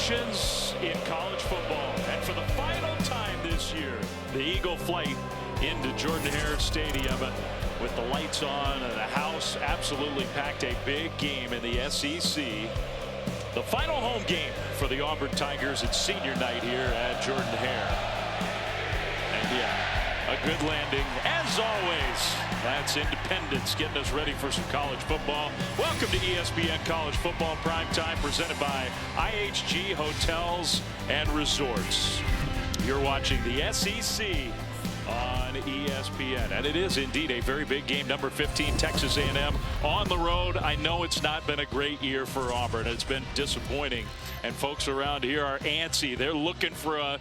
emotions in college football. And for the final time this year, the Eagle flight into Jordan-Hare Stadium with the lights on and the house absolutely packed. A big game in the SEC. The final home game for the Auburn Tigers. It's senior night here at Jordan-Hare. And yeah, a good landing as always. That's Independence getting us ready for some college football. Welcome to ESPN College Football Primetime, presented by IHG Hotels and Resorts. You're watching the SEC on ESPN, and it is indeed a very big game. Number 15, Texas A&M on the road. I know it's not been a great year for Auburn. It's been disappointing, and folks around here are antsy. They're looking for a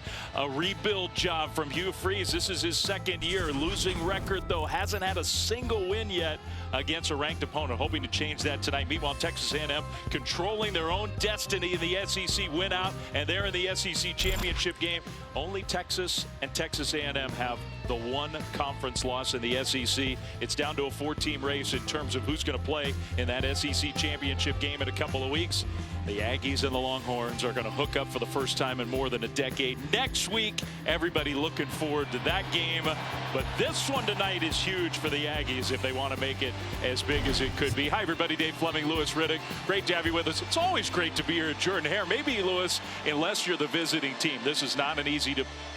rebuild job from Hugh Freeze. This is his second year. Losing record, though, hasn't had a single win yet against a ranked opponent. Hoping to change that tonight. Meanwhile, Texas A&M controlling their own destiny in the SEC, win out, and they're in the SEC championship game. Only Texas and Texas A&M have the one conference loss in the SEC. It's down to a 4-team race in terms of who's going to play in that SEC championship game in a couple of weeks. The Aggies and the Longhorns are going to hook up for the first time in more than a decade next week. Everybody looking forward to that game. But this one tonight is huge for the Aggies if they want to make it as big as it could be. Hi, everybody. Dave Fleming, Lewis Riddick. Great to have you with us. It's always great to be here at Jordan-Hare. Maybe, Lewis, unless you're the visiting team, this is not an easy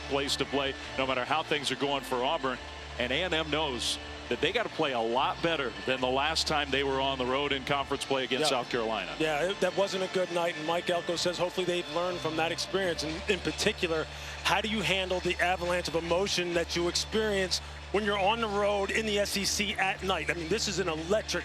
place to play, no matter how things are going for Auburn. And A&M knows that they got to play a lot better than the last time they were on the road in conference play against South Carolina. Yeah, that wasn't a good night, and Mike Elko says hopefully they've learned from that experience. And in particular, how do you handle the avalanche of emotion that you experience when you're on the road in the SEC at night? I mean, this is an electric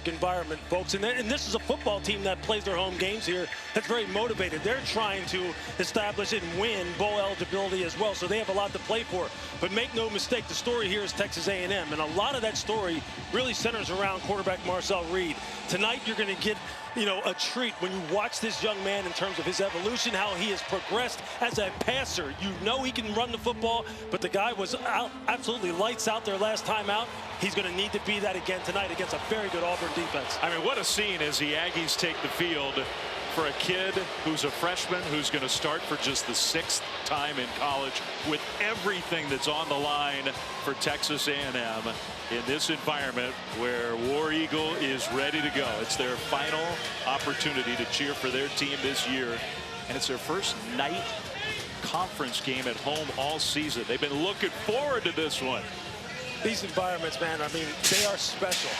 environment, folks. And this is a football team that plays their home games here that's very motivated. They're trying to establish and win bowl eligibility as well, so they have a lot to play for. But make no mistake, the story here is Texas A&M, and a lot of that story really centers around quarterback Marcel Reed. Tonight, you're going to get a treat when you watch this young man in terms of his evolution, how he has progressed as a passer. You know he can run the football, but the guy was absolutely lights out there last time out. He's going to need to be that again tonight against a very good Auburn defense. I mean, what a scene as the Aggies take the field for a kid who's a freshman who's going to start for just the 6th time in college with everything that's on the line for Texas A&M in this environment where War Eagle is ready to go. It's their final opportunity to cheer for their team this year, and it's their first night conference game at home all season. They've been looking forward to this one. These environments, man, I mean, they are special.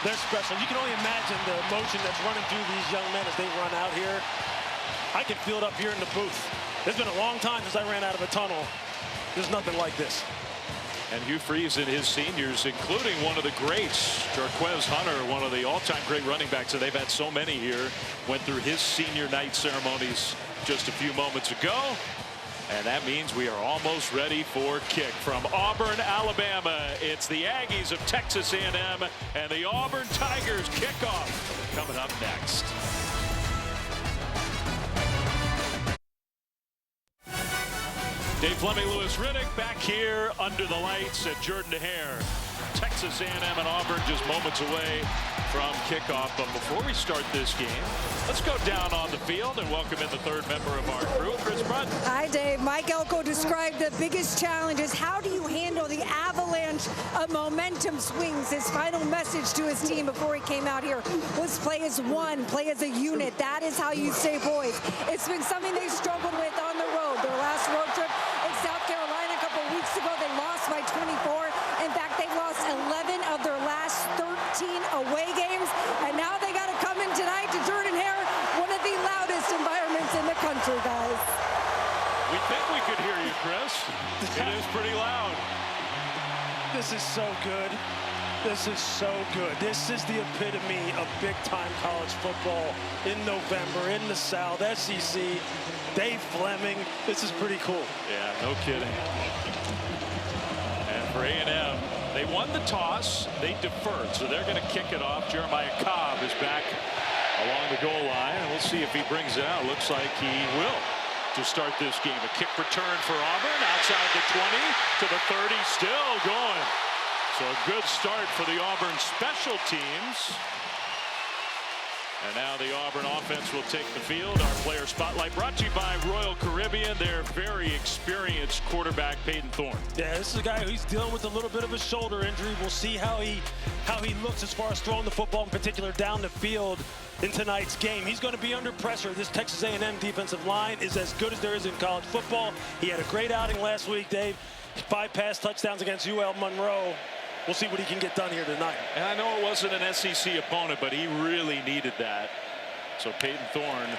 They're special. You can only imagine the emotion that's running through these young men as they run out here. I can feel it up here in the booth. It's been a long time since I ran out of a tunnel. There's nothing like this. And Hugh Freeze and his seniors, including one of the greats, Jarquez Hunter, one of the all-time great running backs, and they've had so many here, went through his senior night ceremonies just a few moments ago. And that means we are almost ready for kick from Auburn, Alabama. It's the Aggies of Texas A&M and the Auburn Tigers kickoff coming up next. Dave Fleming, Lewis Riddick back here under the lights at Jordan-Hare. Texas A&M and Auburn just moments away from kickoff. But before we start this game, let's go down on the field and welcome in the third member of our crew, Chris Brunton. Hi, Dave. Mike Elko described the biggest challenge is how do you handle the avalanche of momentum swings. His final message to his team before he came out here was play as one, play as a unit. That is how you stay poised. It's been something they struggled with on the road. Their last road trip in South Carolina a couple weeks ago, they lost by 24. In fact, they lost 11 of their last 13 away games, and now they got to come in tonight to Jordan-Hare, one of the loudest environments in the country, guys. We think we could hear you, Chris. It is pretty loud. This is so good. This is so good. This is the epitome of big-time college football in November in the South, SEC. Dave Fleming, this is pretty cool. Yeah, no kidding. And for A&M, they won the toss. They deferred, so they're going to kick it off. Jeremiah Cobb is back along the goal line, and we'll see if he brings it out. Looks like he will to start this game. A kick return for Auburn outside the 20 to the 30, still going. So a good start for the Auburn special teams. And now the Auburn offense will take the field. Our player spotlight brought to you by Royal Caribbean. Their very experienced quarterback, Peyton Thorne. Yeah, this is a guy who's dealing with a little bit of a shoulder injury. We'll see how he looks as far as throwing the football, in particular down the field in tonight's game. He's going to be under pressure. This Texas A&M defensive line is as good as there is in college football. He had a great outing last week, Dave. 5 pass touchdowns against UL Monroe. We'll see what he can get done here tonight. And I know it wasn't an SEC opponent, but he really needed that. So Peyton Thorne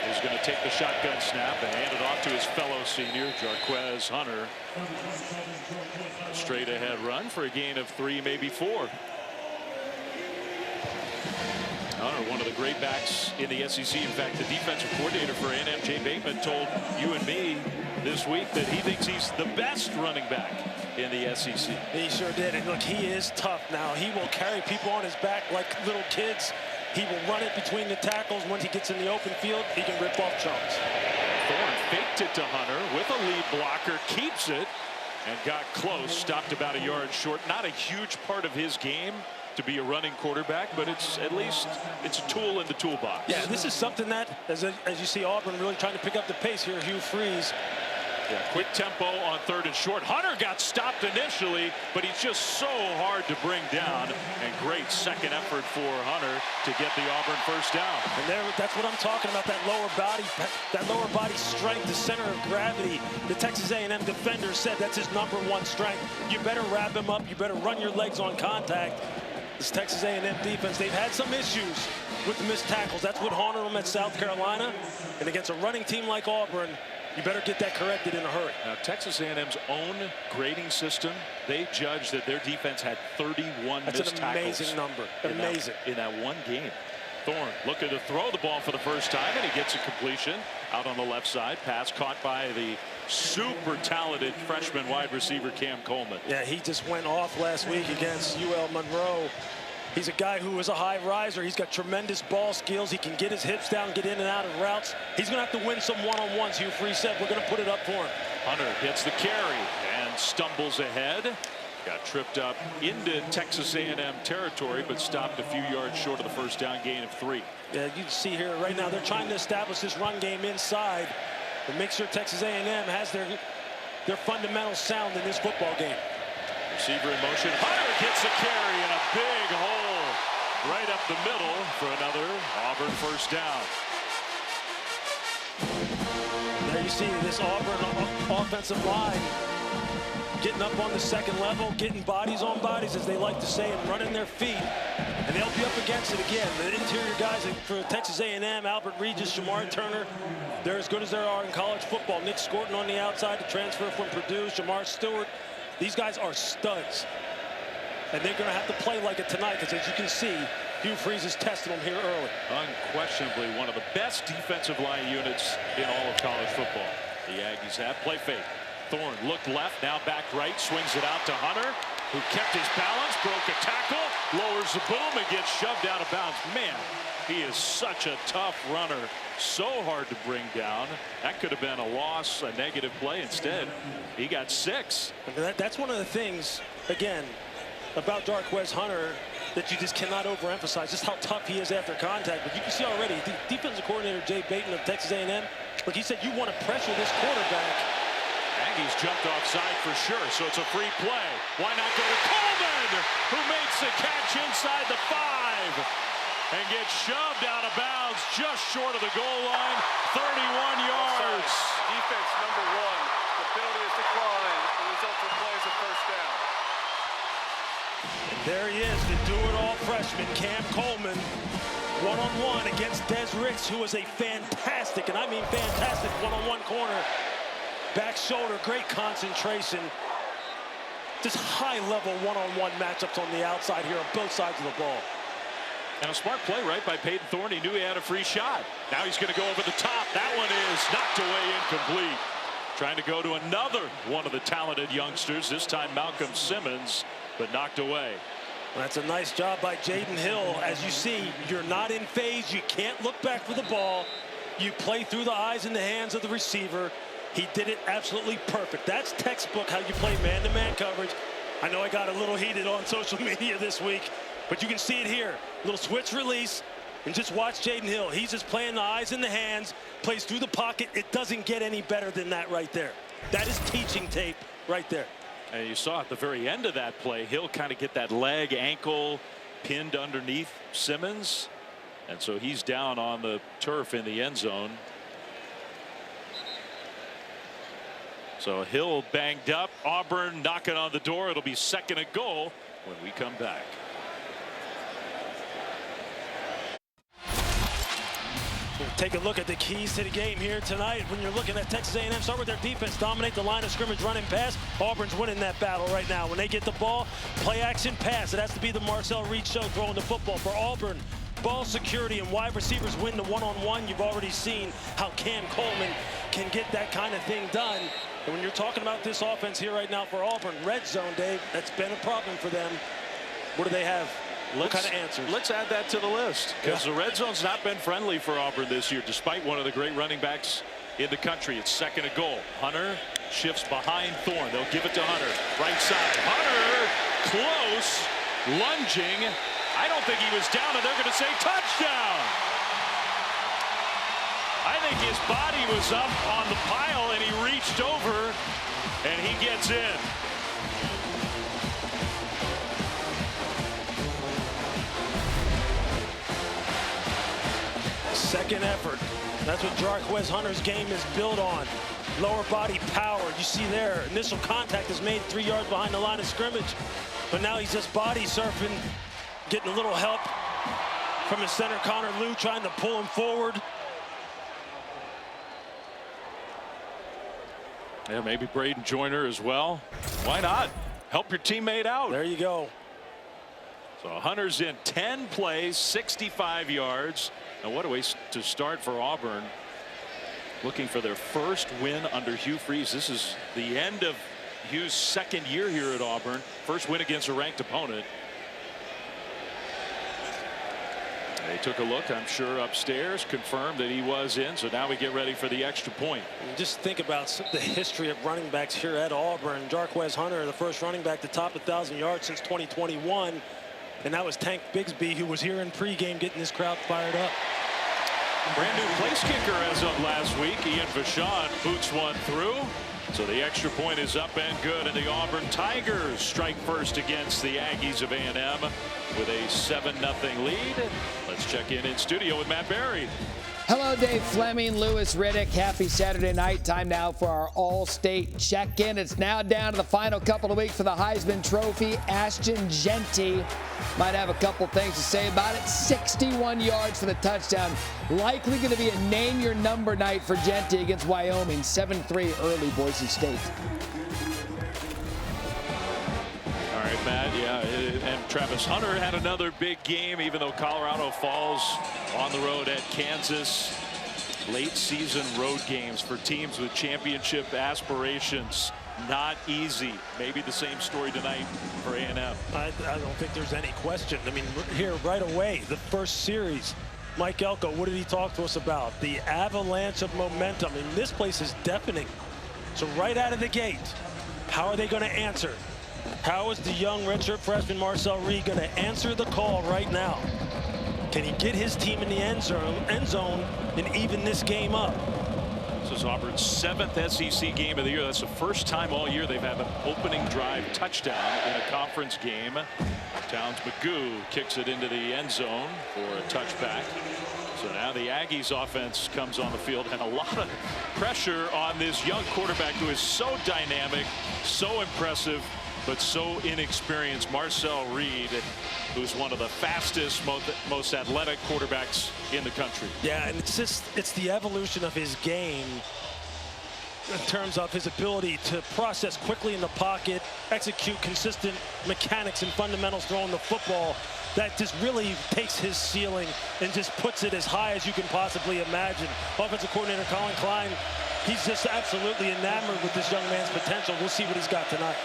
is going to take the shotgun snap and hand it off to his fellow senior, Jarquez Hunter. A straight ahead run for a gain of 3, maybe 4. Hunter, one of the great backs in the SEC. In fact, the defensive coordinator for A&M, Jay Bateman, told you and me this week that he thinks he's the best running back in the SEC. He sure did. And look, he is tough now. He will carry people on his back like little kids. He will run it between the tackles. Once he gets in the open field, he can rip off chunks. Thorne faked it to Hunter with a lead blocker, keeps it, and got close. Stopped about a yard short. Not a huge part of his game to be a running quarterback, but it's at least it's a tool in the toolbox. Yeah, this is something that, as you see Auburn really trying to pick up the pace here, Hugh Freeze. Yeah, quick tempo on 3rd and short. Hunter got stopped initially, but he's just so hard to bring down. And great second effort for Hunter to get the Auburn first down. And that's what I'm talking about, that lower body strength, the center of gravity. The Texas A&M defender said that's his #1 strength. You better wrap him up. You better run your legs on contact. This Texas A&M defense, they've had some issues with the missed tackles. That's what haunted them at South Carolina. And against a running team like Auburn, you better get that corrected in a hurry. Now, Texas A&M's own grading system, they judged that their defense had 31 missed tackles. That's an amazing number. Amazing. In that one game. Thorne looking to throw the ball for the first time, and he gets a completion out on the left side. Pass caught by the super talented freshman wide receiver Cam Coleman. Yeah, he just went off last week against UL Monroe. He's a guy who is a high riser. He's got tremendous ball skills. He can get his hips down, get in and out of routes. He's going to have to win some one-on-ones. Hugh Freeze said, we're going to put it up for him. Hunter gets the carry and stumbles ahead. Got tripped up into Texas A&M territory, but stopped a few yards short of the first down gain of 3. Yeah, you can see here right now they're trying to establish this run game inside and make sure Texas A&M has their fundamentals sound in this football game. Receiver in motion. Hunter gets a carry and a big hole right up the middle for another Auburn first down. There you see this Auburn offensive line getting up on the second level, getting bodies on bodies, as they like to say, and running their feet. And they'll be up against it again. The interior guys for Texas A&M, Albert Regis, Shamar Turner, they're as good as there are in college football. Nick Scorton on the outside, the transfer from Purdue, Shamar Stewart. These guys are studs. And they're going to have to play like it tonight, because as you can see, Hugh Freeze is testing them here early. Unquestionably one of the best defensive line units in all of college football. The Aggies have play fake. Thorne looked left, now back right, swings it out to Hunter, who kept his balance, broke a tackle, lowers the boom, and gets shoved out of bounds. Man, he is such a tough runner, so hard to bring down. That could have been a loss, a negative play. Instead, he got 6. That's one of the things, again, about Jarquez Hunter that you just cannot overemphasize, just how tough he is after contact. But you can see already, the defensive coordinator, Jay Bateman of Texas A&M, look, he said you want to pressure this quarterback. Aggies jumped offside for sure, so it's a free play. Why not go to Coleman, who makes the catch inside the 5 and gets shoved out of bounds just short of the goal line, 31 yards. Defense number 1. The penalty is declined. The resulting play is a first down. And there he is, the do-it-all freshman, Cam Coleman, one-on-one against Des Ricks, who is a fantastic, and I mean fantastic, one-on-one corner. Back shoulder, great concentration. Just high-level one-on-one matchups on the outside here on both sides of the ball. And a smart play, right, by Peyton Thorne. He knew he had a free shot. Now he's going to go over the top. That one is knocked away, incomplete. Trying to go to another one of the talented youngsters, this time Malcolm Simmons, but knocked away. That's a nice job by Jaden Hill. As you see, you're not in phase. You can't look back for the ball. You play through the eyes and the hands of the receiver. He did it absolutely perfect. That's textbook how you play man-to-man coverage. I know I got a little heated on social media this week, but you can see it here. Little switch release, And just watch Jaden Hill. He's just playing the eyes and the hands, plays through the pocket. It doesn't get any better than that right there. That is teaching tape right there. And you saw at the very end of that play, Hill kind of get that leg, ankle pinned underneath Simmons. And so he's down on the turf in the end zone. So Hill banged up. Auburn knocking on the door. It'll be 2nd and goal when we come back. Take a look at the keys to the game here tonight. When you're looking at Texas A&M, start with their defense, dominate the line of scrimmage, running pass. Auburn's winning that battle right now. When they get the ball, play action pass. It has to be the Marcel Reed show throwing the football. For Auburn, ball security and wide receivers win the one-on-one. You've already seen how Cam Coleman can get that kind of thing done. And when you're talking about this offense here right now for Auburn, red zone, Dave, that's been a problem for them. What do they have? What kind of answers? Let's add that to the list, because the red zone's not been friendly for Auburn this year, despite one of the great running backs in the country. It's 2nd and goal. Hunter shifts behind Thorne. They'll give it to Hunter. Right side. Hunter close. Lunging. I don't think he was down, and they're going to say touchdown. I think his body was up on the pile, and he reached over, and he gets in. Second effort. That's what Jarquez Hunter's game is built on. Lower body power. You see there, initial contact is made 3 yards behind the line of scrimmage. But now he's just body surfing, getting a little help from his center, Connor Lew, trying to pull him forward. Yeah, maybe Braden Joyner as well. Why not? Help your teammate out. There you go. So Hunter's in 10 plays, 65 yards. And what a way to start for Auburn. Looking for their first win under Hugh Freeze. This is the end of Hugh's 2nd year here at Auburn. First win against a ranked opponent. They took a look, I'm sure, upstairs, confirmed that he was in. So now we get ready for the extra point. Just think about the history of running backs here at Auburn. Jarquez Hunter, the first running back to top 1,000 yards since 2021. And that was Tank Bigsby, who was here in pregame getting this crowd fired up. Brand new place kicker as of last week. Ian Vachon boots one through. So the extra point is up and good. And the Auburn Tigers strike first against the Aggies of A&M with a 7-0 lead. Let's check in studio with Matt Berry. Hello, Dave Fleming, Lewis Riddick. Happy Saturday night. Time now for our all-state check-in. It's now down to the final couple of weeks for the Heisman Trophy. Ashton Jeanty might have a couple things to say about it. 61 yards for the touchdown. Likely going to be a name-your-number night for Jeanty against Wyoming. 7-3 early, Boise State. All right, Matt. Yeah, and Travis Hunter had another big game, even though Colorado falls on the road at Kansas. Late season road games for teams with championship aspirations. Not easy. Maybe the same story tonight for A&M. I don't think there's any question. I mean, here right away, the first series, Mike Elko, what did he talk to us about? The avalanche of momentum. And this place is deafening. So right out of the gate, how are they going to answer? How is the young redshirt freshman Marcel Reed going to answer the call right now? Can he get his team in the end zone and even this game up? This is Auburn's 7th SEC game of the year. That's the first time all year they've had an opening drive touchdown in a conference game. Towns Magoo kicks it into the end zone for a touchback. So now the Aggies offense comes on the field, and a lot of pressure on this young quarterback who is so dynamic, so impressive, but so inexperienced. Marcel Reed, who's one of the fastest, most athletic quarterbacks in the country. Yeah, and it's the evolution of his game in terms of his ability to process quickly in the pocket, execute consistent mechanics and fundamentals throwing the football. That just really takes his ceiling and just puts it as high as you can possibly imagine. Offensive coordinator Colin Klein, he's just absolutely enamored with this young man's potential. We'll see what he's got tonight.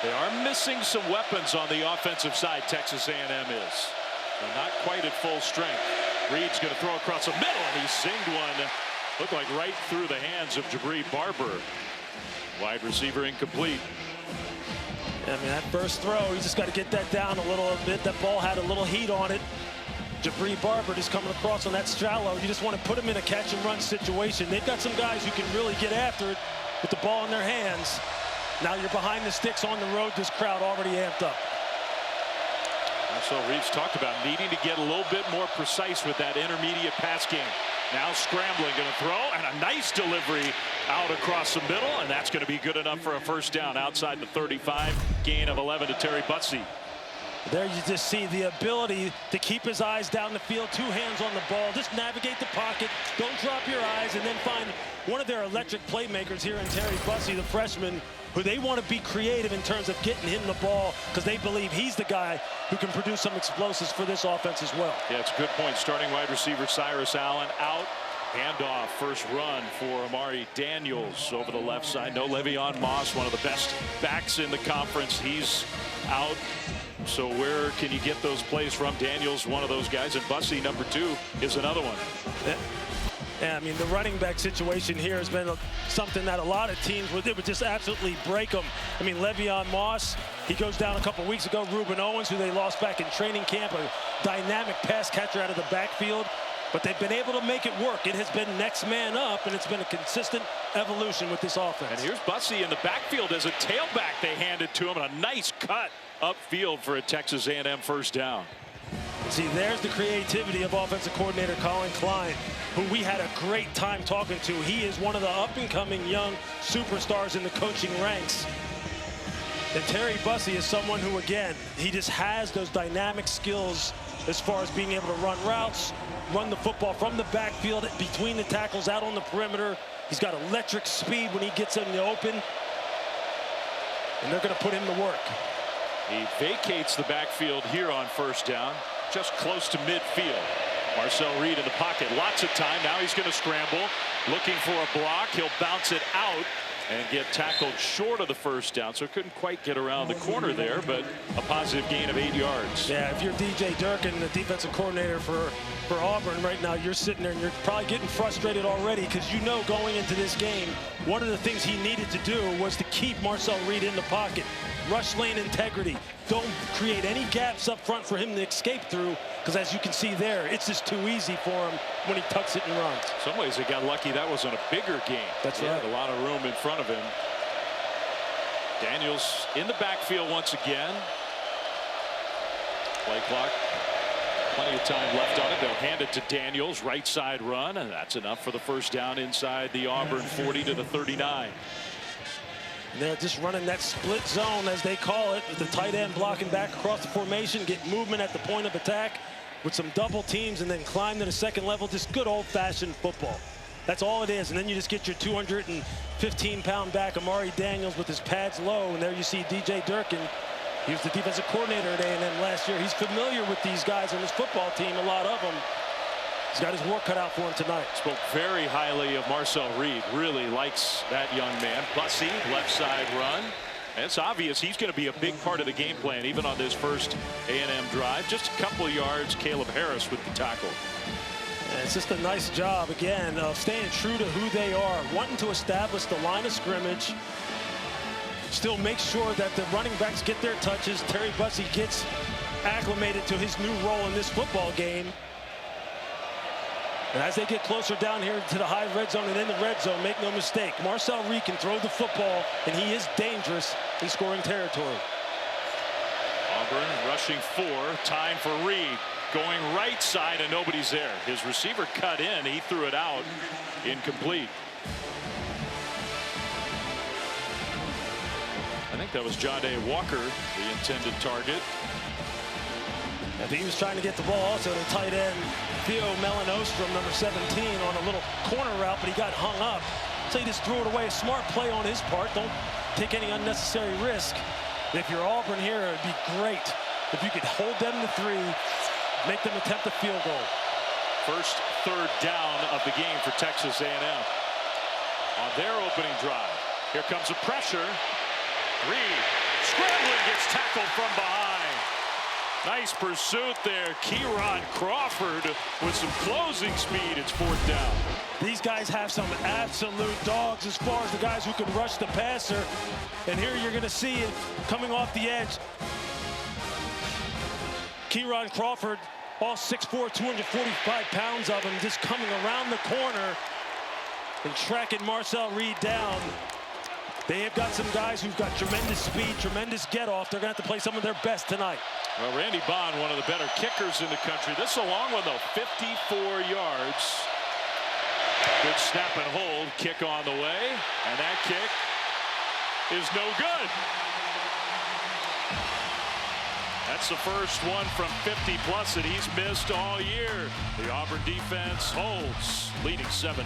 They are missing some weapons on the offensive side, Texas A&M is. They're not quite at full strength. Reed's going to throw across the middle, and he zinged one. Looked like right through the hands of Jabri Barber. Wide receiver incomplete. I mean, that first throw, you just got to get that down a little bit. That ball had a little heat on it. Jabri Barber just coming across on that straddle. You just want to put him in a catch and run situation. They've got some guys who can really get after it with the ball in their hands. Now you're behind the sticks on the road. This crowd already amped up. So Reeves talked about needing to get a little bit more precise with that intermediate pass game. Now scrambling, going to throw, and a nice delivery out across the middle, and that's going to be good enough for a first down outside the 35. Gain of 11 to Terry Bussey. There you just see the ability to keep his eyes down the field, 2 hands on the ball, just navigate the pocket, don't drop your eyes, and then find one of their electric playmakers here in Terry Bussey, the freshman, who they want to be creative in terms of getting him the ball because they believe he's the guy who can produce some explosives for this offense as well. Yeah, it's a good point. Starting wide receiver Cyrus Allen out. Handoff, first run for Amari Daniels over the left side. No Le'Veon Moss, one of the best backs in the conference. He's out. So where can you get those plays from? Daniels, one of those guys, and Bussey, number 2, is another one. Yeah, I mean, the running back situation here has been something that a lot of teams would just absolutely break them. I mean, Le'Veon Moss, he goes down a couple weeks ago. Reuben Owens, who they lost back in training camp, a dynamic pass catcher out of the backfield. But they've been able to make it work. It has been next man up, and it's been a consistent evolution with this offense. And here's Bussey in the backfield as a tailback. They handed to him, and a nice cut upfield for a Texas A&M first down. See, there's the creativity of offensive coordinator Colin Klein, who we had a great time talking to. He is one of the up-and-coming young superstars in the coaching ranks. And Terry Bussey is someone who, again, he just has those dynamic skills as far as being able to run routes, run the football from the backfield, between the tackles, out on the perimeter. He's got electric speed when he gets in the open. And they're going to put him to work. He vacates the backfield here on first down, just close to midfield. Marcel Reed in the pocket, lots of time. Now he's going to scramble, looking for a block. He'll bounce it out and get tackled short of the first down. So couldn't quite get around the corner there, but a positive gain of 8 yards. Yeah, if you're DJ Durkin, the defensive coordinator for Auburn right now, you're sitting there and you're probably getting frustrated already because you know going into this game, one of the things he needed to do was to keep Marcel Reed in the pocket. Rush lane integrity. Don't create any gaps up front for him to escape through, because as you can see there, it's just too easy for him when he tucks it and runs. In some ways, they got lucky that wasn't a bigger game. That's right. right. A lot of room in front of him. Daniels in the backfield once again. Play clock. Plenty of time left on it. They'll hand it to Daniels. Right side run, and that's enough for the first down inside the Auburn 40 to the 39. They're just running that split zone, as they call it, with the tight end blocking back across the formation, get movement at the point of attack with some double teams, and then climb to the second level. Just good old-fashioned football. That's all it is. And then you just get your 215-pound back, Amari Daniels, with his pads low. And there you see DJ Durkin. He was the defensive coordinator at A&M last year. He's familiar with these guys on his football team, a lot of them. He's got his work cut out for him tonight. Spoke very highly of Marcel Reed. Really likes that young man. Bussey, left side run. It's obvious he's going to be a big part of the game plan, even on this first A&M drive. Just a couple of yards. Caleb Harris with the tackle. And it's just a nice job, again, of staying true to who they are, wanting to establish the line of scrimmage, still make sure that the running backs get their touches. Terry Bussey gets acclimated to his new role in this football game. And as they get closer down here to the high red zone and in the red zone, make no mistake, Marcel Reed can throw the football, and he is dangerous in scoring territory. Auburn rushing 4. Time for Reed. Going right side, and nobody's there. His receiver cut in. He threw it out. Incomplete. I think that was Jahdae Walker, the intended target. I think he was trying to get the ball also to tight end Theo Melanostrum, number 17, on a little corner route, but he got hung up. So he just threw it away. A smart play on his part. Don't take any unnecessary risk. If you're Auburn here, it'd be great if you could hold them to 3, make them attempt a field goal. First third down of the game for Texas A&M on their opening drive. Here comes the pressure. Reed scrambling, gets tackled from behind. Nice pursuit there. Kieron Crawford with some closing speed. It's 4th down. These guys have some absolute dogs as far as the guys who can rush the passer. And here you're going to see it coming off the edge. Kieron Crawford All 6'4", 245 pounds of them just coming around the corner and tracking Marcel Reed down. They have got some guys who've got tremendous speed, tremendous get-off. They're going to have to play some of their best tonight. Well, Randy Bond, one of the better kickers in the country. This is a long one, though, 54 yards. Good snap and hold, kick on the way, and that kick is no good. That's the first one from 50+ that he's missed all year. The Auburn defense holds, leading 7-0.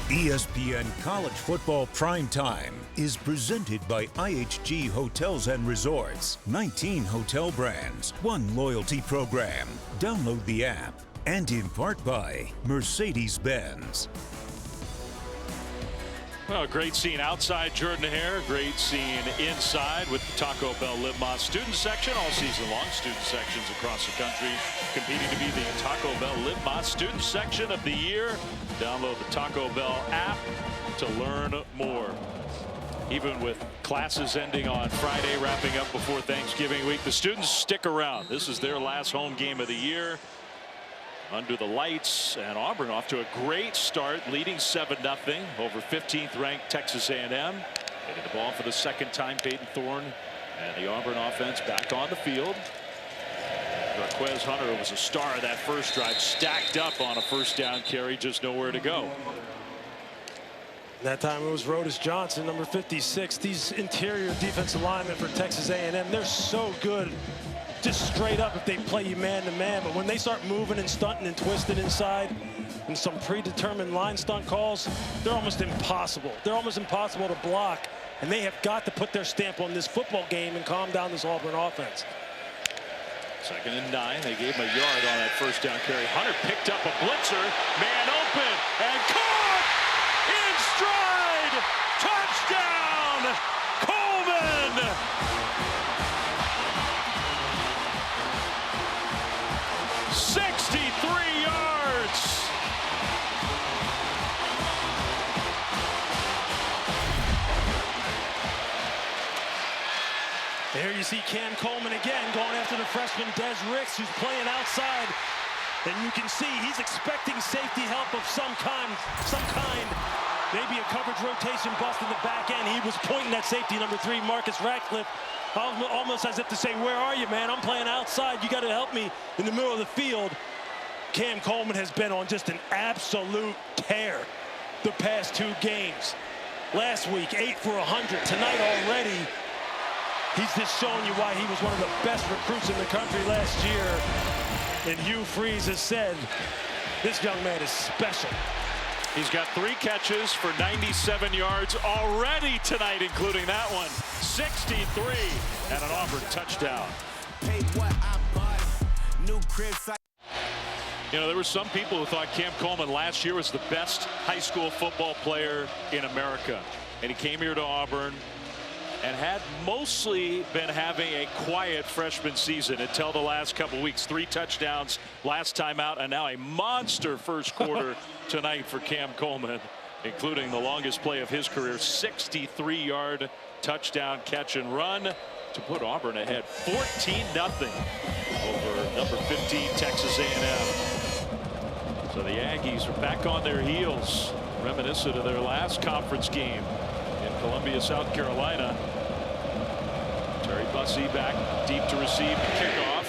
ESPN College Football Prime Time is presented by IHG Hotels and Resorts. 19 hotel brands, 1 loyalty program. Download the app. And in part by Mercedes-Benz. Well, a great scene outside Jordan-Hare, great scene inside with the Taco Bell Live Más student section. All season long, student sections across the country competing to be the Taco Bell Live Más student section of the year. Download the Taco Bell app to learn more. Even with classes ending on Friday, wrapping up before Thanksgiving week, the students stick around. This is their last home game of the year. Under the lights, and Auburn off to a great start, leading 7-0 over 15th ranked Texas A&M. Hitting the ball for the second time, Peyton Thorne, and the Auburn offense back on the field. Marquez Hunter was a star of that first drive, stacked up on a first down carry, just nowhere to go. That time it was Rodis Johnson, number 56. These interior defensive linemen for Texas A&M, they're so good just straight up if they play you man-to-man. But when they start moving and stunting and twisting inside and some predetermined line stunt calls, they're almost impossible. They're almost impossible to block. And they have got to put their stamp on this football game and calm down this Auburn offense. 2nd and 9. They gave him a yard on that first down carry. Hunter picked up a blitzer. Man open and caught in stride. Touchdown, Coleman. 63 yards. There you see Cam Coleman again going after the freshman Des Ricks, who's playing outside. And you can see he's expecting safety help of some kind. Maybe a coverage rotation bust in the back end. He was pointing at safety number 3, Marcus Ratcliffe, almost as if to say, where are you, man? I'm playing outside. You got to help me in the middle of the field. Cam Coleman has been on just an absolute tear the past 2 games. Last week, 8 for 100. Tonight already, he's just showing you why he was one of the best recruits in the country last year. And Hugh Freeze has said, this young man is special. He's got 3 catches for 97 yards already tonight, including that one. 63 and an Auburn touchdown. You know, there were some people who thought Cam Coleman last year was the best high school football player in America. And he came here to Auburn and had mostly been having a quiet freshman season until the last couple weeks. 3 touchdowns last time out, and now a monster first quarter tonight for Cam Coleman, including the longest play of his career, 63-yard touchdown catch and run to put Auburn ahead 14-0 over number 15 Texas A&M. So the Aggies are back on their heels, reminiscent of their last conference game in Columbia, South Carolina. Terry Bussey back deep to receive the kickoff.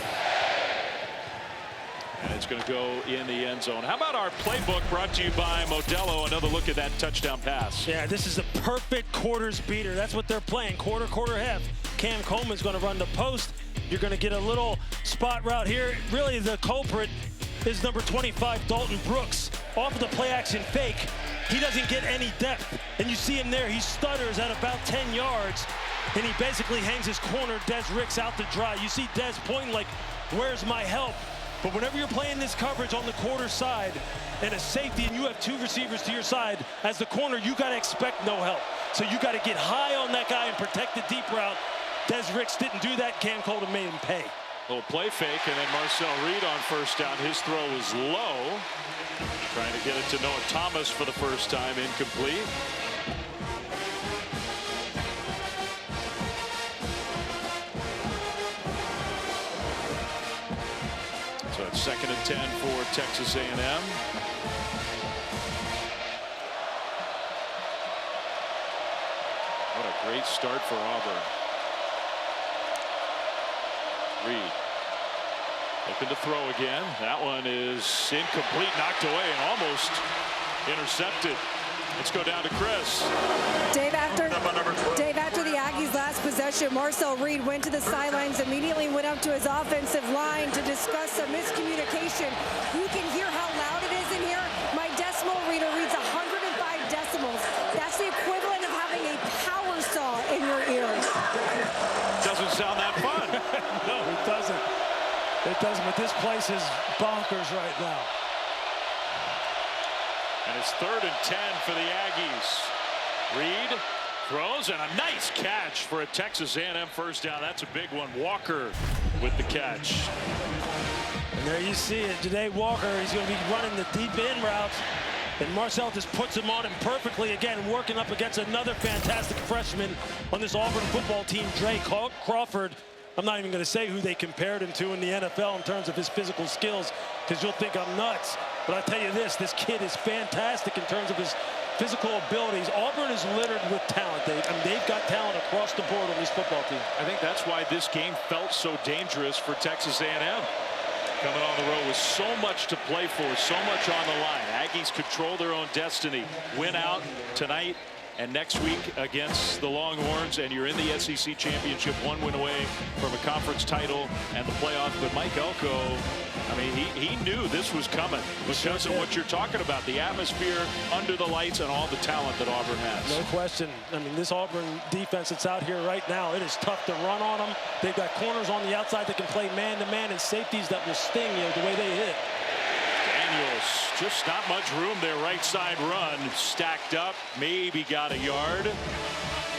And it's going to go in the end zone. How about our playbook brought to you by Modelo? Another look at that touchdown pass. Yeah, this is a perfect quarters beater. That's what they're playing. Quarter, half. Cam Coleman's going to run the post. You're going to get a little spot route here. Really, the culprit is number 25, Dalton Brooks. Off of the play action fake, he doesn't get any depth. And you see him there. He stutters at about 10 yards. And he basically hangs his corner, Des Ricks, out to dry. You see Des pointing like, where's my help? But whenever you're playing this coverage on the quarter side and a safety and you have 2 receivers to your side, as the corner, you got to expect no help. So you got to get high on that guy and protect the deep route. Des Ricks didn't do that. Cam Coleman made him pay. Little play fake, and then Marcel Reed on first down. His throw was low. Trying to get it to Noah Thomas for the first time, incomplete. 2nd and 10 for Texas A&M. What a great start for Auburn. Reed looking to throw again. That one is incomplete, knocked away, and almost intercepted. Let's go down to Chris. Dave, after the Aggies' last possession, Marcel Reed went to the sidelines, immediately went up to his offensive line to discuss some miscommunication. You can hear how loud it is in here. My decimal reader reads 105 decibels. That's the equivalent of having a power saw in your ears. Doesn't sound that fun. No, it doesn't. It doesn't, but this place is bonkers right now. And it's 3rd and 10 for the Aggies. Reed throws, and a nice catch for a Texas A&M first down. That's a big one. Walker with the catch. And there you see it. Ja'Day Walker, he's going to be running the deep end routes. And Marcel just puts him on him perfectly again, working up against another fantastic freshman on this Auburn football team, Drake Crawford. I'm not even going to say who they compared him to in the NFL in terms of his physical skills, because you'll think I'm nuts. But I tell you this kid is fantastic in terms of his physical abilities. Auburn is littered with talent. They've got talent across the board on this football team. I think that's why this game felt so dangerous for Texas A&M. Coming on the road with so much to play for, so much on the line. Aggies control their own destiny. Win out tonight and next week against the Longhorns, and you're in the SEC championship, 1 win away from a conference title and the playoff. But Mike Elko, I mean, he knew this was coming because of what you're talking about, the atmosphere under the lights and all the talent that Auburn has. No question. I mean, this Auburn defense that's out here right now, it is tough to run on them. They've got corners on the outside that can play man-to-man and safeties that will sting you the way they hit. Daniels, just not much room there. Right side run stacked up, maybe got a yard.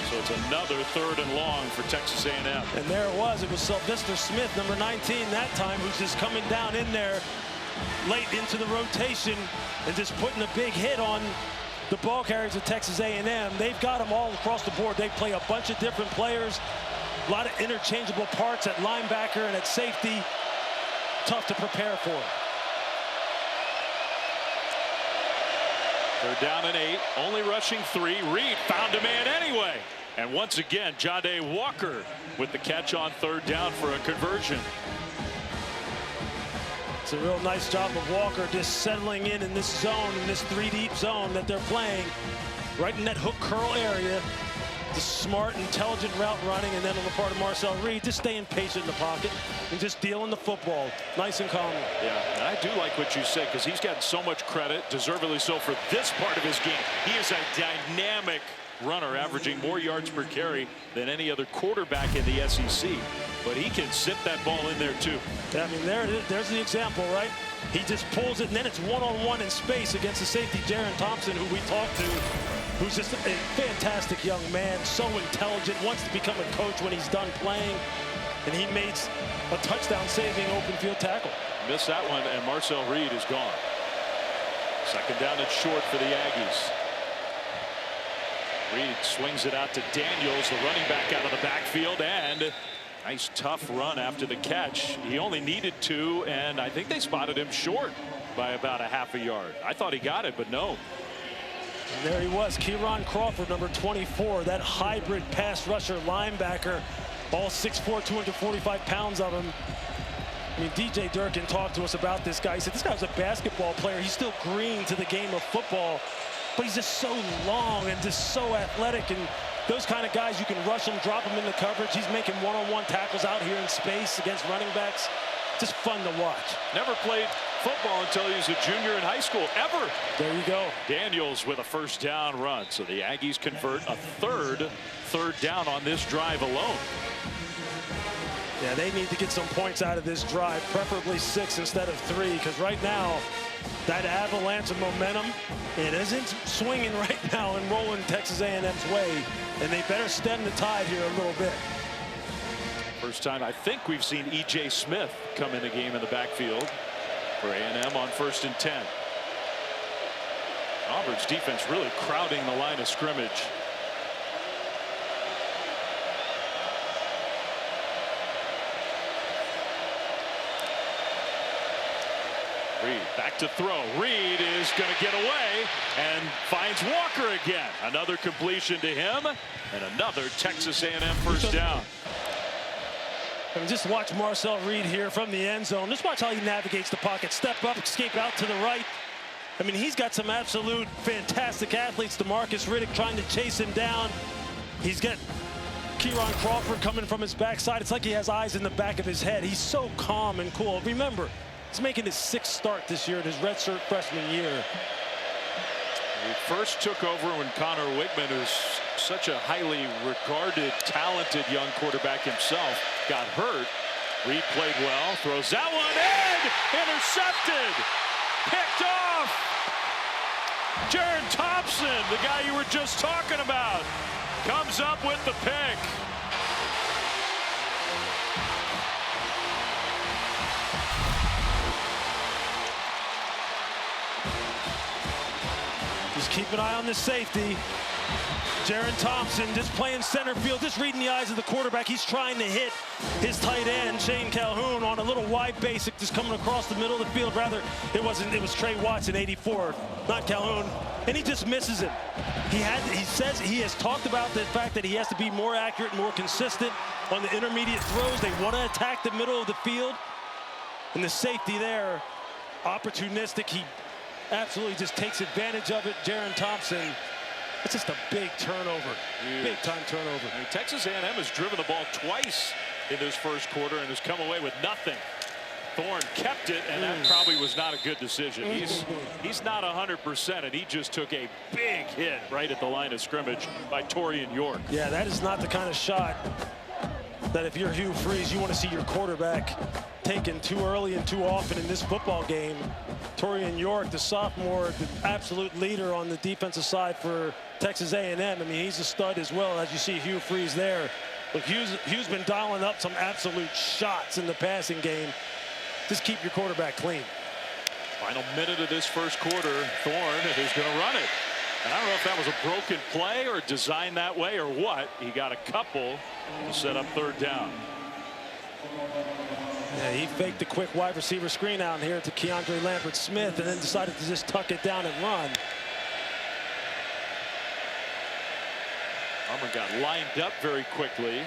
So it's another 3rd and long for Texas A&M. And there it was. It was Sylvester Smith, number 19 that time, who's just coming down in there late into the rotation and just putting a big hit on the ball carriers of Texas A&M. They've got them all across the board. They play a bunch of different players, a lot of interchangeable parts at linebacker and at safety. Tough to prepare for. 3rd down and 8, only rushing 3. Reed found a man anyway. And once again, Ja'Day Walker with the catch on 3rd down for a conversion. It's a real nice job of Walker just settling in this zone, in this 3-deep zone that they're playing, right in that hook curl area. The smart, intelligent route running, and then on the part of Marcel Reed, just staying patient in the pocket and just dealing the football nice and calmly. Yeah, and I do like what you said, because he's gotten so much credit, deservedly so, for this part of his game. He is a dynamic runner, averaging more yards per carry than any other quarterback in the SEC. But he can sit that ball in there too. Yeah, I mean, there's the example, right? He just pulls it, and then it's one-on-one in space against the safety, Jaron Thompson, who we talked to, who's just a fantastic young man, so intelligent, wants to become a coach when he's done playing. And he made a touchdown-saving open field tackle. Missed that one, and Marcel Reed is gone. 2nd down and short for the Aggies. Reed swings it out to Daniels, the running back out of the backfield, and nice tough run after the catch. He only needed 2, and I think they spotted him short by about a half a yard. I thought he got it, but no. And there he was, Kieron Crawford, number 24, that hybrid pass rusher linebacker, all 6'4", 245 pounds of him. I mean, DJ Durkin talked to us about this guy. He said this guy's a basketball player. He's still green to the game of football, but he's just so long and just so athletic. And those kind of guys, you can rush him, drop him in the coverage. He's making one-on-one tackles out here in space against running backs. Just fun to watch. Never played football until he was a junior in high school, ever. There you go. Daniels with a 1st down run. So the Aggies convert a third down on this drive alone. Yeah, they need to get some points out of this drive, preferably 6 instead of 3, because right now, that avalanche of momentum, it isn't swinging right now and rolling Texas A&M's way, and they better stem the tide here a little bit. First time I think we've seen E.J. Smith come in the game in the backfield for A&M on 1st and 10. Auburn's defense really crowding the line of scrimmage. Back to throw. Reed is going to get away and finds Walker again. Another completion to him and another Texas A&M first down. I mean, just watch Marcel Reed here from the end zone. Just watch how he navigates the pocket. Step up, escape out to the right. I mean, he's got some absolute fantastic athletes. DeMarcus Riddick trying to chase him down. He's got Kieran Crawford coming from his backside. It's like he has eyes in the back of his head. He's so calm and cool. Remember, he's making his 6th start this year in his redshirt freshman year. He first took over when Connor Wigman, who's such a highly regarded, talented young quarterback himself, got hurt. Reed played well, throws that one in, intercepted, picked off. Jaron Thompson, the guy you were just talking about, comes up with the pick. Just keep an eye on the safety. Jaron Thompson just playing center field, just reading the eyes of the quarterback. He's trying to hit his tight end, Shane Calhoun, on a little wide basic, just coming across the middle of the field. Rather, it was Trey Watson, 84, not Calhoun, and he just misses it. He says he has talked about the fact that he has to be more accurate, more consistent on the intermediate throws. They want to attack the middle of the field, and the safety there, opportunistic. He absolutely just takes advantage of it. Jaron Thompson. It's just a big turnover, big-time turnover. I mean, Texas A&M has driven the ball twice in this first quarter and has come away with nothing. Thorne kept it, and that probably was not a good decision. He's not 100%, and he just took a big hit right at the line of scrimmage by Torian York. Yeah, that is not the kind of shot that if you're Hugh Freeze, you want to see your quarterback taken too early and too often in this football game. Torian York, the sophomore, the absolute leader on the defensive side for Texas A&M. I mean, he's a stud as well, as you see Hugh Freeze there. Look, Hugh's been dialing up some absolute shots in the passing game. Just keep your quarterback clean. Final minute of this first quarter, Thorne is going to run it. And I don't know if that was a broken play or designed that way or what. He got a couple to set up third down. Yeah, he faked the quick wide receiver screen out here to Keandre Lambert-Smith and then decided to just tuck it down and run. Auburn got lined up very quickly,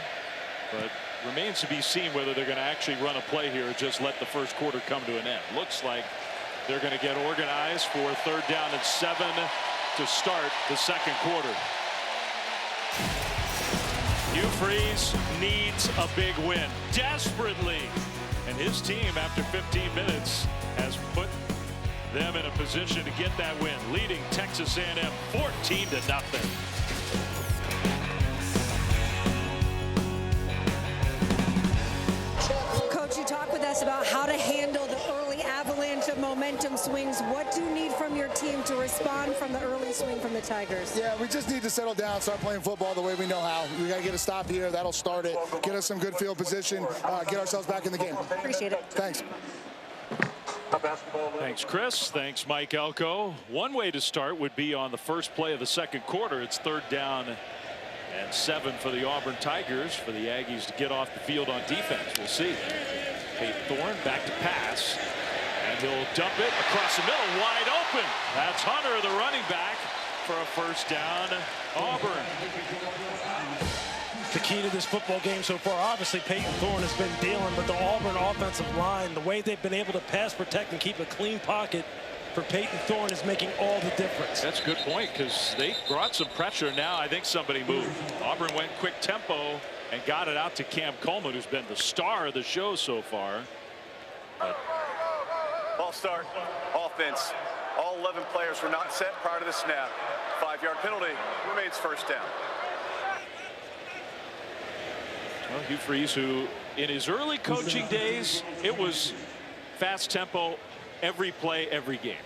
but remains to be seen whether they're going to actually run a play here or just let the first quarter come to an end. Looks like they're going to get organized for third down and 7 to start the second quarter. Hugh Freeze needs a big win desperately, and his team after 15 minutes has put them in a position to get that win, leading Texas A&M 14-0. Coach, you talk with us about how to handle the early avalanche of momentum swings. What do you need from your team to respond from the early swing from the Tigers? Yeah, we just need to settle down, start playing football the way we know how. We got to get a stop here. That'll start it. Get us some good field position. Get ourselves back in the game. Appreciate it. Thanks. Thanks, Chris. Thanks, Mike Elko. One way to start would be on the first play of the second quarter. It's third down and 7 for the Auburn Tigers, for the Aggies to get off the field on defense. We'll see. Peyton Thorne back to pass, and he'll dump it across the middle, wide open. That's Hunter, the running back, for a first down. Auburn. The key to this football game so far, obviously Peyton Thorne has been dealing, but the Auburn offensive line, the way they've been able to pass protect and keep a clean pocket for Peyton Thorne is making all the difference. That's a good point, because they brought some pressure. Now I think somebody moved. Auburn went quick tempo and got it out to Cam Coleman, who's been the star of the show so far. Ball start, offense. All 11 players were not set prior to the snap. 5-yard penalty, remains first down. Well, Hugh Freeze, who in his early coaching days, it was fast tempo every play, every game.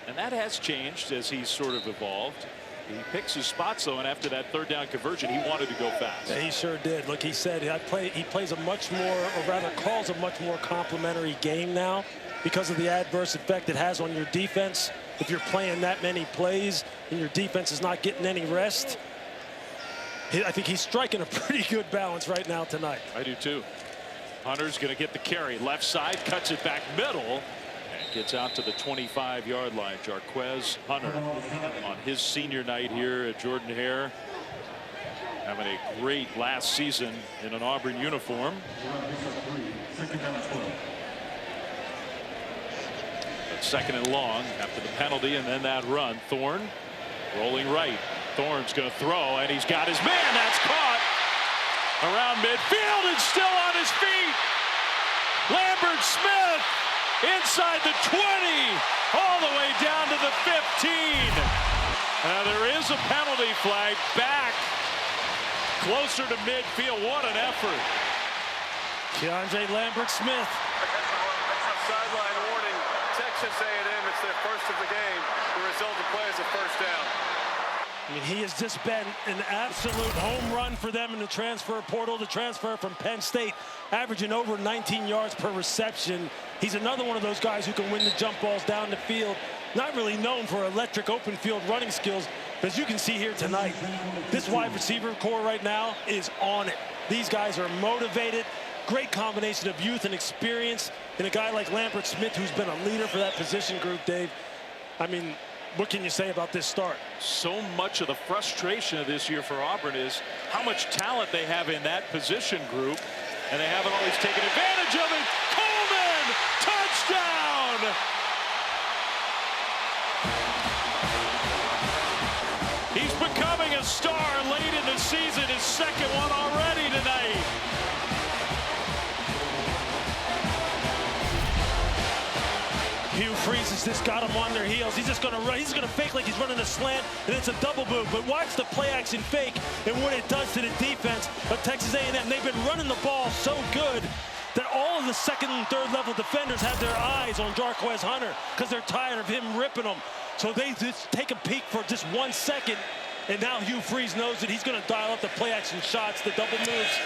And that has changed as he's sort of evolved. He picks his spots, though, and after that third down conversion, he wanted to go fast. Yeah, he sure did. Look, he said he plays a much more, or rather calls a much more complimentary game now because of the adverse effect it has on your defense. If you're playing that many plays and your defense is not getting any rest, I think he's striking a pretty good balance right now tonight. I do too. Hunter's going to get the carry. Left side, cuts it back middle. And gets out to the 25-yard line. Jarquez Hunter on his senior night here at Jordan-Hare, having a great last season in an Auburn uniform. But second and long after the penalty and then that run. Thorne rolling right. Thorne's going to throw, and he's got his man. That's caught around midfield and still on his feet. Lambert Smith inside the 20, all the way down to the 15. There is a penalty flag back closer to midfield. What an effort. DeAndre Lambert Smith. Sideline warning. Texas A&M, it's their first of the game. The result of the play is a first down. I mean, he has just been an absolute home run for them in the transfer portal. The transfer from Penn State, averaging over 19 yards per reception. He's another one of those guys who can win the jump balls down the field. Not really known for electric open field running skills, but as you can see here tonight, this wide receiver core right now is on it. These guys are motivated. Great combination of youth and experience in a guy like Lambert Smith, who's been a leader for that position group, Dave. I mean, what can you say about this start? So much of the frustration of this year for Auburn is how much talent they have in that position group, and they haven't always taken advantage of it. Coleman, touchdown! He's becoming a star late in the season, his second one already tonight. Hugh Freeze has just got him on their heels. He's just going to run. He's going to fake like he's running a slant, and it's a double move. But watch the play action fake and what it does to the defense of Texas A&M. They've been running the ball so good that all of the second and third level defenders have their eyes on Jarquez Hunter because they're tired of him ripping them. So they just take a peek for just 1 second, and now Hugh Freeze knows that he's going to dial up the play action shots, the double moves.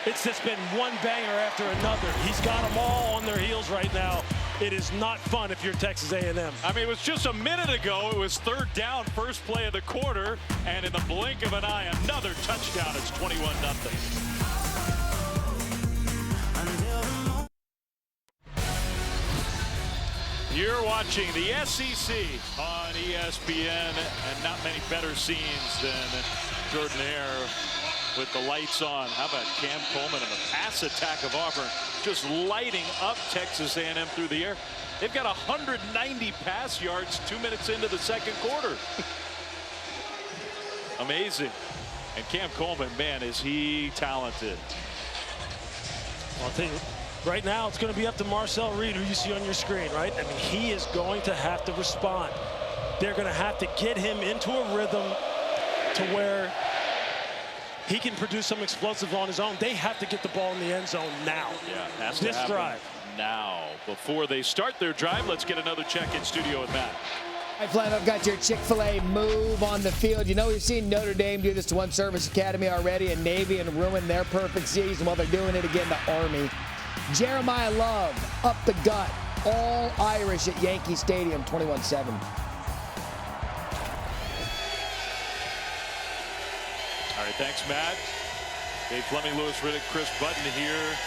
It's just been one banger after another. He's got them all on their heels right now. It is not fun if you're Texas A&M. I mean, it was just a minute ago. It was third down, first play of the quarter, and in the blink of an eye, another touchdown. It's 21-0. You're watching the SEC on ESPN, and not many better scenes than Jordan-Hare with the lights on. How about Cam Coleman and the pass attack of Auburn just lighting up Texas A&M through the air. They've got 190 pass yards 2 minutes into the second quarter. Amazing. And Cam Coleman, man, is he talented. Well, I'll tell you, right now it's going to be up to Marcel Reed, who you see on your screen, right? I mean, he is going to have to respond. They're going to have to get him into a rhythm to where he can produce some explosive on his own. They have to get the ball in the end zone now. Yeah, has to happen drive. Now. Before they start their drive, let's get another check in studio with Matt. All right, Flam, I've got your Chick-fil-A move on the field. You know, we've seen Notre Dame do this to One Service Academy already, and Navy, and ruin their perfect season. Well, they're doing it again to Army. Jeremiah Love, up the gut, all Irish at Yankee Stadium, 21-7. All right, thanks, Matt. Dave Fleming, Lewis Riddick, Chris Button here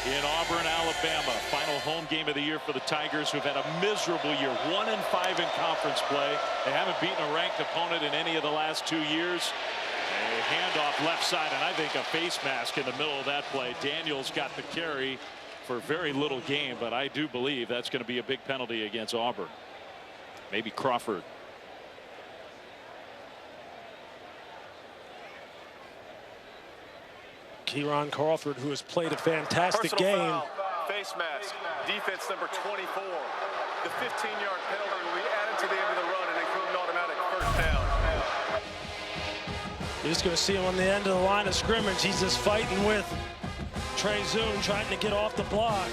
in Auburn, Alabama. Final home game of the year for the Tigers, who've had a miserable year. 1-5 in conference play. They haven't beaten a ranked opponent in any of the last 2 years. A handoff left side, and I think a face mask in the middle of that play. Daniels got the carry for very little gain, but I do believe that's going to be a big penalty against Auburn. Maybe Crawford. Kieran Crawford, who has played a fantastic Personal game. Foul, face mask, defense number 24. The 15-yard penalty will be added to the end of the run and include an automatic first down. You're just going to see him on the end of the line of scrimmage. He's just fighting with Trey Zoon, trying to get off the block.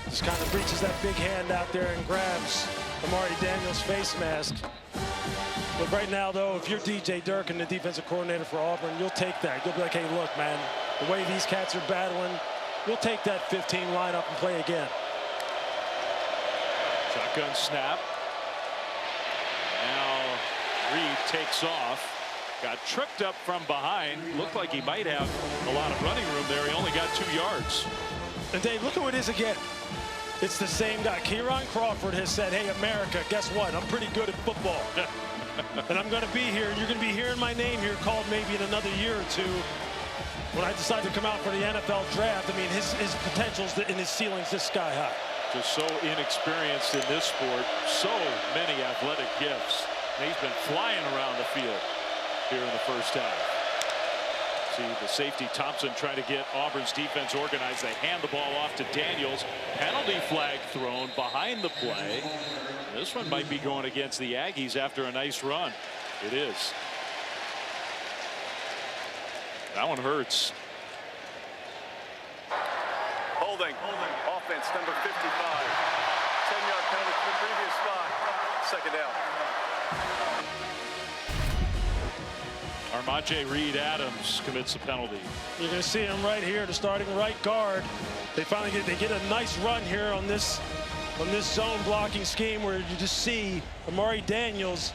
Just kind of reaches that big hand out there and grabs Amari Daniels' face mask. But right now, though, if you're DJ Durkin, the defensive coordinator for Auburn, you'll take that. You'll be like, hey, look, man, the way these cats are battling, we'll take that 15 lineup and play again. Shotgun snap. Now Reed takes off. Got tripped up from behind. Looked like he might have a lot of running room there. He only got 2 yards. And Dave, look who it is again. It's the same guy. Kieran Crawford has said, hey, America, guess what? I'm pretty good at football. And I'm going to be here. You're going to be hearing my name here called maybe in another year or two. When I decide to come out for the NFL draft, I mean, his potentials and his ceiling's just sky high. Just so inexperienced in this sport. So many athletic gifts. And he's been flying around the field here in the first half. See the safety Thompson trying to get Auburn's defense organized. They hand the ball off to Daniels. Penalty flag thrown behind the play. This one might be going against the Aggies after a nice run. It is. That one hurts. Holding. Offense number 55. 10-yard penalty from the previous spot. Second down. Armaje Reed Adams commits the penalty. You're going to see him right here, the starting right guard. They finally get a nice run here on this zone blocking scheme where you just see Amari Daniels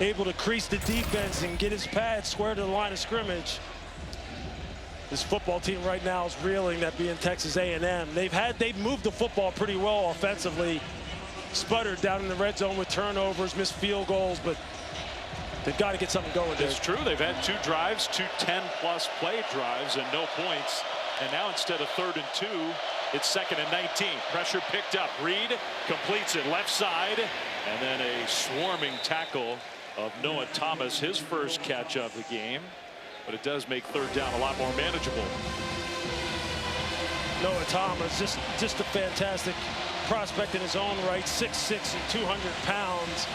able to crease the defense and get his pads square to the line of scrimmage. This football team right now is reeling, that being Texas A&M. They've moved the football pretty well offensively. Sputtered down in the red zone with turnovers, missed field goals, but they've got to get something going there. It's true. They've had 2 drives, 2 10-plus play drives, and no points. And now instead of 3rd and 2, it's 2nd and 19. Pressure picked up. Reed completes it left side, and then a swarming tackle of Noah Thomas, his first catch of the game. But it does make 3rd down a lot more manageable. Noah Thomas, just a fantastic prospect in his own right. 6'6" and 200 pounds.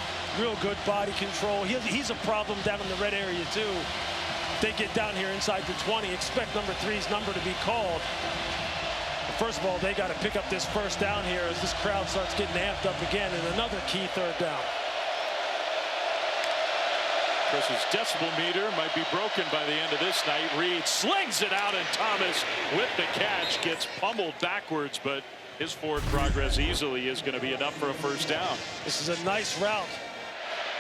Real good body control. He's a problem down in the red area too. If they get down here inside the 20, expect number 3's number to be called. But first of all, they got to pick up this first down here as this crowd starts getting amped up again, and another key 3rd down. Chris's decibel meter might be broken by the end of this night. Reed slings it out, and Thomas with the catch gets pummeled backwards, but his forward progress easily is going to be enough for a first down. This is a nice route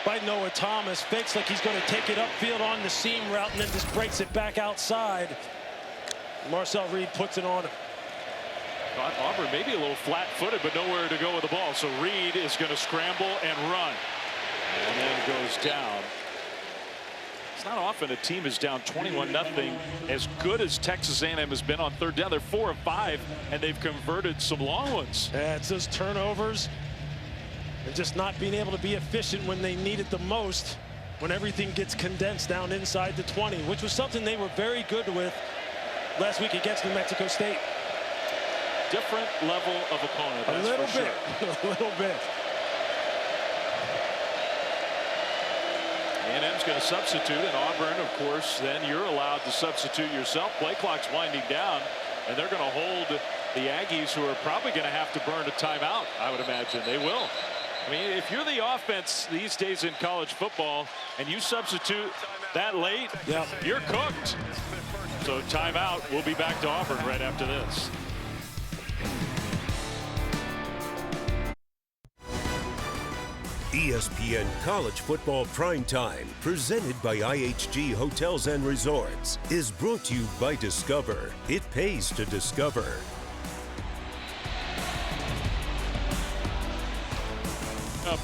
by Noah Thomas. Fakes like he's going to take it upfield on the seam route and then just breaks it back outside. Marcel Reed puts it on him. Auburn maybe a little flat-footed, but nowhere to go with the ball. So Reed is going to scramble and run, and then goes down. It's not often a team is down 21-0 as good as Texas A&M has been on 3rd down. They're 4 of 5, and they've converted some long ones. Yeah, it's those turnovers and just not being able to be efficient when they need it the most, when everything gets condensed down inside the 20, which was something they were very good with last week against New Mexico State. Different level of opponent, that's a little for bit, sure. A little bit. A&M's going to substitute, and Auburn, of course, then you're allowed to substitute yourself. Play clock's winding down, and they're going to hold the Aggies, who are probably going to have to burn a timeout, I would imagine. They will. I mean, if you're the offense these days in college football and you substitute that late, yep, you're cooked. So timeout. We'll be back to Auburn right after this. ESPN College Football Primetime, presented by IHG Hotels and Resorts, is brought to you by Discover. It pays to discover.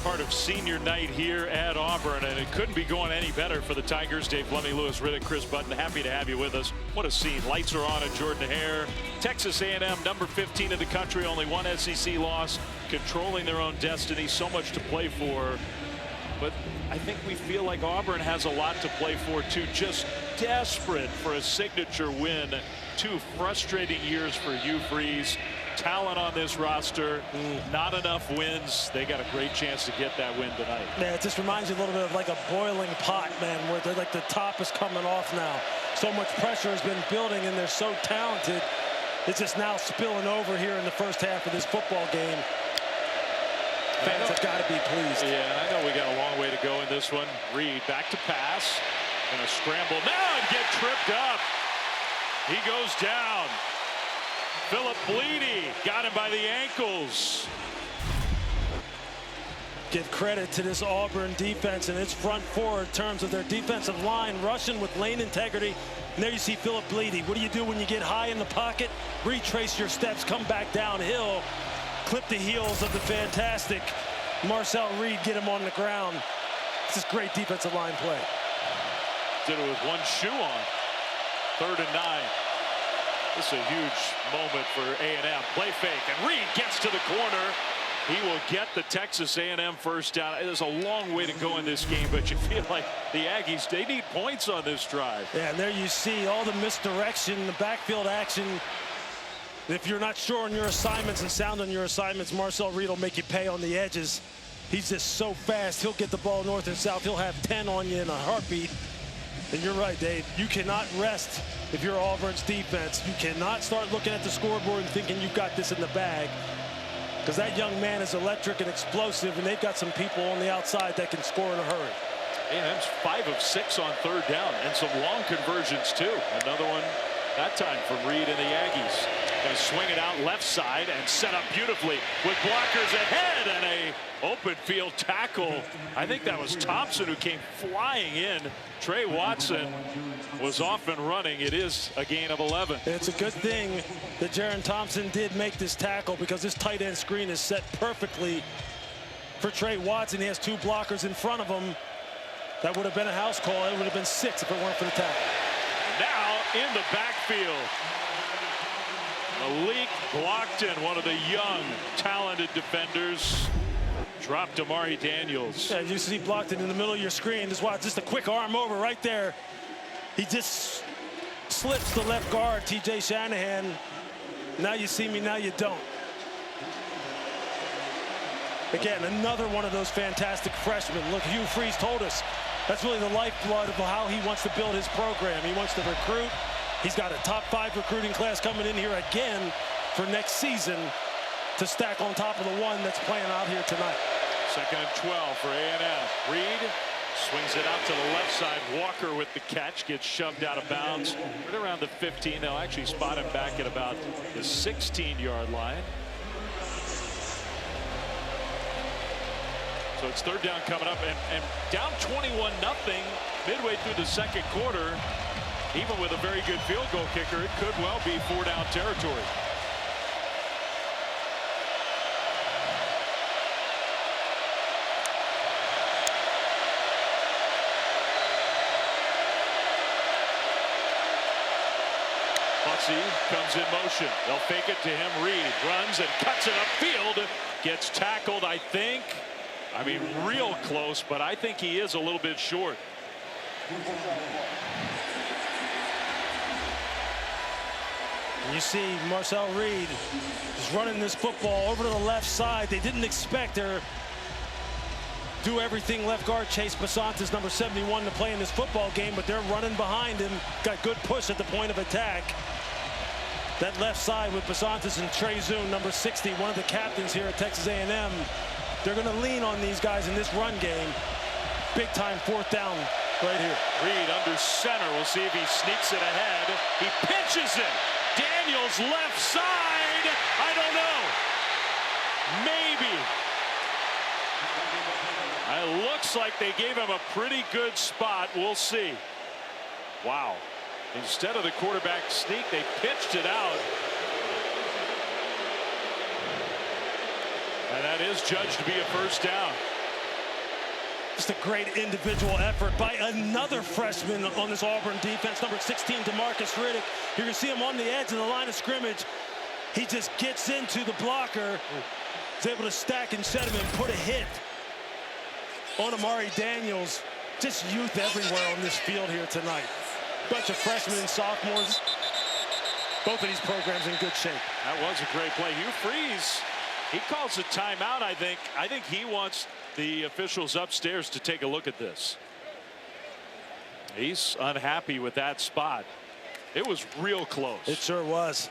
Part of senior night here at Auburn, and it couldn't be going any better for the Tigers. Dave Fleming, Lewis Riddick, Chris Button, happy to have you with us. What a scene. Lights are on at Jordan-Hare. Texas A&M, number 15 in the country, only 1 SEC loss, controlling their own destiny, so much to play for. But I think we feel like Auburn has a lot to play for too, just desperate for a signature win. 2 frustrating years for Hugh Freeze. Talent on this roster, not enough wins. They got a great chance to get that win tonight. Yeah, it just reminds you a little bit of like a boiling pot, man, where they're like the top is coming off now. So much pressure has been building, and they're so talented. It's just now spilling over here in the first half of this football game. Fans have got to be pleased. Yeah, I know we got a long way to go in this one. Reed back to pass. Gonna scramble now and get tripped up. He goes down. Philip Bleedy got him by the ankles. Give credit to this Auburn defense and its front four in terms of their defensive line, rushing with lane integrity. And there you see Philip Bleedy. What do you do when you get high in the pocket? Retrace your steps, come back downhill. clip the heels of the fantastic Marcel Reed, get him on the ground. This is great defensive line play. Did it with one shoe on. 3rd and 9. This is a huge moment for A&M. Play fake, and Reed gets to the corner. He will get the Texas A&M first down. There's a long way to go in this game, but you feel like the Aggies, they need points on this drive. Yeah, and there you see all the misdirection, the backfield action. If you're not sure on your assignments and sound on your assignments, Marcel Reed will make you pay on the edges. He's just so fast. He'll get the ball north and south. He'll have 10 on you in a heartbeat. And you're right, Dave. You cannot rest if you're Auburn's defense. You cannot start looking at the scoreboard and thinking you've got this in the bag. Because that young man is electric and explosive, and they've got some people on the outside that can score in a hurry. A&M's 5 of 6 on 3rd down, and some long conversions too. Another one that time from Reed and the Aggies. Going to swing it out left side and set up beautifully with blockers ahead and a open field tackle. I think that was Thompson who came flying in. Trey Watson was off and running. It is a gain of 11. It's a good thing that Jaron Thompson did make this tackle, because this tight end screen is set perfectly for Trey Watson. He has 2 blockers in front of him. That would have been a house call. It would have been 6 if it weren't for the tackle. Now in the backfield, Malik Blockton, one of the young, talented defenders, dropped Amari Daniels. Yeah, you see Blockton in the middle of your screen. Just a quick arm over right there. He just slips the left guard, T.J. Shanahan. Now you see me, now you don't. Again, another one of those fantastic freshmen. Look, Hugh Freeze told us that's really the lifeblood of how he wants to build his program. He wants to recruit. He's got a top 5 recruiting class coming in here again for next season to stack on top of the one that's playing out here tonight. 2nd and 12 for A&M. Reed swings it out to the left side. Walker with the catch, gets shoved out of bounds right around the 15. They'll actually spot him back at about the 16-yard line. So it's 3rd down coming up, and down 21-0 midway through the 2nd quarter. Even with a very good field goal kicker, it could well be 4-down territory. Bussey comes in motion. They'll fake it to him. Reed runs and cuts it upfield. Gets tackled, I think. I mean, real close, but I think he is a little bit short. You see Marcel Reed is running this football over to the left side. They didn't expect her do everything left guard Chase Basantis, number 71, to play in this football game, but they're running behind him. Got good push at the point of attack. That left side with Basantis and Trey Zoon, number 60, one of the captains here at Texas A&M. They're going to lean on these guys in this run game. Big time 4th down right here. Reed under center. We'll see if he sneaks it ahead. He pitches it. Daniels left side. I don't know. Maybe. It looks like they gave him a pretty good spot. We'll see. Wow. Instead of the quarterback sneak, they pitched it out. And that is judged to be a 1st down. Just a great individual effort by another freshman on this Auburn defense, number 16, DeMarcus Riddick. You're going to see him on the edge of the line of scrimmage. He just gets into the blocker. He's able to stack and set him and put a hit on Amari Daniels. Just youth everywhere on this field here tonight. Bunch of freshmen and sophomores. Both of these programs in good shape. That was a great play. Hugh Freeze, he calls a timeout, I think. I think he wants the officials upstairs to take a look at this. He's unhappy with that spot. It was real close. It sure was.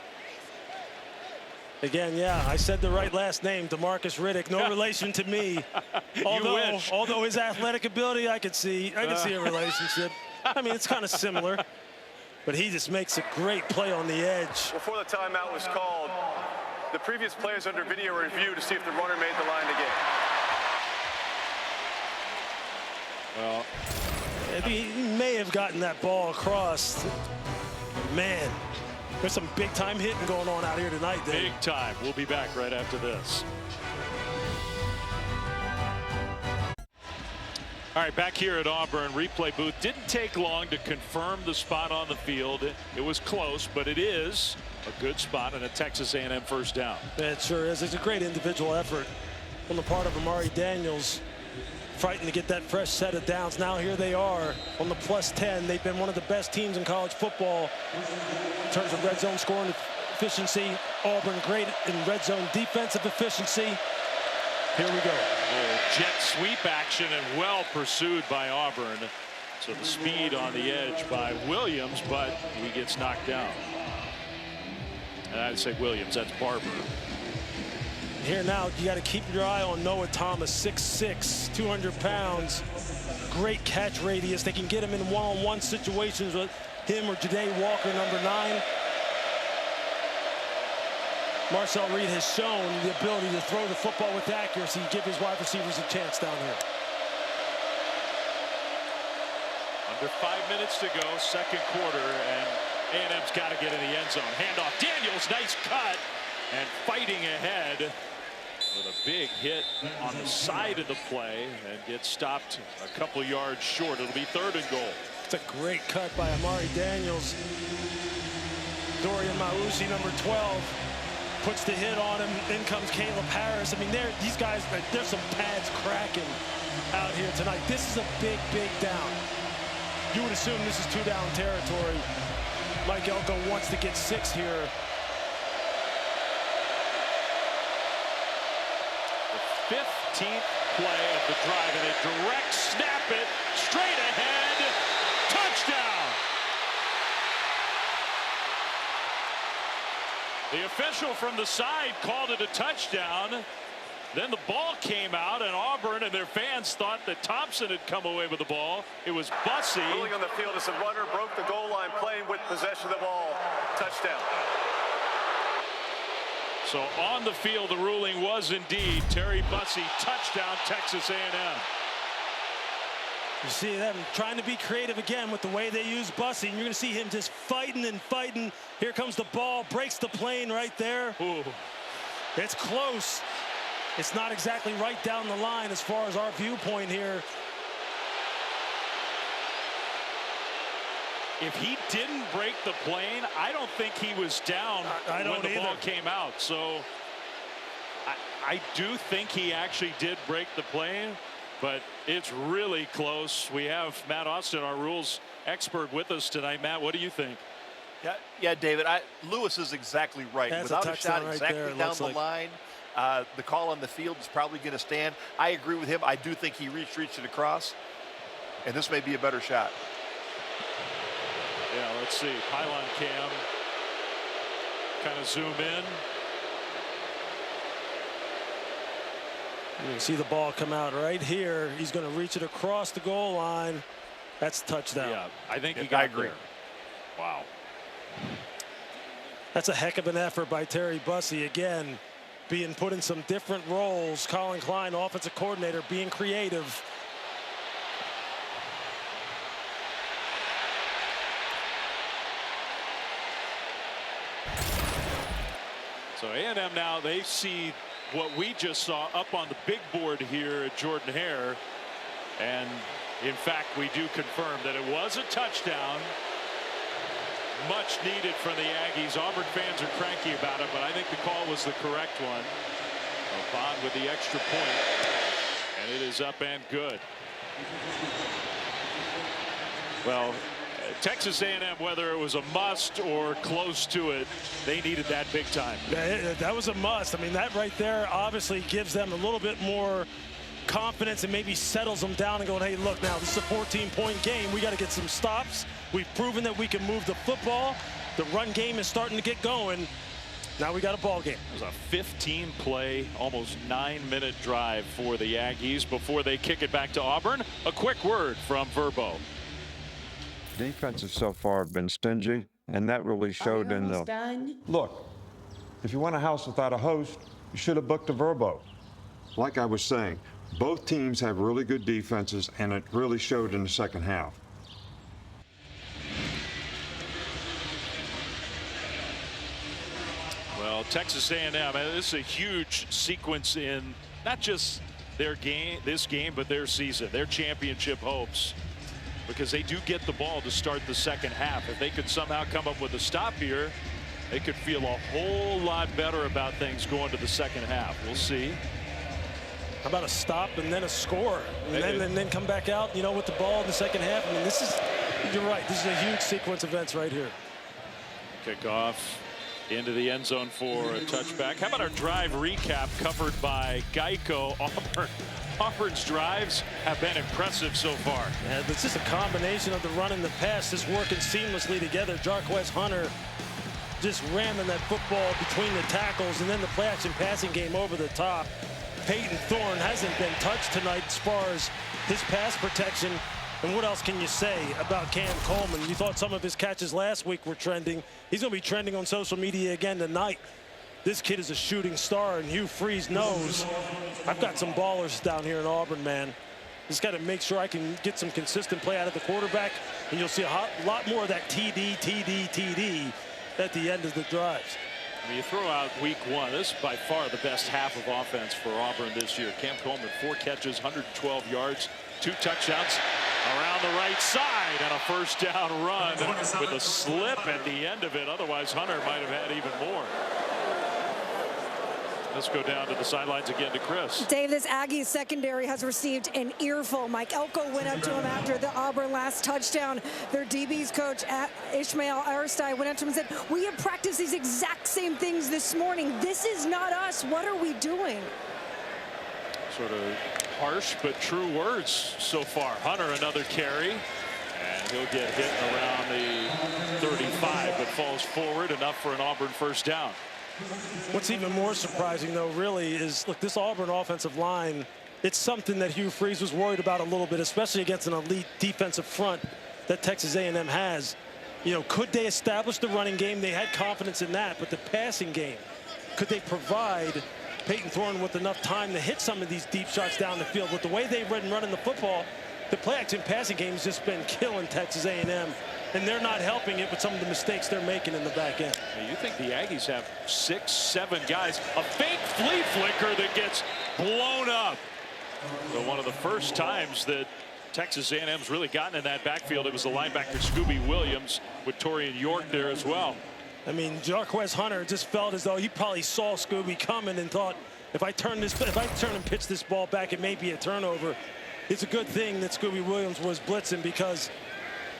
Again, yeah, I said the right last name, DeMarcus Riddick. No relation to me. Although his athletic ability, I could see a relationship. I mean, it's kind of similar. But he just makes a great play on the edge. Before the timeout was called, the previous players under video review to see if the runner made the line to gain. Well, he may have gotten that ball across. Man, There's some big-time hitting going on out here tonight, Dave. Big time. We'll be back right after this. All right, back here at Auburn, replay booth. Didn't take long to confirm the spot on the field. It was close, but it is a good spot and a Texas A&M first down. It sure is. It's a great individual effort on the part of Amari Daniels, fighting to get that fresh set of downs. Now here they are on the +10. They've been one of the best teams in college football in terms of red zone scoring efficiency. Auburn great in red zone defensive efficiency. Here we go. Jet sweep action and well pursued by Auburn. So the speed on the edge by Williams, but he gets knocked down. And I'd say Williams, that's Barber. Here now, you got to keep your eye on Noah Thomas, 6'6", 200 pounds. Great catch radius. They can get him in one-on-one situations with him or Ja'Day Walker, number 9. Marcel Reed has shown the ability to throw the football with accuracy, give his wide receivers a chance down here. Under 5 minutes to go, second quarter, and A&M's got to get in the end zone. Handoff, Daniels, nice cut, and fighting ahead with a big hit on the side of the play and gets stopped a couple yards short. It'll be 3rd and goal. It's a great cut by Amari Daniels. Dorian Mausi, number 12. Puts the hit on him. In comes Caleb Harris. I mean, these guys, there's some pads cracking out here tonight. This is a big, big down. You would assume this is 2-down territory. Mike Elko wants to get 6 here. The 15th play of the drive, and a direct snap it straight ahead. Touchdown! The official from the side called it a touchdown. Then the ball came out, and Auburn and their fans thought that Thompson had come away with the ball. It was Bussey. Ruling on the field as the runner broke the goal line, playing with possession of the ball. Touchdown. So on the field, the ruling was indeed Terry Bussey, touchdown, Texas A&M. You see them trying to be creative again with the way they use Bussey, and you're going to see him just fighting and fighting. Here comes the ball, breaks the plane right there. Ooh. It's close. It's not exactly right down the line as far as our viewpoint here. If he didn't break the plane, I don't think he was down when the ball came out. So I do think he actually did break the plane, but it's really close. We have Matt Austin, our rules expert, with us tonight. Matt, what do you think? Yeah, David, Lewis is exactly right. That's without a shot right exactly there, down the line, the call on the field is probably going to stand. I agree with him. I do think he reached it across, and this may be a better shot. Yeah, let's see. Pylon cam. Kind of zoom in. You can see the ball come out right here. He's going to reach it across the goal line. That's a touchdown. Yeah, I think he got there. Wow. That's a heck of an effort by Terry Bussey. Again, being put in some different roles. Colin Klein, offensive coordinator, being creative. So A&M now, they see what we just saw up on the big board here at Jordan Hare. And in fact, we do confirm that it was a touchdown. Much needed from the Aggies. Auburn fans are cranky about it, but I think the call was the correct one. Bond with the extra point, and it is up and good. Well, Texas A&M, whether it was a must or close to it, they needed that big time. That was a must. I mean, that right there obviously gives them a little bit more confidence and maybe settles them down and going, hey, look, now this is a 14-point game. We got to get some stops. We've proven that we can move the football. The run game is starting to get going. Now we got a ball game. It was a 15-play, almost 9-minute drive for the Aggies before they kick it back to Auburn. A quick word from Verbo. Defenses so far have been stingy, and that really showed in the... Done? Look, if you want a house without a host, you should have booked a Verbo. Like I was saying, both teams have really good defenses, and it really showed in the second half. Well, Texas A&M, this is a huge sequence in not just their game, this game, but their season, their championship hopes, because they do get the ball to start the second half. If they could somehow come up with a stop here, they could feel a whole lot better about things going to the second half. We'll see. How about a stop and then a score, and then come back out, you know, with the ball in the second half? I mean, this is, you're right, this is a huge sequence of events right here. Kickoff into the end zone for a touchback. How about our drive recap covered by Geico? Auburn's drives have been impressive so far. Yeah, it's just a combination of the run and the pass just working seamlessly together. Jarquez Hunter just ramming that football between the tackles, and then the play action passing game over the top. Peyton Thorne hasn't been touched tonight as far as his pass protection. And what else can you say about Cam Coleman? You thought some of his catches last week were trending. He's going to be trending on social media again tonight. This kid is a shooting star, and Hugh Freeze knows I've got some ballers down here in Auburn, man. Just got to make sure I can get some consistent play out of the quarterback, and you'll see a lot more of that TD at the end of the drives. I mean, you throw out week one, this is by far the best half of offense for Auburn this year. Cam Coleman, 4 catches, 112 yards, 2 touchdowns around the right side, and a first down run with a slip at the end of it. Otherwise, Hunter might have had even more. Let's go down to the sidelines again to Chris. Dave, this Aggie secondary has received an earful. Mike Elko went up to him after the Auburn last touchdown. Their DB's coach, Ishmael Aristai, went up to him and said, we have practiced these exact same things this morning. This is not us. What are we doing? Sort of harsh but true words so far. Hunter, another carry, and he'll get hit around the 35, but falls forward enough for an Auburn first down. What's even more surprising, though, really, is, look, this Auburn offensive line, it's something that Hugh Freeze was worried about a little bit, especially against an elite defensive front that Texas A&M has. You know, could they establish the running game? They had confidence in that, but the passing game, could they provide Peyton Thorne with enough time to hit some of these deep shots down the field? With the way they've been running the football, the play action passing game has just been killing Texas A&M, and they're not helping it with some of the mistakes they're making in the back end. You think the Aggies have 6, 7 guys, a fake flea flicker that gets blown up. So one of the first times that Texas A&M's really gotten in that backfield, it was the linebacker Scooby Williams with Torian York there as well. I mean, Jarquez Hunter just felt as though he probably saw Scooby coming and thought, if I turn and pitch this ball back, it may be a turnover. It's a good thing that Scooby Williams was blitzing, because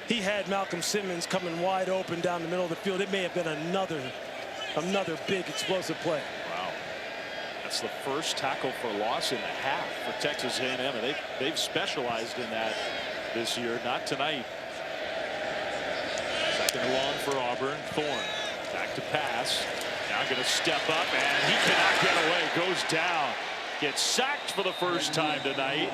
he had Malcolm Simmons coming wide open down the middle of the field. It may have been another big explosive play. Wow. That's the first tackle for loss in the half for Texas A&M, and they've specialized in that this year. Not tonight. Second and long for Auburn. Thorne back to pass. Now going to step up, and he cannot get away. Goes down. Gets sacked for the first time tonight.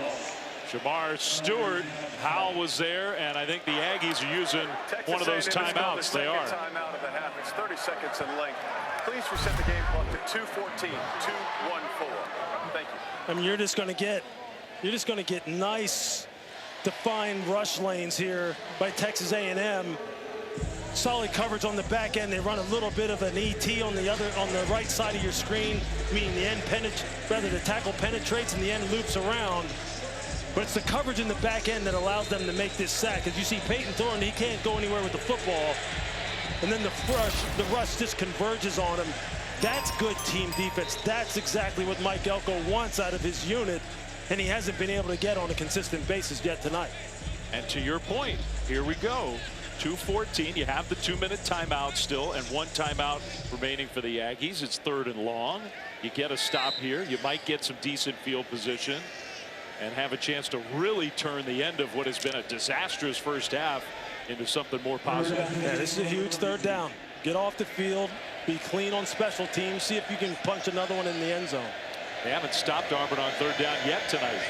Shamar Stewart, Howell was there, and I think the Aggies are using one of those timeouts. They are. Timeout of the half. It's 30 seconds in length. Please reset the game clock to 2:14, 2:14. Thank you. I mean, you're just going to get nice, defined rush lanes here by Texas A&M. Solid coverage on the back end. They run a little bit of an ET on the right side of your screen, meaning the tackle penetrates and the end loops around. But it's the coverage in the back end that allows them to make this sack. As you see, Peyton Thorne, he can't go anywhere with the football. And then the rush just converges on him. That's good team defense. That's exactly what Mike Elko wants out of his unit. And he hasn't been able to get on a consistent basis yet tonight. And to your point, here we go. 2:14. You have the 2-minute timeout still, and 1 timeout remaining for the Aggies. It's 3rd and long. You get a stop here. You might get some decent field position and have a chance to really turn the end of what has been a disastrous first half into something more positive. Yeah, this is a huge 3rd down. Get off the field, be clean on special teams, see if you can punch another one in the end zone. They haven't stopped Auburn on 3rd down yet tonight.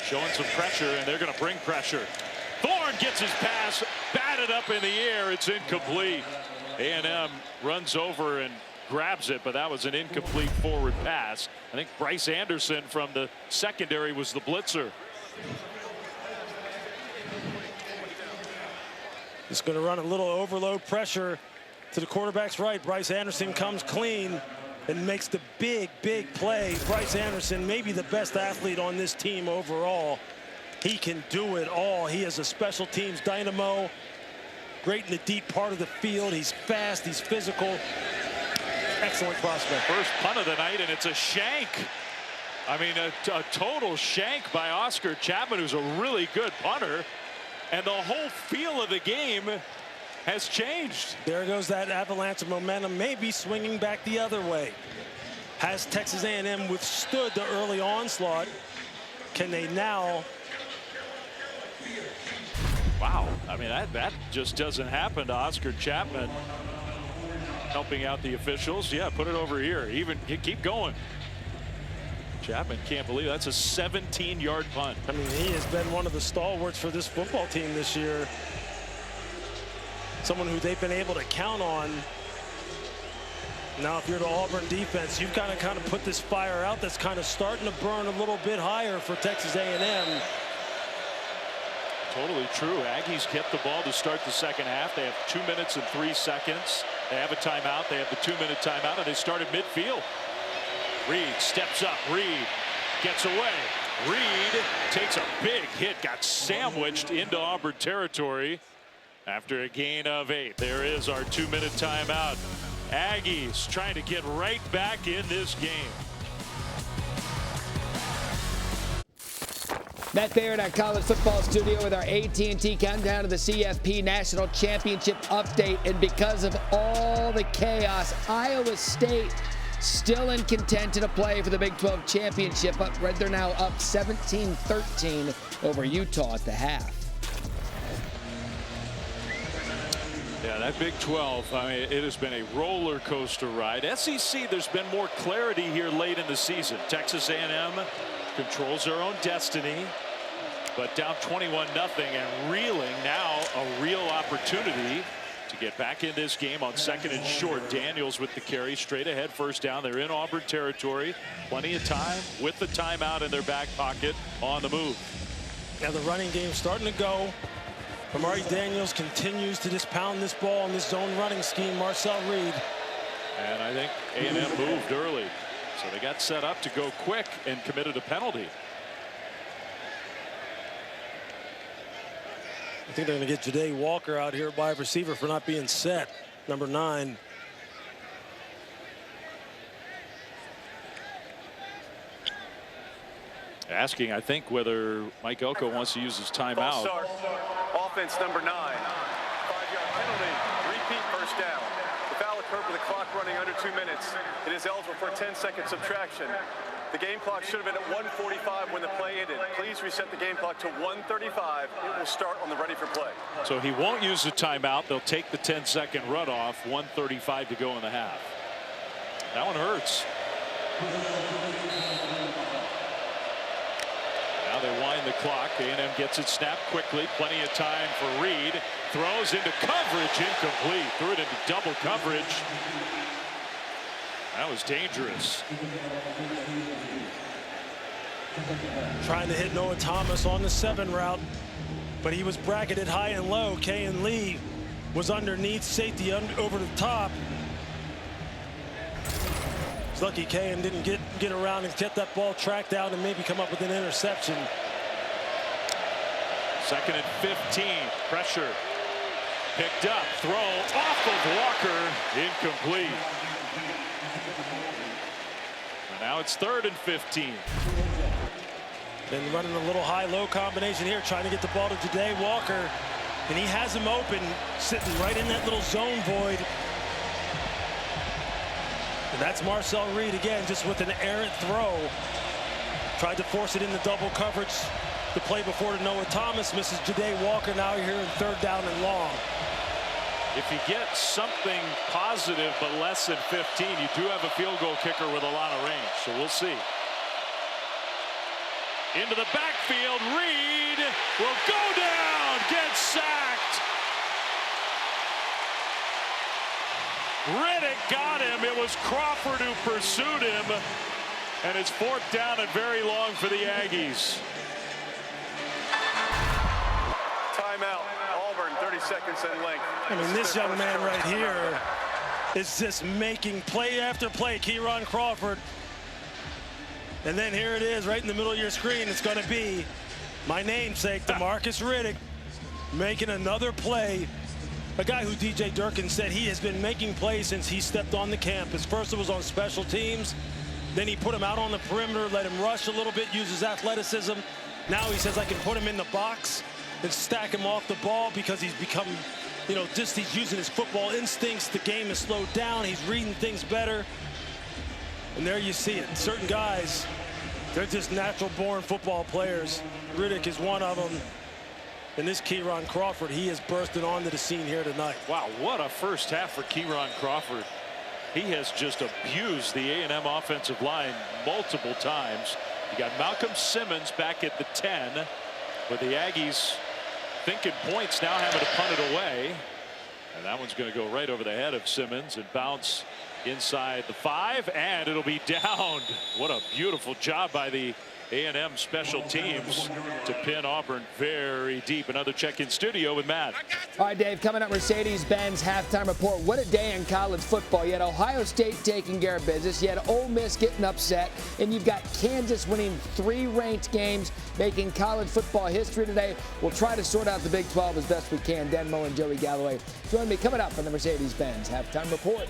Showing some pressure, and they're going to bring pressure. Thorne gets his pass batted up in the air. It's incomplete. A&M runs over and grabs it, but that was an incomplete forward pass. I think Bryce Anderson from the secondary was the blitzer. Just going to run a little overload pressure To the quarterback's right, Bryce Anderson comes clean and makes the big play. Bryce Anderson, maybe the best athlete on this team overall. He can do it all. He is a special teams dynamo. Great in the deep part of the field. He's fast, he's physical. Excellent prospect. First punt of the night, and it's a shank. I mean, a total shank by Oscar Chapman, who's a really good punter. And the whole feel of the game has changed. There goes that avalanche of momentum, maybe swinging back the other way. Has Texas A&M withstood the early onslaught? Can they now? Wow, I mean, that just doesn't happen to Oscar Chapman. Helping out the officials. Yeah, put it over here. Even keep going. Chapman can't believe that's a 17-yard punt. I mean, he has been one of the stalwarts for this football team this year. Someone who they've been able to count on. Now, if you're the Auburn defense, you've kind of put this fire out that's kind of starting to burn a little bit higher for Texas A&M. Totally true. Aggies get the ball to start the second half. They have 2 minutes and 3 seconds. They have a timeout. They have the 2-minute timeout, and they start at midfield. Reed steps up. Reed gets away. Reed takes a big hit, got sandwiched into Auburn territory after a gain of 8. There is our 2-minute timeout. Aggies trying to get right back in this game. Matt Baird, our college football studio with our AT&T countdown to the CFP National Championship update. And because of all the chaos, Iowa State still in contention to play for the Big 12 championship. But they're now up 17-13 over Utah at the half. Yeah, that Big 12, I mean, it has been a roller coaster ride. SEC, there's been more clarity here late in the season. Texas A&M controls their own destiny, but down 21-0 and reeling. Now a real opportunity to get back in this game on 2nd and short. Daniels with the carry, straight ahead, first down. They're in Auburn territory. Plenty of time with the timeout in their back pocket on the move. Now the running game starting to go. Amari Daniels continues to just pound this ball in this zone running scheme. Marcel Reed. And I think A&M moved early. So they got set up to go quick and committed a penalty. I think they're going to get Ja'Day Walker out here by receiver for not being set. Number 9. Asking, I think, whether Mike Elko wants to use his timeout. Offense number 9. 5-yard penalty. Repeat first down. The foul occurred with the clock running under 2 minutes. It is eligible for a 10-second subtraction. The game clock should have been at 1:45 when the play ended. Please reset the game clock to 1:35. It will start on the ready for play. So he won't use the timeout. They'll take the 10-second runoff. 1:35 to go in the half. That one hurts. Now they wind the clock. A&M gets it snapped quickly. Plenty of time for Reed. Throws into coverage. Incomplete. Threw it into double coverage. That was dangerous. Trying to hit Noah Thomas on the 7 route, but he was bracketed high and low. Kayan Lee was underneath, safety over the top. It's lucky Kayan didn't get around and get that ball tracked out and maybe come up with an interception. 2nd and 15. Pressure. Picked up. Throw off of Walker. Incomplete. And now it's 3rd and 15. Been running a little high-low combination here, trying to get the ball to Ja'Day Walker. And he has him open, sitting right in that little zone void. And that's Marcel Reed again, just with an errant throw. Tried to force it into double coverage. The play before to Noah Thomas, misses Ja'Day Walker. Now here in 3rd down and long. If you get something positive but less than 15, you do have a field goal kicker with a lot of range. So we'll see. Into the backfield, Reed will go down, gets sacked. Riddick got him. It was Crawford who pursued him. And it's 4th down and very long for the Aggies. Timeout. Auburn, 30 seconds in length. I mean, this young man right here is just making play after play. Kieron Crawford. And then here it is right in the middle of your screen. It's going to be my namesake, DeMarcus Riddick, making another play. A guy who DJ Durkin said he has been making plays since he stepped on the campus. First it was on special teams. Then he put him out on the perimeter, let him rush a little bit, use his athleticism. Now he says I can put him in the box and stack him off the ball because he's become, you know, just he's using his football instincts. The game is slowed down. He's reading things better. And there you see it. Certain guys, they're just natural-born football players. Riddick is one of them. And this Kieron Crawford, he is bursting onto the scene here tonight. Wow, what a first half for Kieron Crawford. He has just abused the A&M offensive line multiple times. You got Malcolm Simmons back at the 10, with the Aggies thinking points, now having to punt it away. And that one's going to go right over the head of Simmons and bounce inside the 5, and it'll be downed. What a beautiful job by the A&M special teams to pin Auburn very deep. Another check-in studio with Matt. All right, Dave, coming up, Mercedes-Benz halftime report. What a day in college football. You had Ohio State taking care of business. You had Ole Miss getting upset. And you've got Kansas winning 3 ranked games, making college football history today. We'll try to sort out the Big 12 as best we can. Denmo and Joey Galloway join me coming up on the Mercedes-Benz halftime report.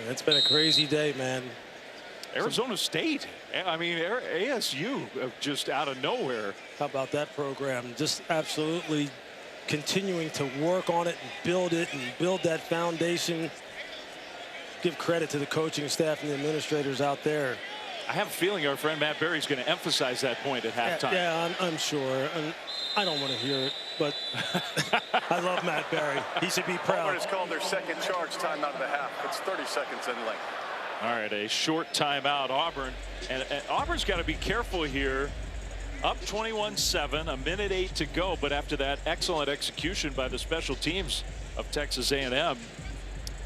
It's been a crazy day, man. Arizona State, I mean, ASU just out of nowhere. How about that program? Just absolutely continuing to work on it and build that foundation. Give credit to the coaching staff and the administrators out there. I have a feeling our friend Matt Berry's going to emphasize that point at halftime. Yeah, I'm sure. And I don't want to hear it, but I love Matt Berry. He should be proud. Auburn has called their second charge timeout of the half. It's 30 seconds in length. All right, a short timeout, Auburn. And Auburn's got to be careful here. Up 21-7, a minute 8 to go. But after that excellent execution by the special teams of Texas A&M,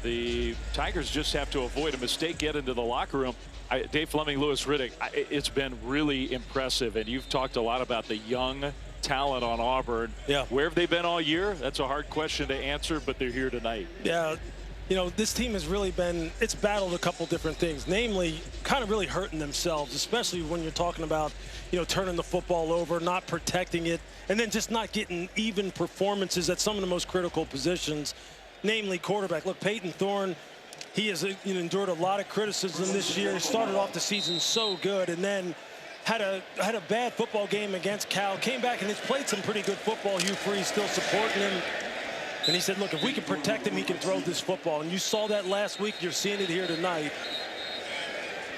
the Tigers just have to avoid a mistake, get into the locker room. Dave Fleming, Louis Riddick, it's been really impressive. And you've talked a lot about the young talent on Auburn. Yeah. Where have they been all year? That's a hard question to answer, but they're here tonight. Yeah. You know, this team has really it's battled a couple different things, namely kind of really hurting themselves, especially when you're talking about, you know, turning the football over, not protecting it, and then just not getting even performances at some of the most critical positions, namely quarterback. Look, Peyton Thorne, he has endured a lot of criticism this year. He started off the season so good and then had a bad football game against Cal, came back and has played some pretty good football. Hugh Freeze still supporting him. And he said, look, if we can protect him, he can throw this football. And you saw that last week. You're seeing it here tonight.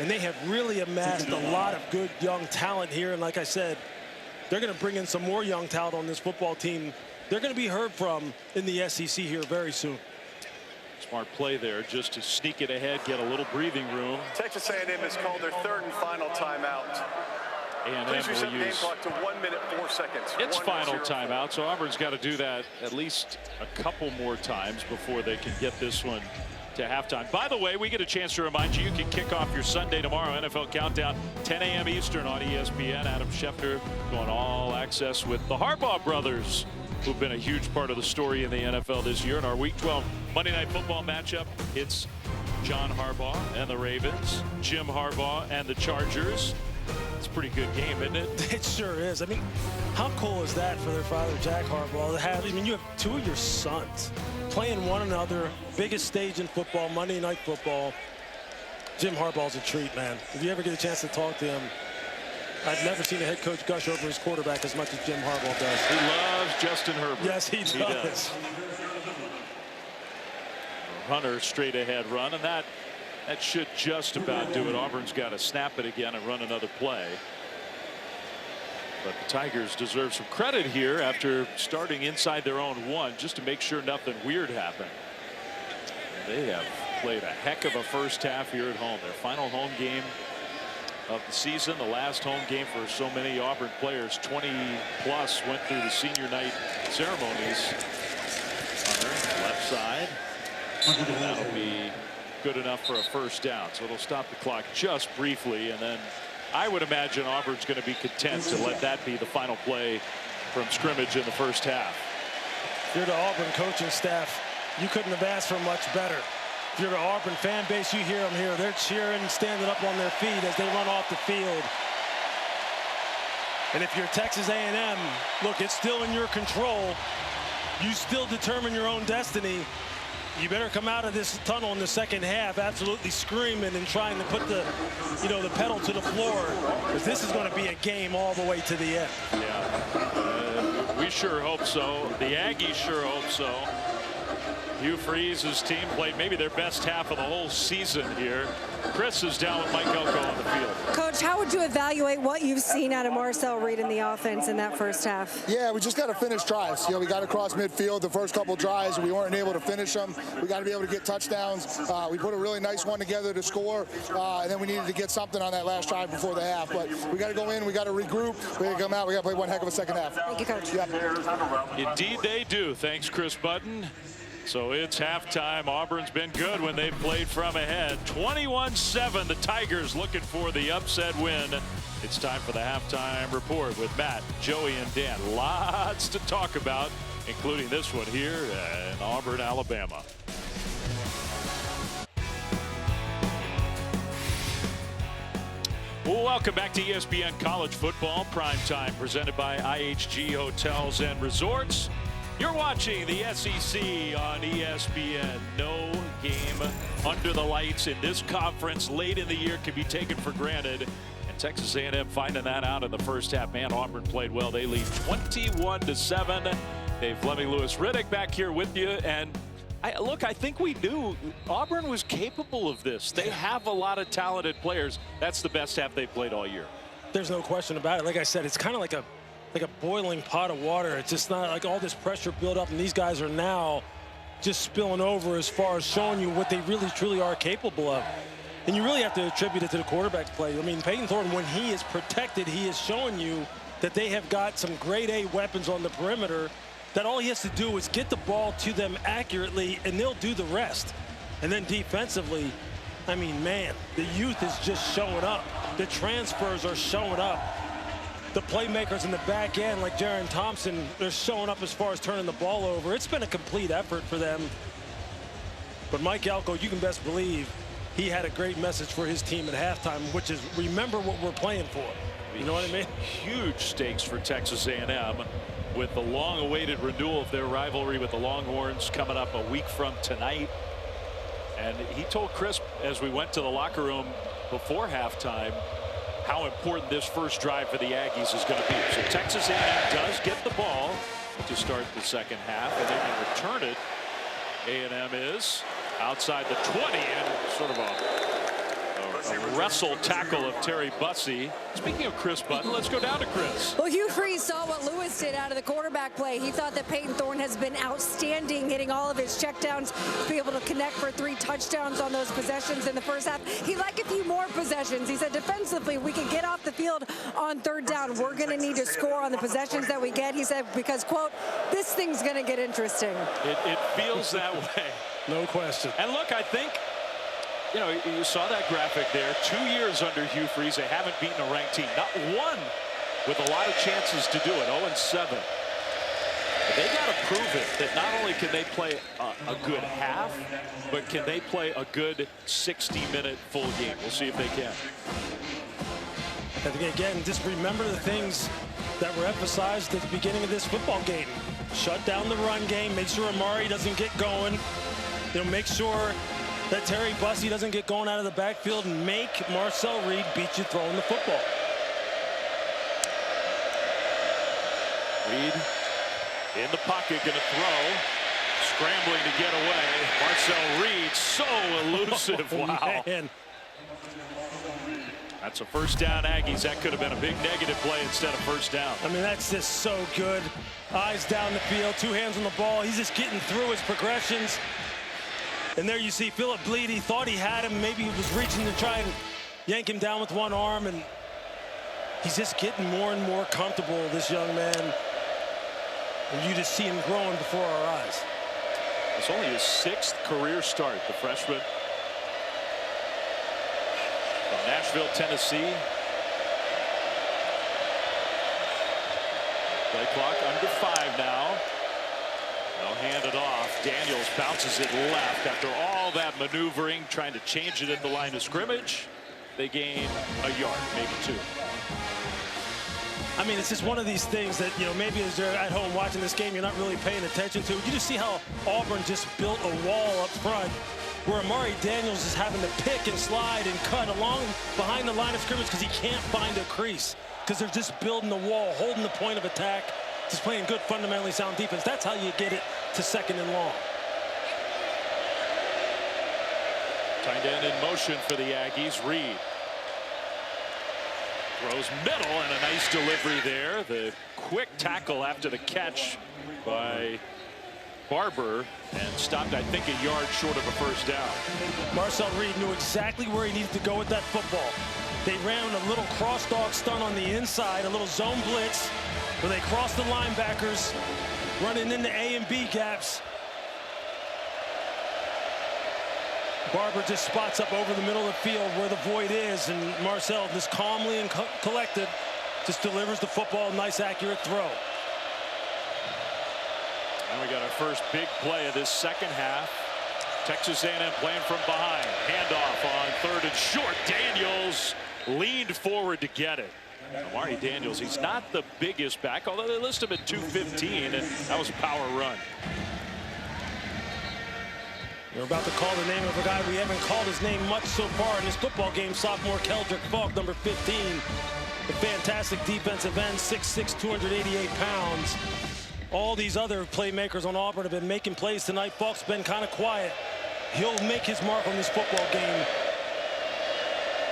And they have really amassed a lot of good young talent here. And like I said, they're going to bring in some more young talent on this football team. They're going to be heard from in the SEC here very soon. Smart play there just to sneak it ahead, get a little breathing room. Texas A&M has called their 3rd and final timeout. Please reset the game clock to 1 minute 4 seconds. It's final timeout, so Auburn's got to do that at least a couple more times before they can get this one to halftime. By the way, we get a chance to remind you, you can kick off your Sunday tomorrow NFL Countdown, 10 a.m. Eastern on ESPN. Adam Schefter going all access with the Harbaugh brothers, who've been a huge part of the story in the NFL this year. In our Week 12 Monday Night Football matchup, it's John Harbaugh and the Ravens, Jim Harbaugh and the Chargers. It's a pretty good game, isn't it? It sure is. I mean, how cool is that for their father, Jack Harbaugh, to have, I mean, you have 2 of your sons playing one another, biggest stage in football, Monday Night Football. Jim Harbaugh's a treat, man. If you ever get a chance to talk to him, I've never seen a head coach gush over his quarterback as much as Jim Harbaugh does. He loves Justin Herbert. Yes, he does. Hunter straight ahead run, and that should just about do it. Auburn's got to snap it again and run another play. But the Tigers deserve some credit here after starting inside their own 1 just to make sure nothing weird happened. They have played a heck of a first half here at home. Their final home game of the season, the last home game for so many Auburn players. 20 plus went through the senior night ceremonies. Hunter, left side. And that'll be good enough for a first down. So it'll stop the clock just briefly, and then I would imagine Auburn's going to be content to let that be the final play from scrimmage in the first half. If you're the Auburn coaching staff, you couldn't have asked for much better. If you're the Auburn fan base, you hear them here. They're cheering, standing up on their feet as they run off the field. And if you're Texas A&M, look, it's still in your control. You still determine your own destiny. You better come out of this tunnel in the second half absolutely screaming and trying to put the, the pedal to the floor, because this is going to be a game all the way to the end. Yeah, we sure hope so. The Aggies sure hope so. Hugh Freeze's team played maybe their best half of the whole season here. Chris is down with Mike Elko on the field. Coach, how would you evaluate what you've seen out of Marcel Reed in the offense in that first half? Yeah, we just got to finish drives. We got across midfield the first couple drives. We weren't able to finish them. We got to be able to get touchdowns. We put a really nice one together to score, and then we needed to get something on that last drive before the half. But we got to go in. We got to regroup. We got to come out. We got to play one heck of a second half. Thank you, Coach. Yeah. Indeed they do. Thanks, Chris Button. So it's halftime. Auburn's been good when they've played from ahead. 21-7, the Tigers looking for the upset win. It's time for the halftime report with Matt, Joey, and Dan. Lots to talk about, including this one here in Auburn, Alabama. Well, welcome back to ESPN College Football Primetime, presented by IHG Hotels and Resorts. You're watching the SEC on ESPN. No game under the lights in this conference late in the year can be taken for granted. And Texas A&M finding that out in the first half. Man, Auburn played well. They lead 21-7. Dave Fleming, Lewis Riddick back here with you. And I think we knew Auburn was capable of this. They have a lot of talented players. That's the best half they've played all year. There's no question about it. Like I said, it's kind of like a boiling pot of water. It's just not like all this pressure built up, and these guys are now just spilling over as far as showing you what they really truly are capable of. And you really have to attribute it to the quarterback's play. I mean, Peyton Thornton, when he is protected, he is showing you that they have got some grade A weapons on the perimeter, that all he has to do is get the ball to them accurately and they'll do the rest. And then defensively, I mean, man, the youth is just showing up. The transfers are showing up. The playmakers in the back end, like Jaron Thompson, they're showing up as far as turning the ball over. It's been a complete effort for them. But Mike Elko, you can best believe he had a great message for his team at halftime, which is remember what we're playing for. You know what I mean? Huge stakes for Texas A&M with the long-awaited renewal of their rivalry with the Longhorns coming up a week from tonight. And he told Chris as we went to the locker room before halftime how important this first drive for the Aggies is going to be. So Texas A&M does get the ball to start the second half, and they can return it. A&M is outside the 20, and sort of a wrestle tackle of Terry Bussey. Speaking of Chris Button, let's go down to Chris. Well, Hugh Freeze saw what Lewis did out of the quarterback play. He thought that Peyton Thorne has been outstanding, hitting all of his checkdowns, to be able to connect for 3 touchdowns on those possessions in the first half. He'd like a few more possessions. He said defensively, we can get off the field on 3rd down. We're going to need to score on the possessions that we get. He said, because, quote, this thing's going to get interesting. It feels that way. No question. And look, I think, you know, you saw that graphic there. 2 years under Hugh Freeze, they haven't beaten a ranked team. Not one with a lot of chances to do it. 0-7. But they got to prove it that not only can they play a good half, but can they play a good 60-minute full game. We'll see if they can. I think, again, just remember the things that were emphasized at the beginning of this football game. Shut down the run game. Make sure Amari doesn't get going. You know, make sure that Terry Bussey doesn't get going out of the backfield, and make Marcel Reed beat you throwing the football. Reed in the pocket, going to throw. Scrambling to get away. Marcel Reed, so elusive. Wow. Man. That's a first down, Aggies. That could have been a big negative play instead of first down. I mean, that's just so good. Eyes down the field, 2 hands on the ball. He's just getting through his progressions. And there you see Philip Bleed. He thought he had him. Maybe he was reaching to try and yank him down with one arm. And he's just getting more and more comfortable, this young man. And you just see him growing before our eyes. It's only his 6th career start, the freshman from Nashville, Tennessee. Play clock under 5 now. They'll hand it off. Daniels bounces it left after all that maneuvering, trying to change it at the line of scrimmage. They gain a yard, maybe 2. I mean, it's just one of these things that, you know, maybe as you're at home watching this game, you're not really paying attention to. You just see how Auburn just built a wall up front where Amari Daniels is having to pick and slide and cut along behind the line of scrimmage because he can't find a crease, because they're just building the wall, holding the point of attack, just playing good, fundamentally sound defense. That's how you get it to 2nd and long. Tight end in motion for the Aggies. Reed throws middle, and a nice delivery there. The quick tackle after the catch by Barber, and stopped, I think, a yard short of a first down. Marcel Reed knew exactly where he needed to go with that football. They ran a little cross dog stunt on the inside, a little zone blitz, where they crossed the linebackers, running into A and B gaps. Barber just spots up over the middle of the field where the void is, and Marcel just calmly and collected just delivers the football. Nice, accurate throw. And we got our first big play of this second half. Texas A&M playing from behind. Handoff on 3rd and short. Daniels leaned forward to get it. Amari Daniels, he's not the biggest back, although they list him at 215, and that was a power run. We're about to call the name of a guy we haven't called his name much so far in this football game. Sophomore Keldrick Falk, number 15. The fantastic defensive end, 6'6", 288 pounds. All these other playmakers on Auburn have been making plays tonight. Falk's been kind of quiet. He'll make his mark on this football game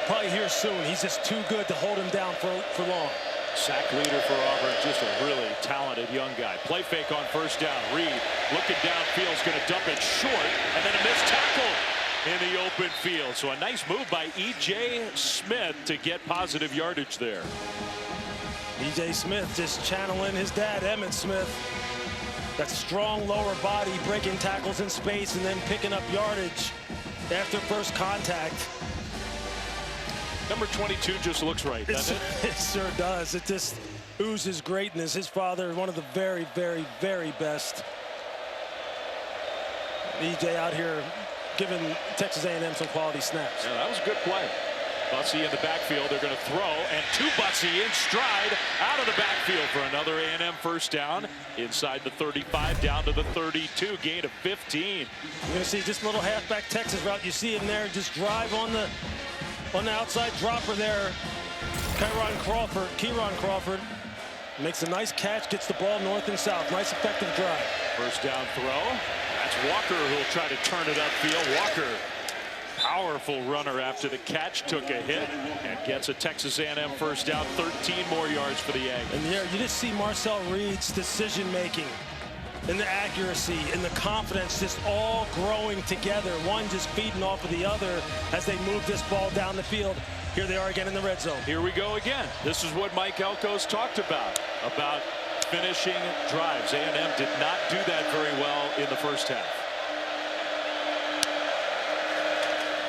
probably here soon. He's just too good to hold him down for long. Sack leader for Auburn, just a really talented young guy. Play fake on 1st down. Reed looking downfield, is going to dump it short, and then a missed tackle in the open field. So a nice move by E.J. Smith to get positive yardage there. E.J. Smith just channeling his dad, Emmett Smith. That strong lower body, breaking tackles in space and then picking up yardage after first contact. Number 22 just looks right, doesn't it? It sure does. It just oozes greatness. His father, one of the very, very, very best. E.J. out here giving Texas A&M some quality snaps. Yeah, that was a good play. Bussey in the backfield. They're going to throw, and to Bussey in stride out of the backfield for another A&M first down inside the 35 down to the 32. Gain of 15. You're going to see just a little halfback Texas route. You see him there just drive on the outside dropper there. Kieron Crawford makes a nice catch, gets the ball north and south. Nice effective drive. First down throw. That's Walker who'll try to turn it upfield. Walker, powerful runner after the catch, took a hit and gets a Texas A&M first down. 13 more yards for the Aggies. And there you just see Marcel Reed's decision making and the accuracy and the confidence just all growing together. One just feeding off of the other as they move this ball down the field. Here they are again in the red zone. Here we go again. This is what Mike Elko's talked about finishing drives. A&M did not do that very well in the first half.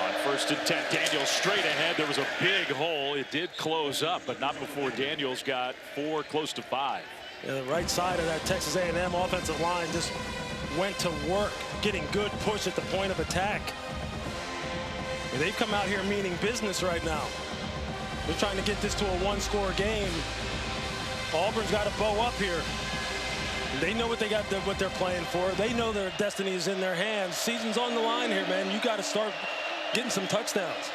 On 1st and 10, Daniels straight ahead. There was a big hole. It did close up, but not before Daniels got 4, close to 5. Yeah, the right side of that Texas A&M offensive line just went to work, getting good push at the point of attack. And they've come out here meaning business right now. They're trying to get this to a 1-score game. Auburn's got to bow up here. They know what what they're playing for. They know their destiny is in their hands. Season's on the line here, man. You got to start getting some touchdowns.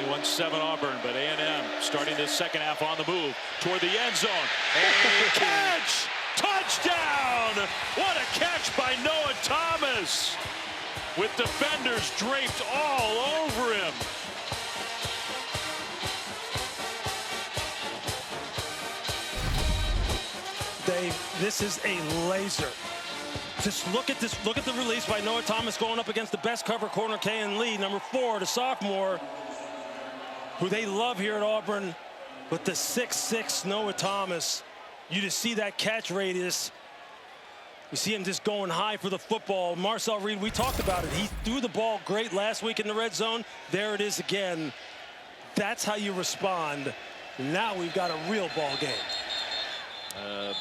21-7 Auburn, but A&M starting this second half on the move toward the end zone. And catch! Touchdown! What a catch by Noah Thomas, with defenders draped all over him. Dave, this is a laser. Just look at this. Look at the release by Noah Thomas going up against the best cover corner, Kayan Lee, number 4, the sophomore, who they love here at Auburn. But the 6'6" Noah Thomas, you just see that catch radius. You see him just going high for the football. Marcel Reed, we talked about it. He threw the ball great last week in the red zone. There it is again. That's how you respond Now we've got a real ball game.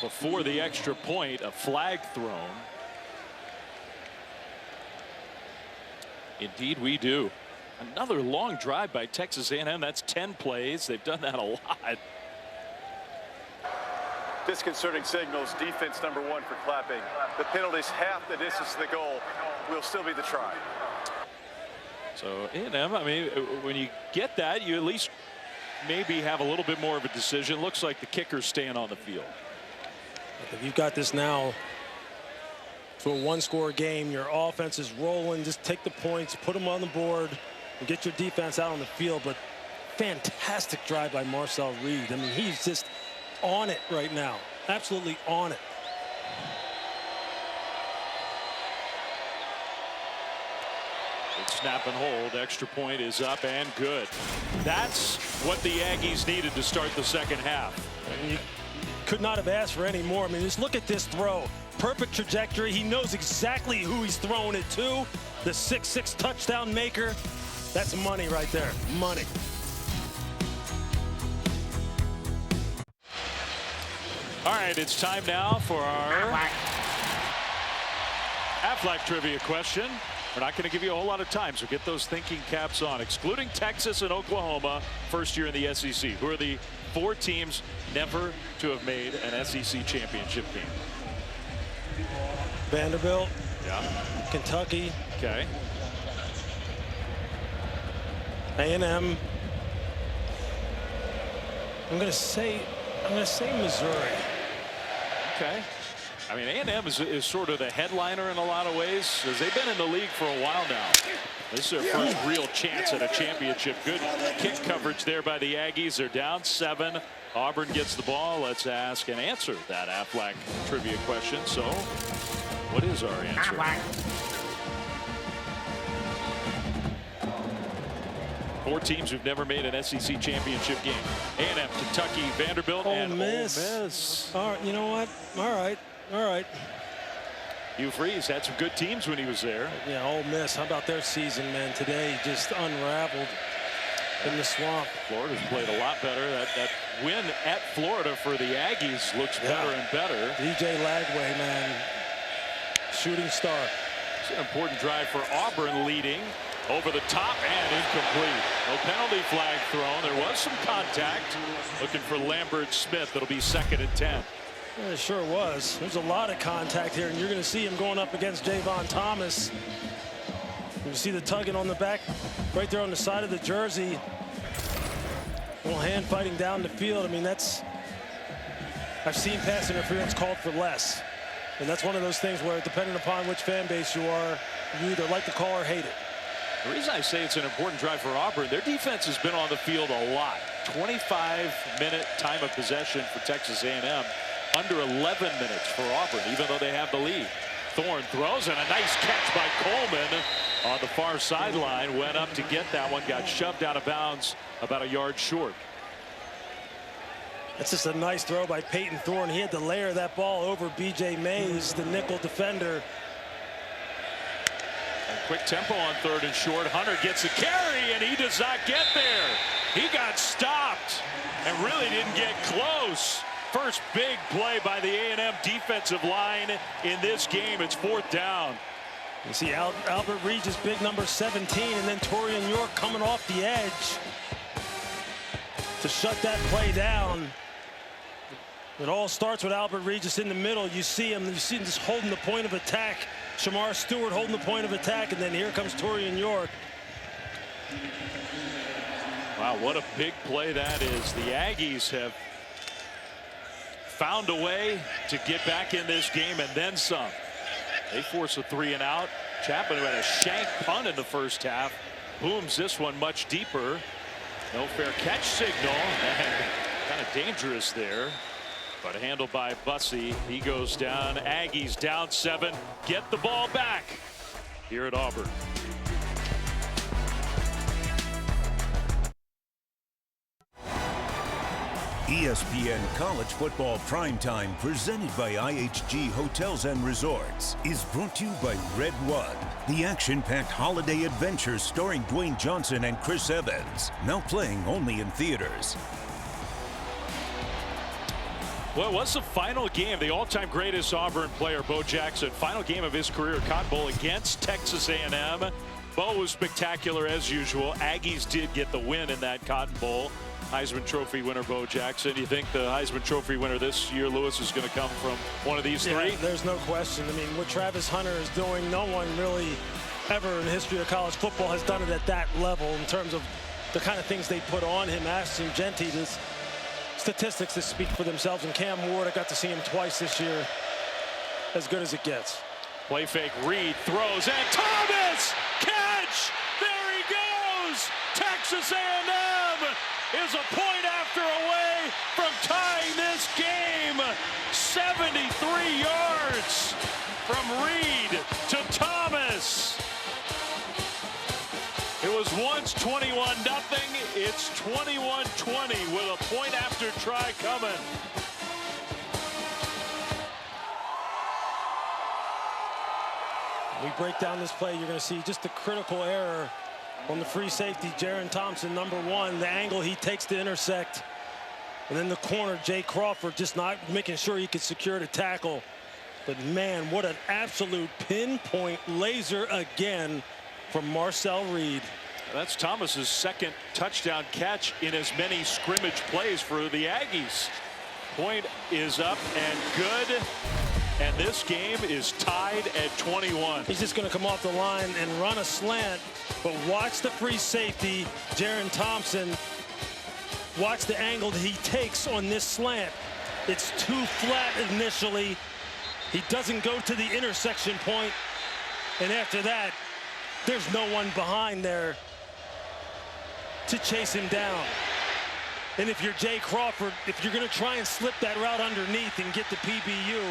Before the extra point, a flag thrown. Indeed we do. Another long drive by Texas A&M. That's 10 plays. They've done that a lot. Disconcerting signals. Defense number 1 for clapping. The penalty's half the distance to the goal. Will still be the try. So A&M, I mean, when you get that, you at least maybe have a little bit more of a decision. Looks like the kicker's staying on the field. If you've got this now to a one-score game, your offense is rolling, just take the points, put them on the board, and get your defense out on the field. But fantastic drive by Marcel Reed. I mean, he's just on it right now, absolutely on it. Big snap and hold. Extra point is up and good. That's what the Aggies needed to start the second half. And you could not have asked for any more. I mean, just look at this throw. Perfect trajectory. He knows exactly who he's throwing it to. The 6'6" touchdown maker. That's money right there. Money. All right, it's time now for our Aflac trivia question. We're not going to give you a whole lot of time, so get those thinking caps on. Excluding Texas and Oklahoma, first year in the SEC. Who are the 4 teams never to have made an SEC championship game? Vanderbilt. Yeah. Kentucky. Okay. A&M. I'm gonna say Missouri. Okay. I mean, A&M is sort of the headliner in a lot of ways, because they've been in the league for a while now. This is their first real chance at a championship. Good kick coverage there by the Aggies. They're down 7. Auburn gets the ball. Let's ask and answer that Aflac trivia question. So, what is our answer? Four teams who've never made an SEC championship game. A&M, Kentucky, Vanderbilt, and Ole Miss. All right, you know what? All right. All right. Hugh Freeze had some good teams when he was there. Yeah, Ole Miss. How about their season, man? Today just unraveled in the swamp. Florida's played a lot better. That win at Florida for the Aggies looks better and better. DJ Lagway, man, shooting star. It's an important drive for Auburn, leading over the top and incomplete. No penalty flag thrown. There was some contact. Looking for Lambert Smith. It'll be 2nd and 10. Yeah, it sure was. There's a lot of contact here, and you're going to see him going up against Javon Thomas. You see the tugging on the back, right there on the side of the jersey. A little hand fighting down the field. I mean, I've seen pass interference called for less. And that's one of those things where, depending upon which fan base you are, you either like the call or hate it. The reason I say it's an important drive for Auburn, their defense has been on the field a lot. 25-minute time of possession for Texas A&M. Under 11 minutes for Auburn, even though they have the lead. Thorne throws, and a nice catch by Coleman on the far sideline. Went up to get that one, got shoved out of bounds about a yard short. That's just a nice throw by Peyton Thorne. He had to layer that ball over B.J. Mays, the nickel defender. And quick tempo on 3rd and short. Hunter gets a carry, and he does not get there. He got stopped and really didn't get close. First big play by the A&M defensive line in this game. It's 4th down. You see Albert Regis, big number 17, and then Torian York coming off the edge to shut that play down. It all starts with Albert Regis in the middle. You see him just holding the point of attack. Shamar Stewart holding the point of attack, and then here comes Torian York. Wow, what a big play that is. The Aggies have found a way to get back in this game and then some. They force a 3 and out. Chapman, who had a shank punt in the first half, booms this one much deeper. No fair catch signal, and kind of dangerous there. But handled by Bussey. He goes down. Aggies down 7. Get the ball back here at Auburn. ESPN College Football Primetime, presented by IHG Hotels and Resorts, is brought to you by Red One, the action-packed holiday adventure starring Dwayne Johnson and Chris Evans, now playing only in theaters. Well, it was the final game. The all-time greatest Auburn player, Bo Jackson, final game of his career, Cotton Bowl against Texas A&M. Bo was spectacular as usual. Aggies did get the win in that Cotton Bowl. Heisman Trophy winner Bo Jackson. You think the Heisman Trophy winner this year, Lewis, is going to come from one of these three? There's no question. I mean, what Travis Hunter is doing, no one really ever in the history of college football has done it at that level in terms of the kind of things they put on him. Ashton Jeanty, this statistics that speak for themselves. And Cam Ward, I got to see him twice this year. As good as it gets. Play fake, Reed throws, and Thomas! Catch! There he goes! Texas A&M is a point after away from tying this game. 73 yards from Reed to Thomas. It was once 21-0. It's 21-20 with a point after try coming. We break down this play, you're going to see just a critical error on the free safety. Jaron Thompson, number one, the angle he takes to intersect. And then the corner, Jay Crawford, just not making sure he could secure the tackle. But man, what an absolute pinpoint laser again from Marcel Reed. That's Thomas's second touchdown catch in as many scrimmage plays for the Aggies. Point is up and good. And this game is tied at 21. He's just going to come off the line and run a slant. But watch the free safety, Jaron Thompson. Watch the angle that he takes on this slant. It's too flat initially. He doesn't go to the intersection point. And after that, there's no one behind there to chase him down. And if you're Jay Crawford, if you're going to try and slip that route underneath and get the PBU,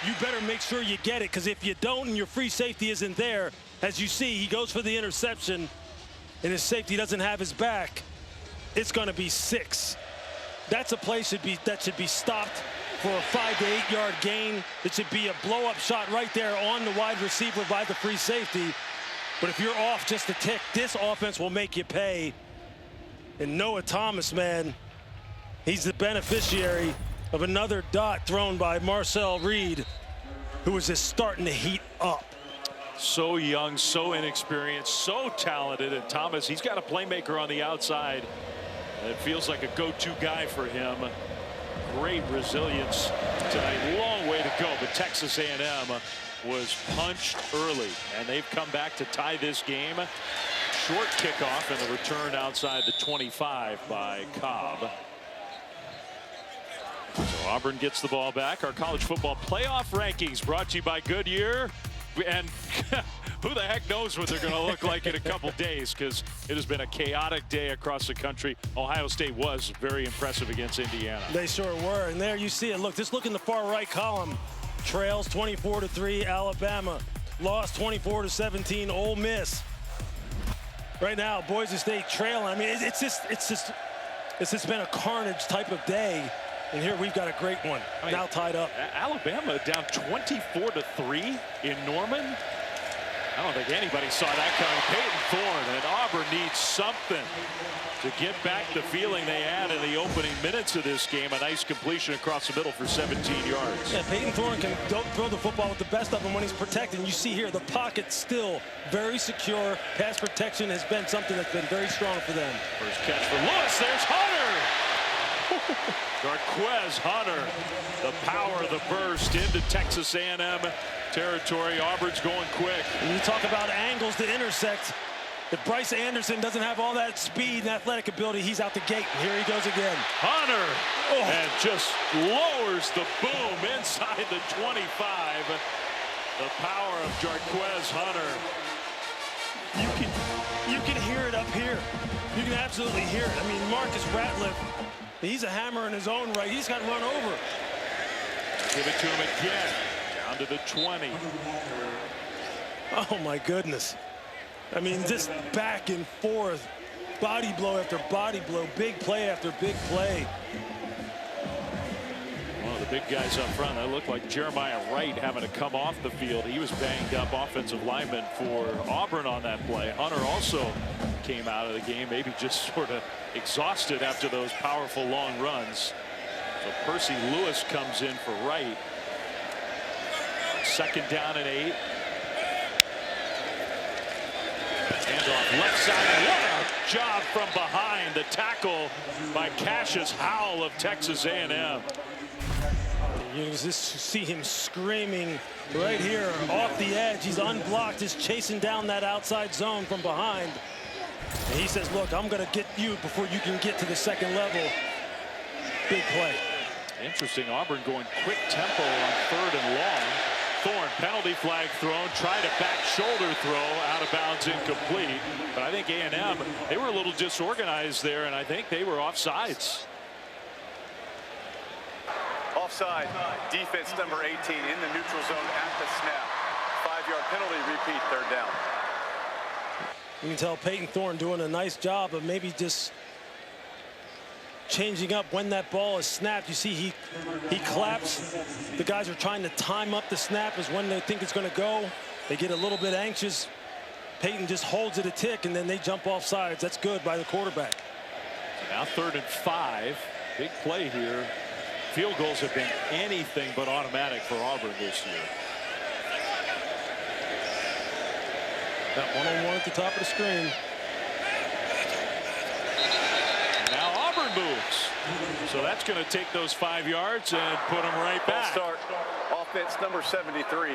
you better make sure you get it, because if you don't and your free safety isn't there, as you see, he goes for the interception and his safety doesn't have his back, it's going to be 6. That's a play that should be stopped for a 5 to 8 yard gain. It should be a blow-up shot right there on the wide receiver by the free safety. But if you're off just a tick, this offense will make you pay. And Noah Thomas, man, he's the beneficiary of another dot thrown by Marcel Reed, who was just starting to heat up. So young, so inexperienced, so talented. And Thomas, he's got a playmaker on the outside. It feels like a go-to guy for him. Great resilience tonight. Long way to go, but Texas A&M was punched early, and they've come back to tie this game. Short kickoff and the return outside the 25 by Cobb. So Auburn gets the ball back. Our college football playoff rankings brought to you by Goodyear. And who the heck knows what they're going to look like in a couple days, because it has been a chaotic day across the country. Ohio State was very impressive against Indiana. They sure were. And there you see it. Look, just look in the far right column. Trails 24-3 Alabama. Lost 24-17 Ole Miss. Right now, Boise State trailing. I mean, it's just been a carnage type of day. And here we've got a great one, now tied up. Alabama down 24-3 in Norman. I don't think anybody saw that coming. Peyton Thorne, and Auburn needs something to get back the feeling they had in the opening minutes of this game. A nice completion across the middle for 17 yards. Yeah, Peyton Thorne can throw the football with the best of them when he's protected. You see here, the pocket still very secure. Pass protection has been something that's been very strong for them. First catch for Lewis. There's Hunter. Jarquez Hunter, the power of the burst into Texas A&M territory. Auburn's going quick. When you talk about angles to intersect, if Bryce Anderson doesn't have all that speed and athletic ability, he's out the gate. And here he goes again. Hunter, and just lowers the boom inside the 25. The power of Jarquez Hunter. You can hear it up here. You can absolutely hear it. I mean, Marcus Ratliff, he's a hammer in his own right. He's got run over. Give it to him again. Down to the 20. Oh, my goodness. I mean, just back and forth. Body blow after body blow. Big play after big play. One of the big guys up front, that looked like Jeremiah Wright having to come off the field. He was banged up, offensive lineman for Auburn on that play. Hunter also came out of the game, maybe just sort of exhausted after those powerful long runs. So Percy Lewis comes in for Wright. 2nd down and 8. Handoff left side. What a job from behind. The tackle by Cassius Howell of Texas A&M. You just see him screaming right here off the edge. He's unblocked, just chasing down that outside zone from behind. And he says, look, I'm going to get you before you can get to the second level. Big play. Interesting. Auburn going quick tempo on 3rd and long. Thorne, penalty flag thrown, tried a back shoulder throw, out of bounds, incomplete. But I think A&M, they were a little disorganized there, and I think they were offsides. Offside, defense number 18 in the neutral zone at the snap. 5-yard penalty, repeat, 3rd down. You can tell Peyton Thorne doing a nice job of maybe just changing up when that ball is snapped. You see he claps. The guys are trying to time up the snap as when they think it's going to go. They get a little bit anxious. Peyton just holds it a tick and then they jump off sides. That's good by the quarterback. So now 3rd and 5. Big play here. Field goals have been anything but automatic for Auburn this year. That one-on-one at the top of the screen. Now Auburn moves. So that's going to take those 5 yards and put them right back. Start. Offense number 73.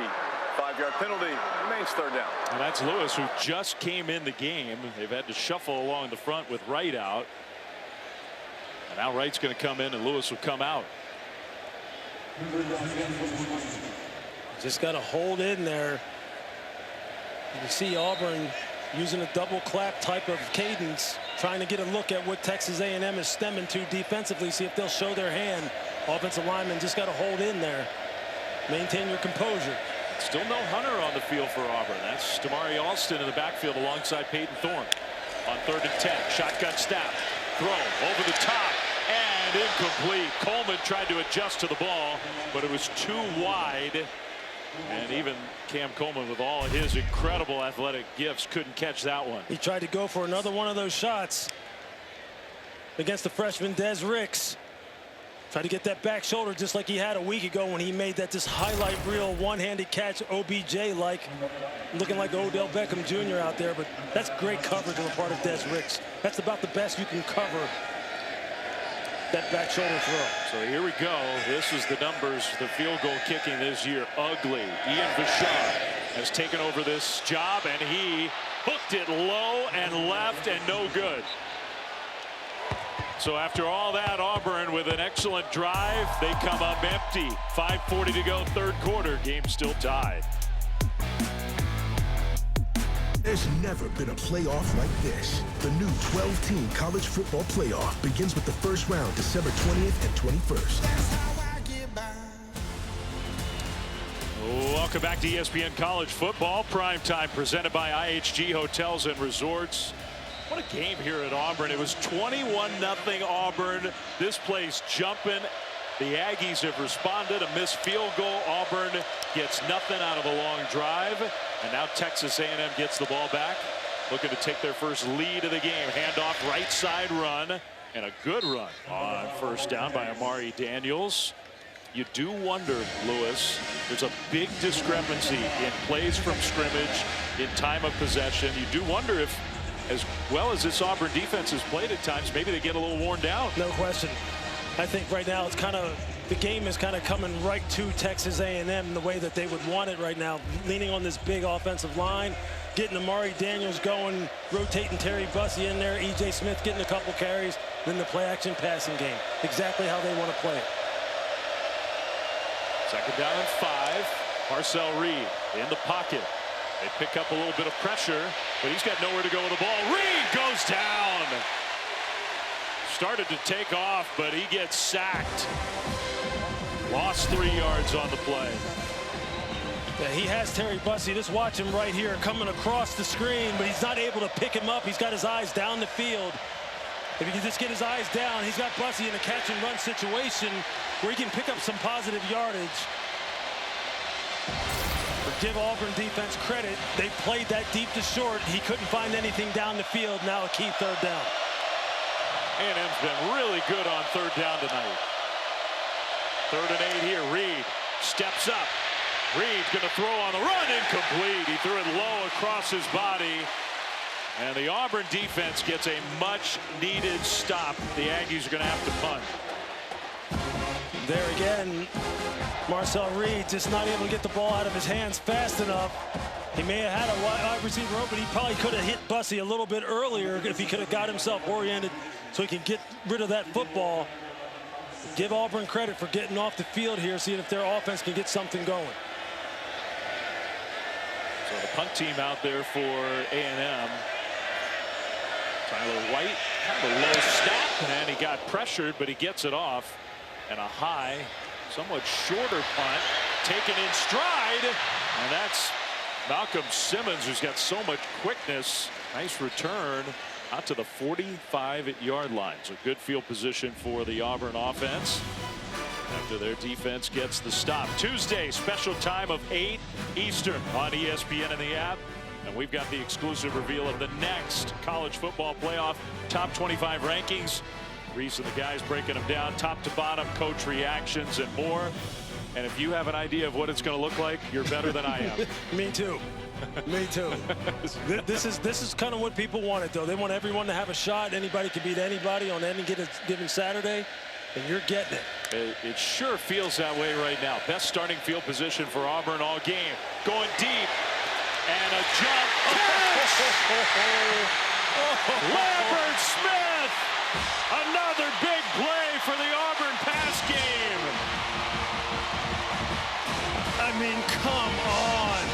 5-yard penalty, remains 3rd down. And that's Lewis, who just came in the game. They've had to shuffle along the front with Wright out. And now Wright's going to come in and Lewis will come out. Just got to hold in there. You see Auburn using a double clap type of cadence, trying to get a look at what Texas A&M is stemming to defensively, see if they'll show their hand. Offensive lineman just got to hold in there. Maintain your composure. Still no Hunter on the field for Auburn. That's Damari Alston in the backfield alongside Peyton Thorne. On 3rd and 10, shotgun snap, throw over the top, and incomplete. Coleman tried to adjust to the ball, but it was too wide. And even Cam Coleman, with all his incredible athletic gifts, couldn't catch that one. He tried to go for another one of those shots against the freshman Des Ricks. Tried to get that back shoulder just like he had a week ago when he made that just highlight reel one-handed catch, OBJ-like, looking like Odell Beckham Jr. out there. But that's great coverage on the part of Des Ricks. That's about the best you can cover that back shoulder throw. So here we go. This is the numbers. The field goal kicking this year. Ugly. Ian Vachon has taken over this job, and he hooked it low and left and no good. So after all that, Auburn with an excellent drive, they come up empty. 5:40 to go, 3rd quarter. Game still tied. There's never been a playoff like this. The new 12-team college football playoff begins with the first round December 20th and 21st. Welcome back to ESPN College Football Primetime, presented by IHG Hotels and Resorts. What a game here at Auburn. It was 21-0 Auburn. This place jumping. The Aggies have responded. A missed field goal. Auburn gets nothing out of a long drive. And now Texas A&M gets the ball back, looking to take their first lead of the game. Handoff, right side run, and a good run on 1st down by Amari Daniels. You do wonder, Lewis, there's a big discrepancy in plays from scrimmage, in time of possession. You do wonder if, as well as this Auburn defense has played at times, maybe they get a little worn down. No question. I think right now it's kind of, the game is kind of coming right to Texas A&M the way that they would want it right now, leaning on this big offensive line, getting Amari Daniels going, rotating Terry Bussey in there, E.J. Smith getting a couple carries, then the play action passing game. Exactly how they want to play it. 2nd down and 5. Marcel Reed in the pocket. They pick up a little bit of pressure, but he's got nowhere to go with the ball. Reed goes down. Started to take off, but he gets sacked. Lost 3 yards on the play. Yeah, he has Terry Bussey. Just watch him right here coming across the screen, but he's not able to pick him up. He's got his eyes down the field. If he can just get his eyes down, he's got Bussey in a catch and run situation where he can pick up some positive yardage. But give Auburn defense credit. They played that deep to short. He couldn't find anything down the field. Now a key 3rd down. A&M's been really good on 3rd down tonight. 3rd and 8 here. Reed steps up. Reed's going to throw on the run, incomplete. He threw it low across his body. And the Auburn defense gets a much-needed stop. The Aggies are going to have to punt. There again, Marcel Reed just not able to get the ball out of his hands fast enough. He may have had a wide receiver open. He probably could have hit Bussey a little bit earlier if he could have got himself oriented so he can get rid of that football. Give Auburn credit for getting off the field here, seeing if their offense can get something going. So the punt team out there for A&M. Tyler White had a low snap, and he got pressured, but he gets it off. And a high, somewhat shorter punt, taken in stride, and that's Malcolm Simmons, who's got so much quickness. Nice return out to the 45-yard line. So good field position for the Auburn offense after their defense gets the stop. Tuesday, special time of 8 Eastern on ESPN and the app. And we've got the exclusive reveal of the next college football playoff top 25 rankings. Reese and the guys breaking them down top to bottom, coach reactions and more. And if you have an idea of what it's going to look like, you're better than I am. Me too. Me too. This is kind of what people wanted, though. They want everyone to have a shot. Anybody can beat anybody on any given Saturday, and you're getting it. It sure feels that way right now. Best starting field position for Auburn all game. Going deep. And a jump catch! Lambert Smith! Another big play for the Auburn pass game. I mean, come on.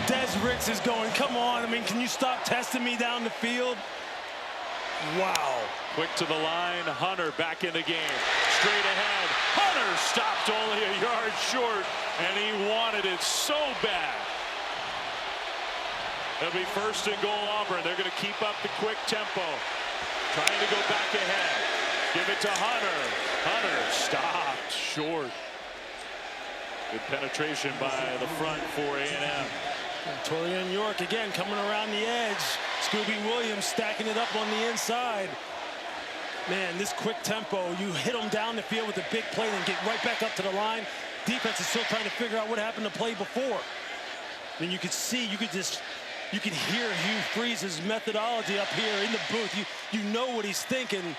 Des Ricks is going, come on. I mean, can you stop testing me down the field? Wow. Quick to the line. Hunter back in the game. Straight ahead. Hunter stopped only a yard short, and he wanted it so bad. It'll be 1st and goal Auburn. They're going to keep up the quick tempo. Trying to go back ahead. Give it to Hunter. Hunter stopped short. Good penetration by the front for A&M. Torian York again coming around the edge. Scooby Williams stacking it up on the inside. Man, this quick tempo, you hit them down the field with a big play and get right back up to the line. Defense is still trying to figure out what happened to play before. I mean, you could see, you can hear Hugh Freeze's methodology up here in the booth. You know what he's thinking.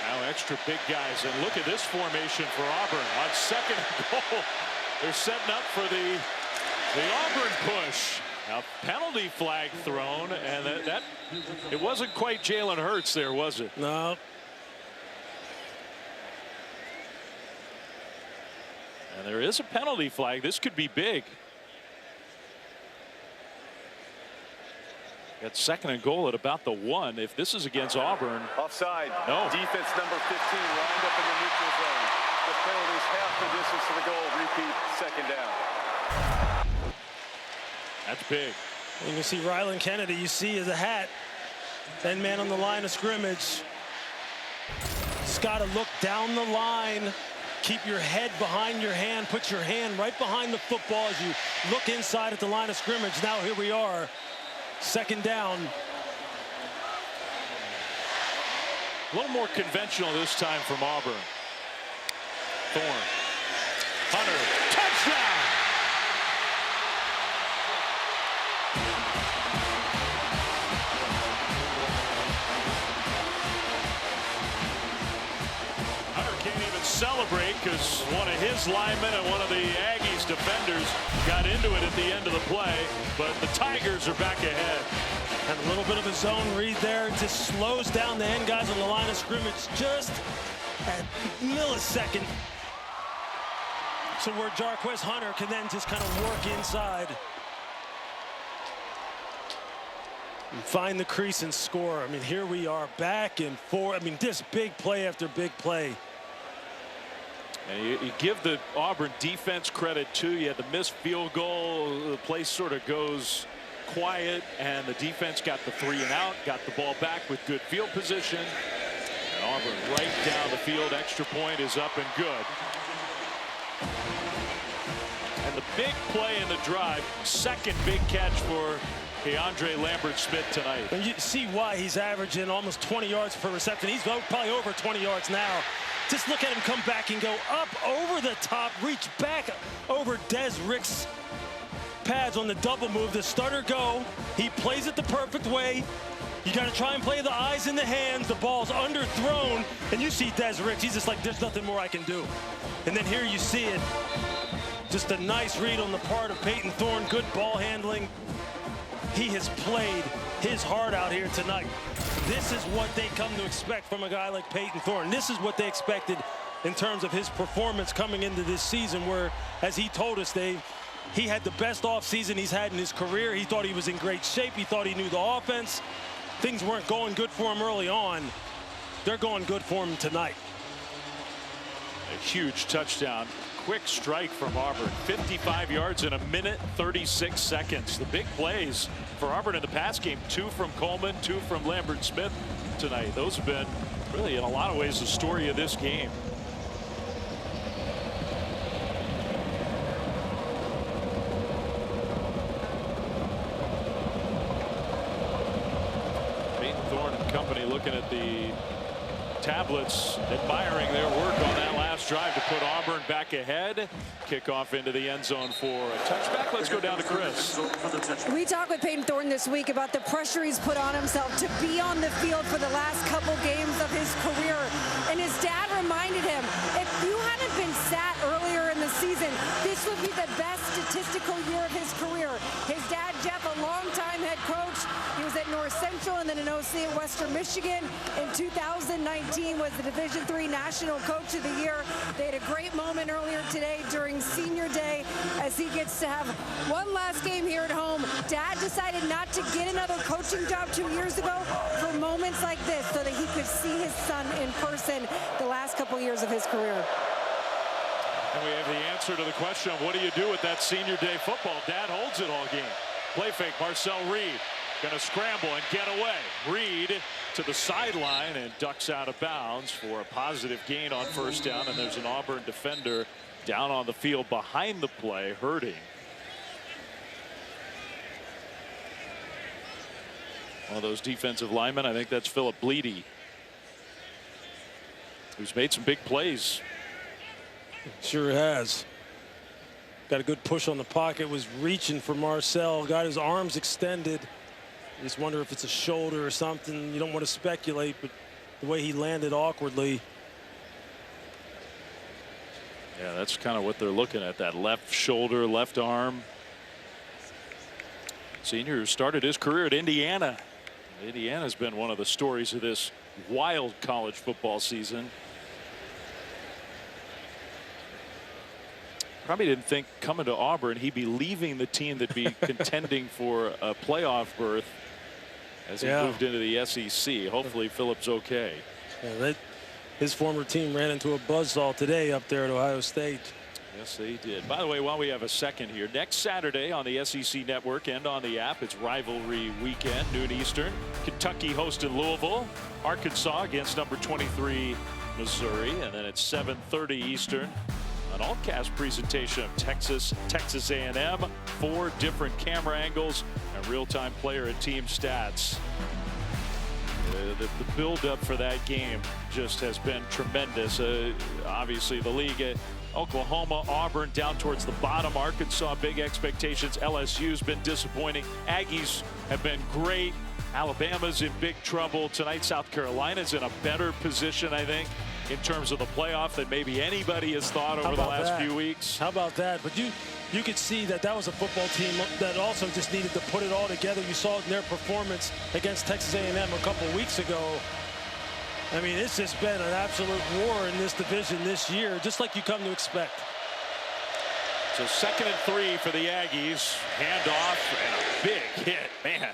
Now extra big guys, and look at this formation for Auburn on 2nd and goal. They're setting up for the Auburn push. Now penalty flag thrown, and that it wasn't quite Jalen Hurts there, was it? No. And there is a penalty flag. This could be big. Got 2nd and goal at about the 1. If this is against Auburn. Offside. No. Defense number 15 lined up in the neutral zone. The penalty's half the distance to the goal. Repeat, 2nd down. That's big. And you see Rylan Kennedy, you see his hat. 10 man on the line of scrimmage. Just got to look down the line. Keep your head behind your hand. Put your hand right behind the football as you look inside at the line of scrimmage. Now here we are. 2nd down. A little more conventional this time from Auburn. Thorne. Hunter. Touchdown! Hunter can't even celebrate because one of his linemen and one of the Aggies defenders got into it at the end of the play, but the Tigers are back ahead. And a little bit of a zone read there. Just slows down the end guys on the line of scrimmage just a millisecond. So where Jarquez Hunter can then just kind of work inside. And find the crease and score. I mean, here we are back and forth. I mean, this big play after big play. And you give the Auburn defense credit too. You had the missed field goal. The place sort of goes quiet, and the defense got the 3 and out, got the ball back with good field position. And Auburn right down the field. Extra point is up and good. And the big play in the drive, 2nd big catch for Keandre Lambert-Smith tonight. And you see why he's averaging almost 20 yards per reception. He's probably over 20 yards now. Just look at him come back and go up over the top, reach back over Des Rick's pads on the double move. The starter go. He plays it the perfect way. You got to try and play the eyes in the hands. The ball's underthrown, and you see Des Ricks. He's just like, there's nothing more I can do. And then here you see it. Just a nice read on the part of Peyton Thorne. Good ball handling. He has played his heart out here tonight. This is what they come to expect from a guy like Peyton Thorne. This is what they expected in terms of his performance coming into this season, where, as he told us, he had the best offseason he's had in his career. He thought he was in great shape. He thought he knew the offense. Things weren't going good for him early on. They're going good for him tonight. A huge touchdown. Quick strike from Auburn. 55 yards in 1:36 seconds. The big plays for Auburn in the pass game. 2 from Coleman, 2 from Lambert-Smith tonight. Those have been really, in a lot of ways, the story of this game. Company looking at the tablets, admiring their work on that last drive to put Auburn back ahead. Kickoff into the end zone for a touchback. Let's go down to Chris. We talked with Peyton Thorne this week about the pressure he's put on himself to be on the field for the last couple games of his career. And his dad reminded him, if you hadn't been sat earlier in the season, this would be the best statistical year of his career. His dad, Jeff, a longtime head coach. He was at North Central and then an OC at Western Michigan. In 2019 was the Division III National Coach of the Year. They had a great moment earlier today during Senior Day as he gets to have one last game here at home. Dad decided not to get another coaching job 2 years ago for moments like this so that he could see his son in person the last couple years of his career. And we have the answer to the question of what do you do with that Senior Day football? Dad holds it all game. Play fake, Marcel Reed. Going to scramble and get away. Reed to the sideline and ducks out of bounds for a positive gain on first down. And there's an Auburn defender down on the field behind the play, hurting. One of those defensive linemen, I think that's Philip Bleedy, who's made some big plays. Sure has. Got a good push on the pocket, was reaching for Marcel, got his arms extended. You just wonder if it's a shoulder or something. You don't want to speculate, but the way he landed awkwardly. Yeah, that's kind of what they're looking at, that left shoulder, left arm. Senior who started his career at Indiana. Indiana's been one of the stories of this wild college football season. Probably didn't think coming to Auburn he'd be leaving the team that'd be contending for a playoff berth as he moved into the SEC. Hopefully Phillip's okay. Yeah, his former team ran into a buzzsaw today up there at Ohio State. Yes, they did. By the way, while we have a second here, next Saturday on the SEC Network and on the app, it's rivalry weekend, noon Eastern. Kentucky hosting Louisville. Arkansas against number 23 Missouri. And then it's 7:30 Eastern. An all-cast presentation of Texas A&M, 4 different camera angles and real-time player and team stats. The build-up for that game just has been tremendous. Obviously, the league, Oklahoma, Auburn down towards the bottom. Arkansas, big expectations. LSU's been disappointing. Aggies have been great. Alabama's in big trouble tonight. South Carolina's in a better position, I think, in terms of the playoff than maybe anybody has thought over the last few weeks. How about that? But you could see that was a football team that also just needed to put it all together. You saw it in their performance against Texas A&M a couple weeks ago. I mean, it's just been an absolute war in this division this year, just like you come to expect. So 2nd and 3 for the Aggies. Handoff and a big hit, man.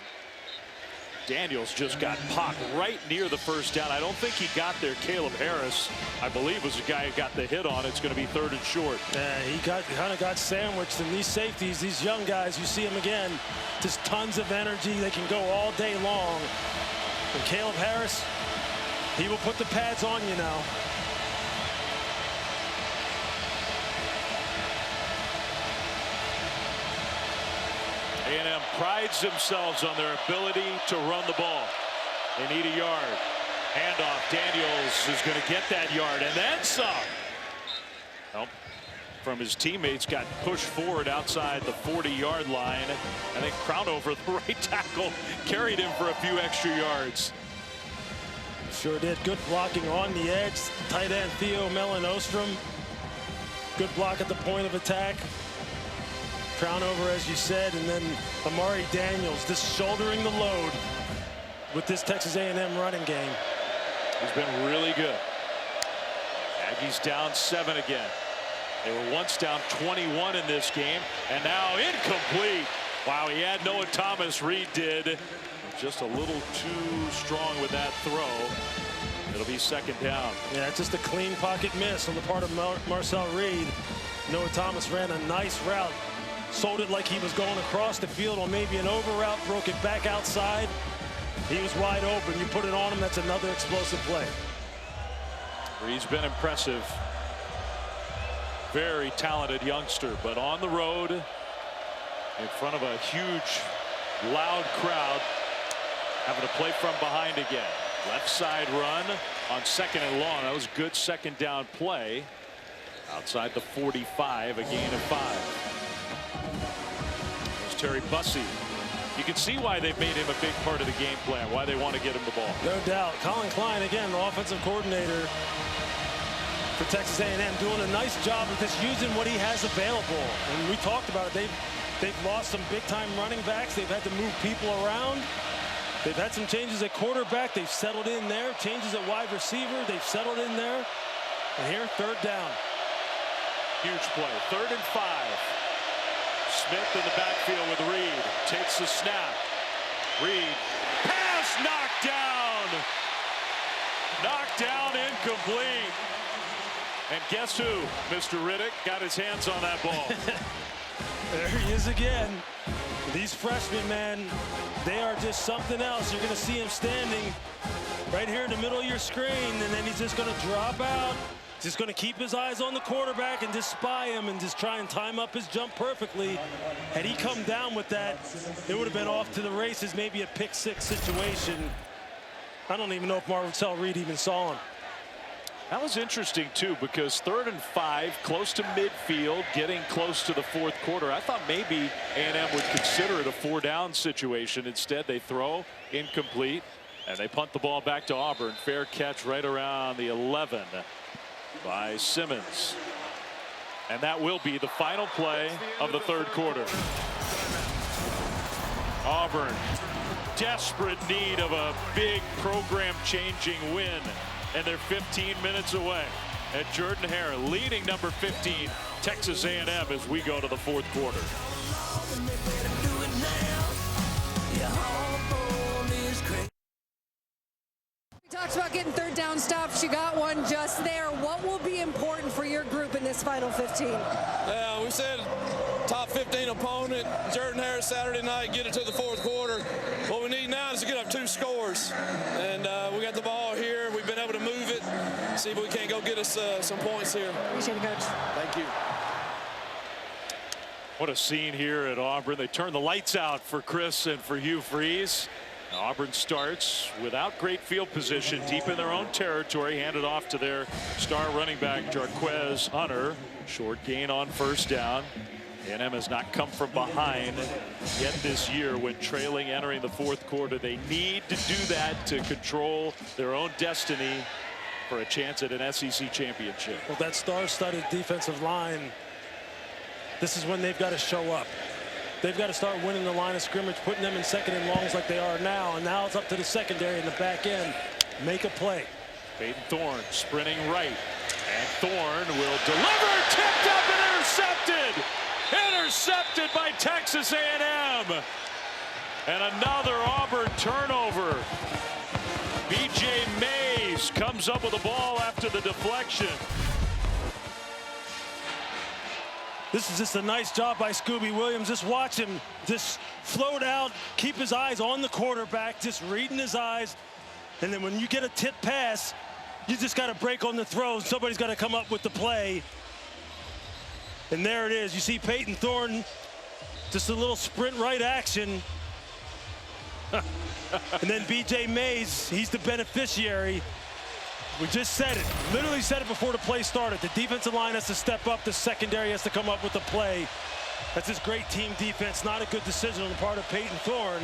Daniels just got popped right near the first down. I don't think he got there. Caleb Harris, I believe, was the guy who got the hit on. It's going to be 3rd and short. Yeah, he kind of got sandwiched. And these safeties, these young guys, you see them again, just tons of energy. They can go all day long. And Caleb Harris, he will put the pads on you now. A&M prides themselves on their ability to run the ball. They need a yard. Handoff. Daniels is going to get that yard and then some. Well, from his teammates, got pushed forward outside the 40-yard line. I think Crownover, the right tackle, carried him for a few extra yards. Sure did. Good blocking on the edge. Tight end Theo Melanostrom. Good block at the point of attack. Crownover, as you said, and then Amari Daniels just shouldering the load with this Texas A&M running game. He's been really good. Aggies down 7 again. They were once down 21 in this game, and now incomplete. Wow, he had Noah Thomas. Reed did. Just a little too strong with that throw. It'll be second down. Yeah, it's just a clean pocket miss on the part of Marcel Reed. Noah Thomas ran a nice route. Sold it like he was going across the field on maybe an over route, broke it back outside. He was wide open. You put it on him, that's another explosive play. Reed's been impressive. Very talented youngster, but on the road in front of a huge, loud crowd, having to play from behind again. Left side run on 2nd and long. That was a good second down play. Outside the 45, a gain of 5. There's Terry Bussey. You can see why they've made him a big part of the game plan, why they want to get him the ball. No doubt. Colin Klein, again, the offensive coordinator for Texas A&M, doing a nice job of just using what he has available. And we talked about it. They've lost some big-time running backs. They've had to move people around. They've had some changes at quarterback. They've settled in there. Changes at wide receiver. They've settled in there. And here, 3rd down. Huge play. 3rd and 5. Smith in the backfield with Reed. Takes the snap. Reed. Pass knocked down. Knocked down, incomplete. And guess who? Mr. Riddick got his hands on that ball. There he is again. These freshmen, man, they are just something else. You're going to see him standing right here in the middle of your screen, and then he's just going to drop out. Just going to keep his eyes on the quarterback and just spy him and just try and time up his jump perfectly. Had he come down with that, it would have been off to the races, maybe a pick-6 situation. I don't even know if Marcel Reed even saw him. That was interesting, too, because 3rd and 5, close to midfield, getting close to the 4th quarter. I thought maybe A&M would consider it a 4-down situation. Instead, they throw, incomplete, and they punt the ball back to Auburn. Fair catch right around the 11 by Simmons. And that will be the final play of the 3rd quarter. Auburn, desperate need of a big program-changing win. And they're 15 minutes away. And Jordan Hare leading number 15, Texas A&M, as we go to the 4th quarter. We talked about getting 3rd down stops. You got one just there. What will be important for your group in this final 15? Yeah, we said top 15 opponent, Jordan Hare Saturday night, get it to the 4th quarter. What we need now is to get up 2 scores. And we got the ball here. We've been able to move it. See if we can't go get us some points here. Appreciate it, Coach. Thank you. What a scene here at Auburn. They turn the lights out for Chris and for Hugh Freeze. Auburn starts without great field position, deep in their own territory, handed off to their star running back, Jarquez Hunter. Short gain on 1st down. A&M has not come from behind yet this year when trailing entering the 4th quarter. They need to do that to control their own destiny for a chance at an SEC championship. Well, that star-studded defensive line, this is when they've got to show up. They've got to start winning the line of scrimmage, putting them in 2nd and longs like they are now. And now it's up to the secondary in the back end. Make a play. Peyton Thorne sprinting right. And Thorne will deliver. Tipped up and intercepted. Intercepted by Texas A&M. And another Auburn turnover. B.J. Mays comes up with the ball after the deflection. This is just a nice job by Scooby Williams. Just watch him just float out, keep his eyes on the quarterback, just reading his eyes. And then when you get a tip pass, you just got to break on the throw. Somebody's got to come up with the play. And there it is. You see Peyton Thorne Just a little sprint right action. And then B.J. Mays, he's the beneficiary. We just said it, literally said it before the play started. The defensive line has to step up. The secondary has to come up with the play. That's just great team defense. Not a good decision on the part of Peyton Thorne.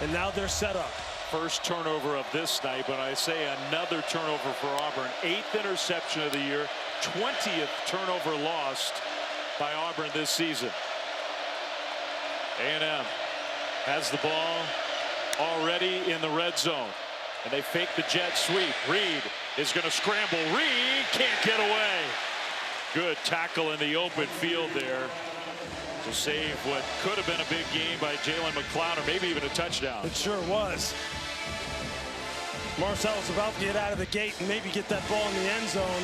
And now they're set up. First turnover of this night, but I say another turnover for Auburn. 8th interception of the year, 20th turnover lost by Auburn this season. A&M has the ball already in the red zone. And they fake the jet sweep. Reed is going to scramble. Reed can't get away. Good tackle in the open field there to save what could have been a big game by Jalen McLeod, or maybe even a touchdown. It sure was. Marcel's about to get out of the gate and maybe get that ball in the end zone.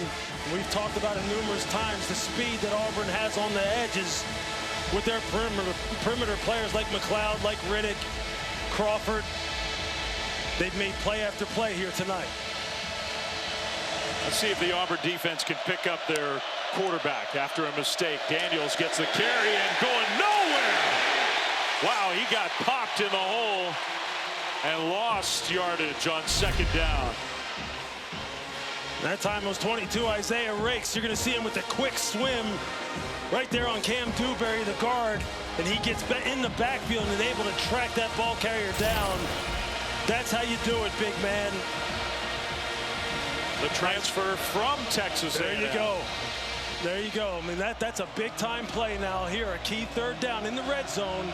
We've talked about it numerous times, the speed that Auburn has on the edges with their perimeter players like McLeod, like Riddick, Crawford. They've made play after play here tonight. Let's see if the Auburn defense can pick up their quarterback after a mistake. Daniels gets the carry and going nowhere. Wow, he got popped in the hole and lost yardage on second down. That time it was 22, Isaiah Rakes. You're going to see him with a quick swim right there on Cam Dewberry, the guard, and he gets in the backfield and is able to track that ball carrier down. That's how you do it, big man. The transfer from Texas A&M. There you go. There you go. I mean, that's a big-time play now here. A key third down in the red zone,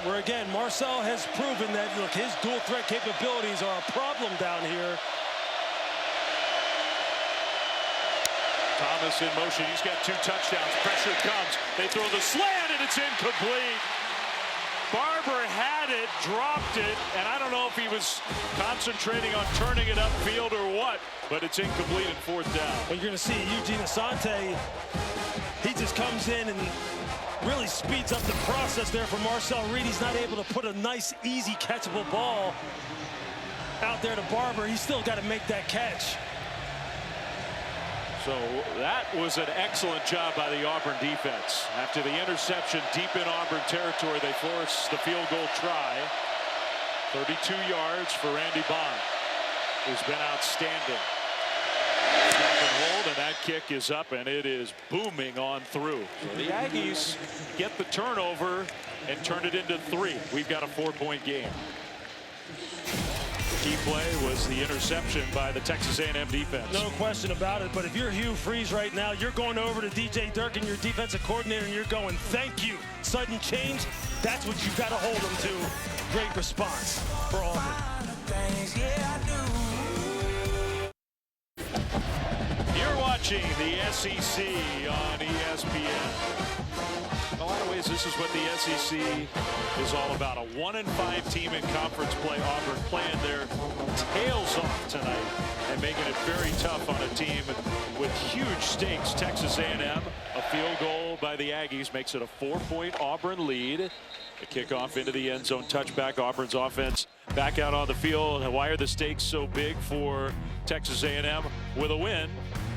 where, again, Marcel has proven that, look, his dual-threat capabilities are a problem down here. Thomas in motion. He's got 2 touchdowns. Pressure comes. They throw the slant, and it's incomplete. Barber had it, dropped it, and I don't know if he was concentrating on turning it upfield or what, but it's incomplete in 4th down. Well, you're going to see Eugene Asante. He just comes in and really speeds up the process there for Marcel Reed. He's not able to put a nice, easy, catchable ball out there to Barber. He's still got to make that catch. So that was an excellent job by the Auburn defense. After the interception deep in Auburn territory, they force the field goal try. 32 yards for Randy Bond, who's been outstanding. Snap and hold, and that kick is up, and it is booming on through. So the Aggies get the turnover and turn it into 3. We've got a 4-point game. Key play was the interception by the Texas A&M defense. No question about it, but if you're Hugh Freeze right now, you're going over to DJ Durkin, your defensive coordinator, and you're going, thank you. Sudden change, that's what you've got to hold them to. Great response for Auburn. You're watching the SEC on ESPN. In a lot of ways, this is what the SEC is all about. A 1-5 team in conference play. Auburn playing their tails off tonight and making it very tough on a team with huge stakes. Texas A&M, a field goal by the Aggies makes it a 4-point Auburn lead. The kickoff into the end zone, touchback. Auburn's offense back out on the field. Why are the stakes so big for Texas A&M? With a win,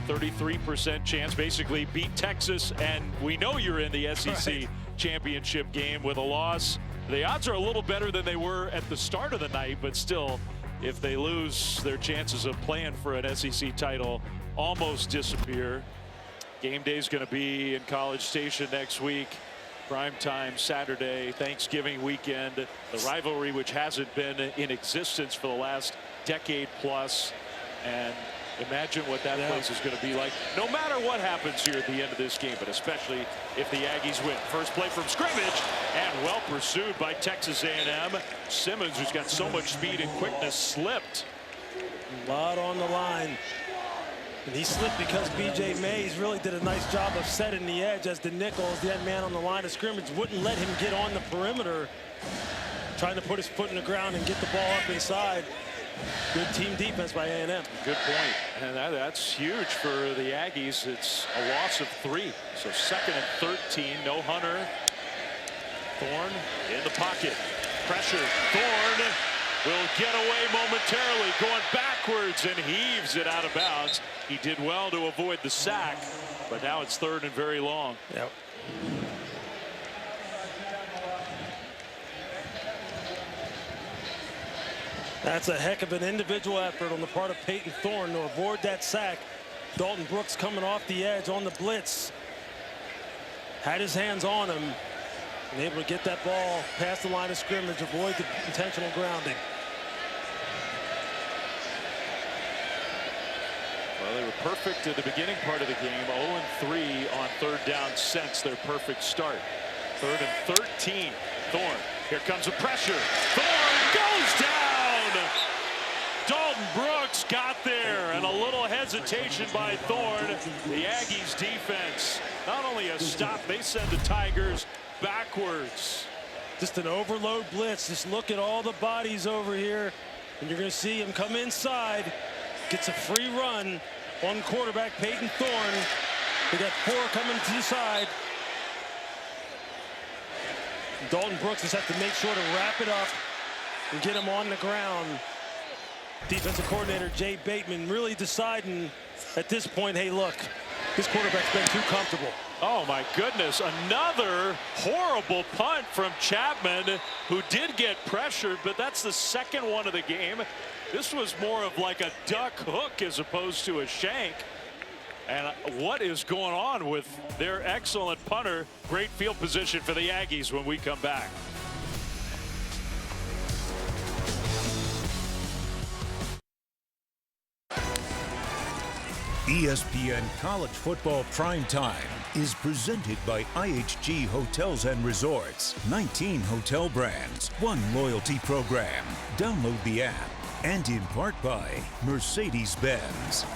33% chance, basically beat Texas, and we know you're in the SEC championship game. With a loss, the odds are a little better than they were at the start of the night, but still, if they lose, their chances of playing for an SEC title almost disappear. Game day is going to be in College Station next week. Prime time Saturday, Thanksgiving weekend. The rivalry, which hasn't been in existence for the last decade plus, and imagine what that place is going to be like, no matter what happens here at the end of this game, but especially if the Aggies win. First play from scrimmage, and well pursued by Texas A&M. Simmons, who's got so much speed and quickness, slipped. A lot on the line. And he slipped because B.J. Mays really did a nice job of setting the edge as the nickel, as the man on the line of scrimmage, wouldn't let him get on the perimeter, trying to put his foot in the ground and get the ball up inside. Good team defense by A&M. Good point. And that's huge for the Aggies. It's a loss of 3. So 2nd and 13. No Hunter. Thorne in the pocket. Pressure. Thorne will get away momentarily, going backwards, and heaves it out of bounds. He did well to avoid the sack, but now it's 3rd and very long. Yep. That's a heck of an individual effort on the part of Peyton Thorne to avoid that sack. Dalton Brooks coming off the edge on the blitz. Had his hands on him and able to get that ball past the line of scrimmage, avoid the intentional grounding. Well, they were perfect at the beginning part of the game. 0-3 on third down since their perfect start. 3rd and 13. Thorne. Here comes a pressure. Thorne goes down. Dalton Brooks got there, and a little hesitation by Thorne. The Aggies defense, not only a stop, they send the Tigers backwards. Just an overload blitz. Just look at all the bodies over here, and you're going to see him come inside. Gets a free run on quarterback Peyton Thorne. They got 4 coming to the side. Dalton Brooks just has to make sure to wrap it up and get him on the ground. Defensive coordinator Jay Bateman really deciding at this point, hey, look, this quarterback's been too comfortable. Oh, my goodness. Another horrible punt from Chapman, who did get pressured, but that's the second one of the game. This was more of like a duck hook as opposed to a shank. And what is going on with their excellent punter? Great field position for the Aggies when we come back. ESPN College Football Primetime is presented by IHG Hotels and Resorts. 19 hotel brands, 1 loyalty program. Download the app. And in part by Mercedes-Benz.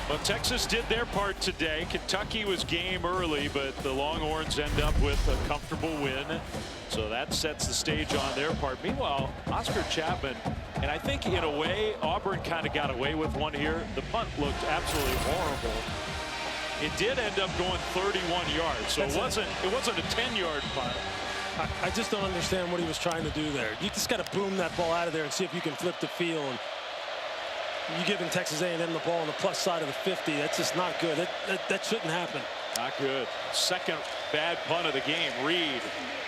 Well, Texas did their part today. Kentucky was game early, but the Longhorns end up with a comfortable win. So that sets the stage on their part. Meanwhile, Oscar Chapman, and I think in a way, Auburn kind of got away with one here. The punt looked absolutely horrible. It did end up going 31 yards, so it wasn't a 10-yard punt. I just don't understand what he was trying to do there. You just got to boom that ball out of there and see if you can flip the field. You're giving Texas A&M the ball on the plus side of the 50. That's just not good. That shouldn't happen. Not good. Second bad punt of the game. Reed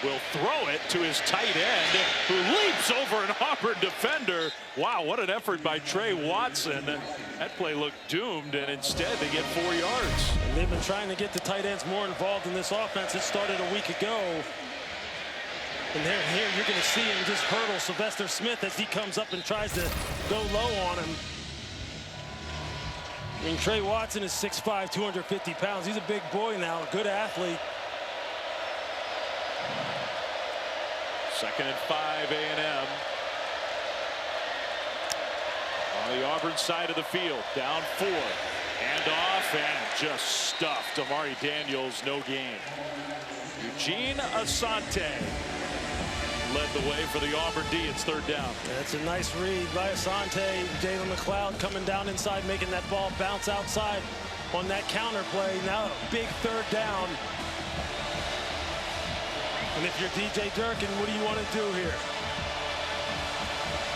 will throw it to his tight end, who leaps over an Auburn defender. Wow, what an effort by Trey Watson. That play looked doomed, and instead they get 4 yards. And they've been trying to get the tight ends more involved in this offense. It started a week ago. And here you're going to see him just hurdle Sylvester Smith as he comes up and tries to go low on him. I mean, Trey Watson is 6'5", 250 pounds. He's a big boy now, a good athlete. 2nd and 5, A&M. On the Auburn side of the field, down 4. Hand off and just stuffed. Amari Daniels, no gain. Eugene Asante led the way for the Auburn D. It's 3rd down. That's a nice read by Asante. Jalen McLeod coming down inside, making that ball bounce outside on that counter play. Now a big 3rd down. And if you're DJ Durkin, what do you want to do here?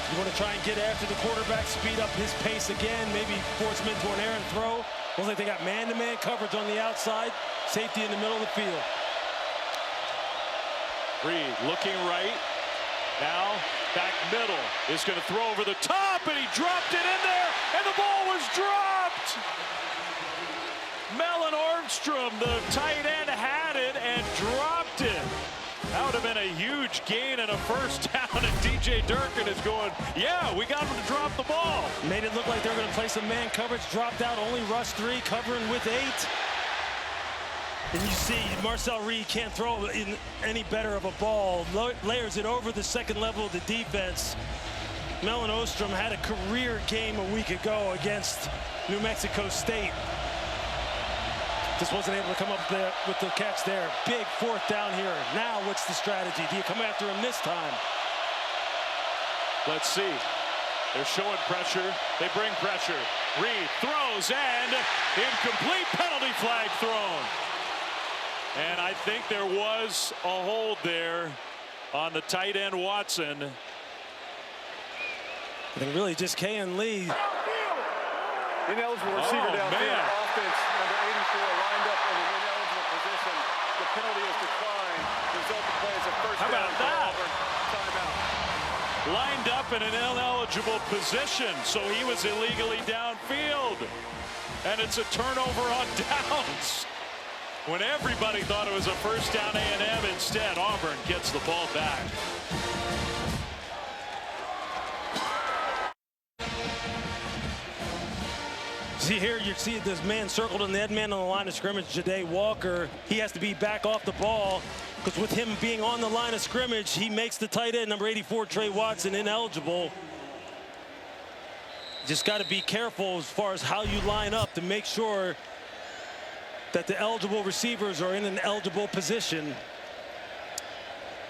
You want to try and get after the quarterback, speed up his pace again, maybe force him into an errant throw. Looks like they got man-to-man coverage on the outside, safety in the middle of the field. Reed looking right. Now back middle is going to throw over the top, and he dropped it in there, and the ball was dropped. Mellon Ormstrom, the tight end, had it and dropped it. That would have been a huge gain and a 1st down, and DJ Durkin is going, yeah, we got him to drop the ball. Made it look like they were going to play some man coverage, dropped out, only rush 3, covering with 8. And you see Marcel Reed can't throw in any better of a ball. Layers it over the 2nd level of the defense. Mellon Ostrom had a career game a week ago against New Mexico State. Just wasn't able to come up there with the catch there. Big 4th down here. Now what's the strategy? Do you come after him this time? Let's see. They're showing pressure. They bring pressure. Reed throws, and incomplete, penalty flag thrown. And I think there was a hold there on the tight end Watson. I think really just Kayan Lee. Ineligible receiver downfield. Offense number 84 lined up in an ineligible position. The penalty is declined. The result of play is a 1st down for Auburn. Timeout. lined up in an ineligible position, so he was illegally downfield. And it's a turnover on downs. When everybody thought it was a first down A&M, instead Auburn gets the ball back. See here, you see this man circled in the head man on the line of scrimmage, Ja'Day Walker. He has to be back off the ball because with him being on the line of scrimmage, he makes the tight end, number 84, Trey Watson, ineligible. Just got to be careful as far as how you line up to make sure that the eligible receivers are in an eligible position.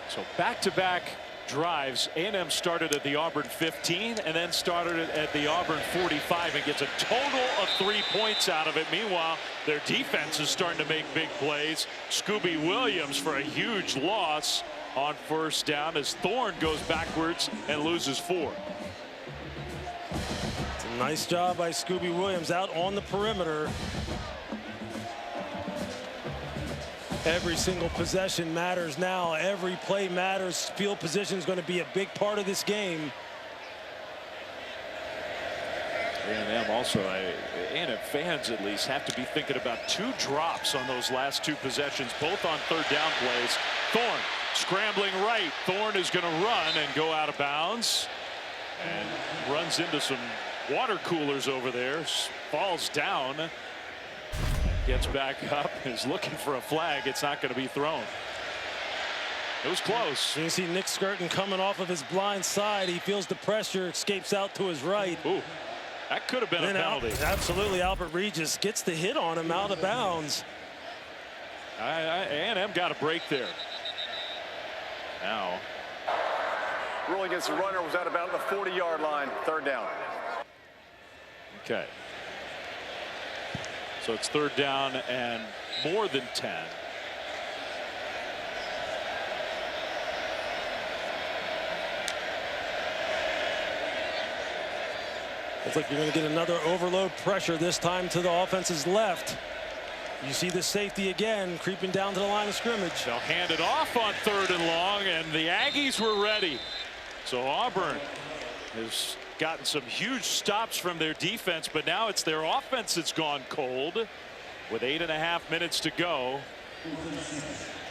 So back-to-back drives. A&M started at the Auburn 15 and then started at the Auburn 45 and gets a total of 3 points out of it. Meanwhile, their defense is starting to make big plays. Scooby Williams for a huge loss on first down as Thorne goes backwards and loses 4. It's a nice job by Scooby Williams out on the perimeter. Every single possession matters now. Every play matters. Field position is going to be a big part of this game. A&M also, A&M fans at least have to be thinking about 2 drops on those last 2 possessions, both on third down plays. Thorne scrambling right. Thorne is going to run and go out of bounds and runs into some water coolers over there. Falls down. Gets back up, is looking for a flag. It's not going to be thrown. It was close. You see Nick Skirton coming off of his blind side. He feels the pressure, escapes out to his right. Ooh, that could have been a penalty. Absolutely, Albert Regis gets the hit on him out of bounds. A&M got a break there. Now. Rule against the runner was at about the 40-yard line, third down. Okay. So it's third down and more than 10. Looks like you're going to get another overload pressure, this time to the offense's left. You see the safety again creeping down to the line of scrimmage. They'll hand it off on 3rd and long, and the Aggies were ready. So Auburn has gotten some huge stops from their defense, but now it's their offense that's gone cold with 8.5 minutes to go.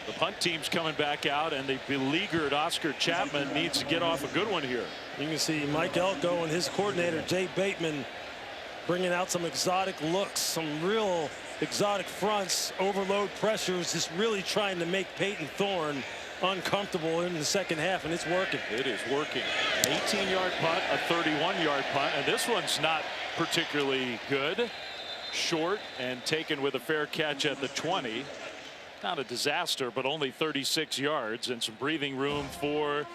The punt team's coming back out, and the beleaguered Oscar Chapman needs to get off a good one here. You can see Mike Elko and his coordinator Jay Bateman bringing out some exotic looks, some real exotic fronts, overload pressures, just really trying to make Peyton Thorne uncomfortable in the second half, and it's working. It is working. An 18-yard punt, a 31-yard punt, and this one's not particularly good. Short and taken with a fair catch at the 20. Not a disaster, but only 36 yards and some breathing room for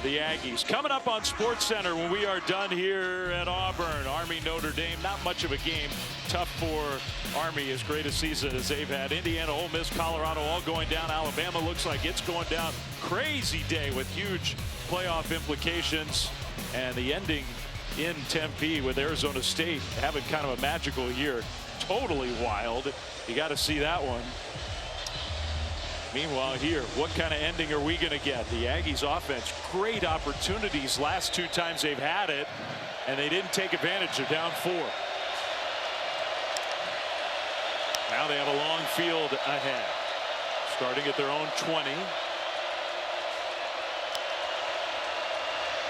the Aggies. Coming up on SportsCenter when we are done here at Auburn. Army Notre Dame, not much of a game. Tough for Army, as great a season as they've had. Indiana, Ole Miss, Colorado all going down. Alabama looks like it's going down. Crazy day with huge playoff implications. And the ending in Tempe with Arizona State having kind of a magical year. Totally wild. You got to see that one. Meanwhile here, what kind of ending are we going to get? The Aggies offense, great opportunities last 2 times they've had it, and they didn't take advantage. They're down 4. Now they have a long field ahead. Starting at their own 20.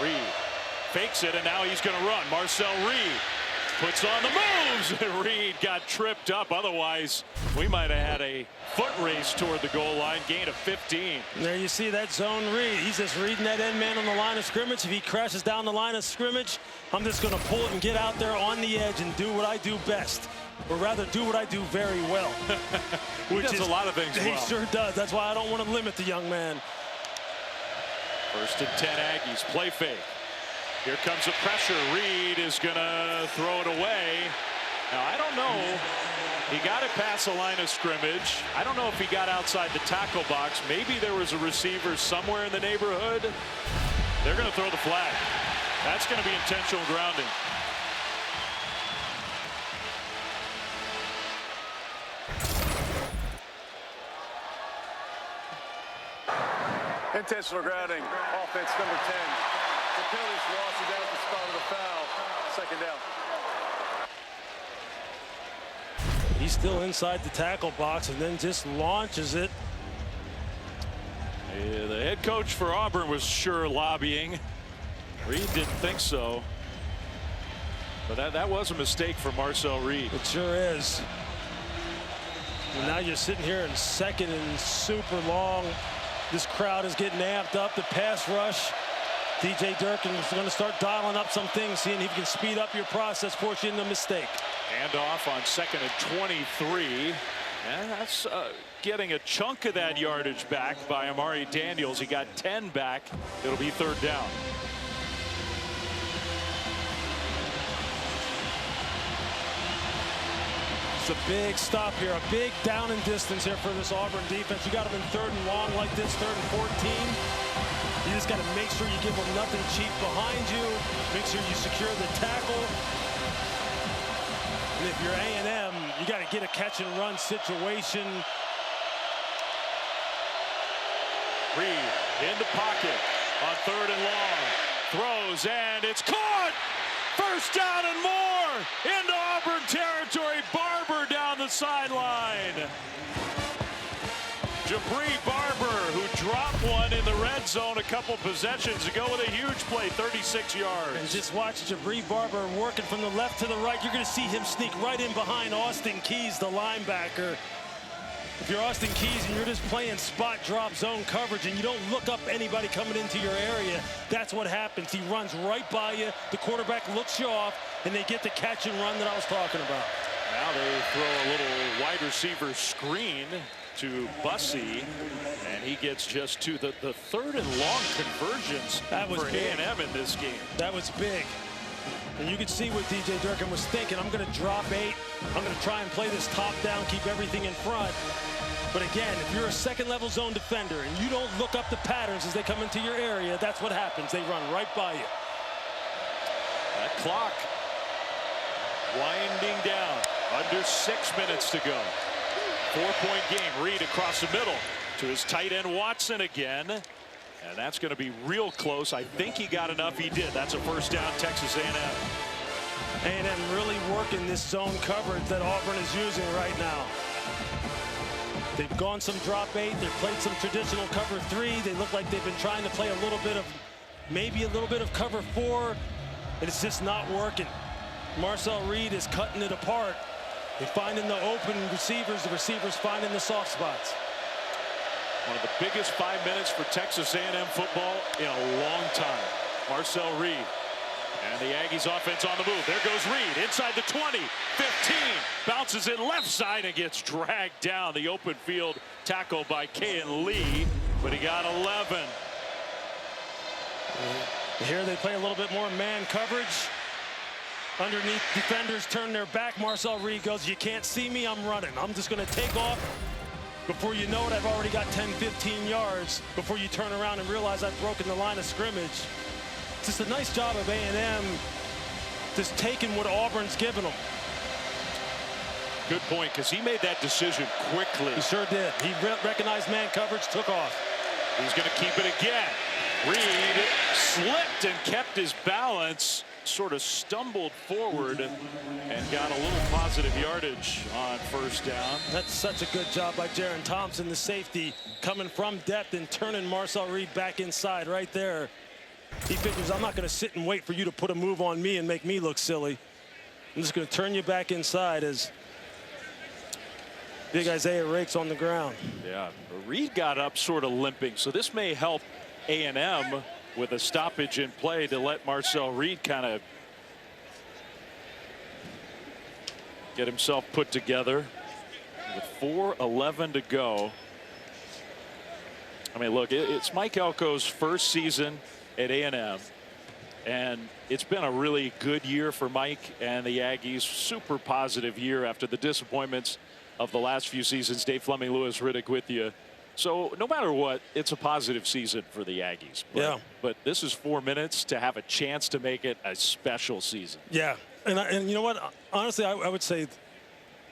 Reed fakes it, and now he's going to run. Marcel Reed puts on the moves, and Reed got tripped up. Otherwise, we might have had a foot race toward the goal line. Gain of 15. There you see that zone read. He's just reading that end man on the line of scrimmage. If he crashes down the line of scrimmage, I'm just going to pull it and get out there on the edge and do what I do best. Or rather, do what I do very well. He does a lot of things well. He sure does. That's why I don't want to limit the young man. 1st and 10 Aggies. Play fake. Here comes the pressure. Reed is going to throw it away. Now, I don't know. He got it past the line of scrimmage. I don't know if he got outside the tackle box. Maybe there was a receiver somewhere in the neighborhood. They're going to throw the flag. That's going to be intentional grounding. Intentional grounding, offense number 10. The penalty's lost down at the spot of the foul. Second down. He's still inside the tackle box and then just launches it. Yeah, the head coach for Auburn was sure lobbying. Reed didn't think so. But that was a mistake for Marcel Reed. It sure is. And now you're sitting here in second and super long. This crowd is getting amped up. The pass rush. DJ Durkin is going to start dialing up some things, seeing if he can speed up your process, force you into a mistake. Hand off on 2nd and 23. And that's getting a chunk of that yardage back by Amari Daniels. He got 10 back. It'll be 3rd down. It's a big stop here, a big down and distance here for this Auburn defense. You got them in 3rd and long like this, 3rd and 14. You just got to make sure you give them nothing cheap behind you. Make sure you secure the tackle. And if you're A&M, you got to get a catch and run situation. Reed in the pocket on 3rd and long. Throws and it's caught. 1st down and more into Auburn territory. Barber down the sideline. Jabri Barber, who dropped one in the red zone a couple possessions ago with a huge play, 36 yards. And just watch Jabri Barber working from the left to the right. You're going to see him sneak right in behind Austin Keys, the linebacker. If you're Austin Keys and you're just playing spot drop zone coverage and you don't look up anybody coming into your area, that's what happens. He runs right by you. The quarterback looks you off, and they get the catch and run that I was talking about. Now they throw a little wide receiver screen to Bussey, and he gets just to the 3rd and long conversions for A&M in this game. That was big. And you can see what DJ Durkin was thinking. I'm going to drop 8. I'm going to try and play this top down, keep everything in front. But again, if you're a 2nd level zone defender and you don't look up the patterns as they come into your area, that's what happens. They run right by you. That clock winding down. Under 6 minutes to go. 4-point game. Reed across the middle to his tight end Watson again. And that's going to be real close. I think he got enough. He did. That's a 1st down, Texas A&M. A&M really working this zone coverage that Auburn is using right now. They've gone some drop 8. They've played some traditional cover 3. They look like they've been trying to play a little bit of, maybe a little bit of cover 4. And it's just not working. Marcel Reed is cutting it apart. They're finding the open receivers. The receivers finding the soft spots. One of the biggest 5 minutes for Texas A&M football in a long time. Marcel Reed. And the Aggies offense on the move. There goes Reed inside the 20, 15. Bounces it left side and gets dragged down. The open field tackle by Kayan Lee, but he got 11. Here they play a little bit more man coverage. Underneath, defenders turn their back. Marcel Reed goes, you can't see me, I'm running. I'm just going to take off. Before you know it, I've already got 10, 15 yards before you turn around and realize I've broken the line of scrimmage. It's just a nice job of A&M just taking what Auburn's given them. Good point, because he made that decision quickly. He sure did. He recognized man coverage, took off. He's going to keep it again. Reed slipped and kept his balance, sort of stumbled forward and got a little positive yardage on 1st down. That's such a good job by Jaron Thompson, the safety, coming from depth and turning Marcel Reed back inside right there. He figures, I'm not going to sit and wait for you to put a move on me and make me look silly. I'm just going to turn you back inside as big Isaiah Rake's on the ground. Yeah, Reed got up sort of limping, so this may help A&M with a stoppage in play to let Marcel Reed kind of get himself put together with 4:11 to go. I mean, look, it's Mike Elko's first season at A&M, and it's been a really good year for Mike and the Aggies. Super positive year after the disappointments of the last few seasons. Dave Fleming, Louis Riddick with you. So no matter what, it's a positive season for the Aggies. But this is 4 minutes to have a chance to make it a special season. Yeah, and you know what? Honestly, I would say,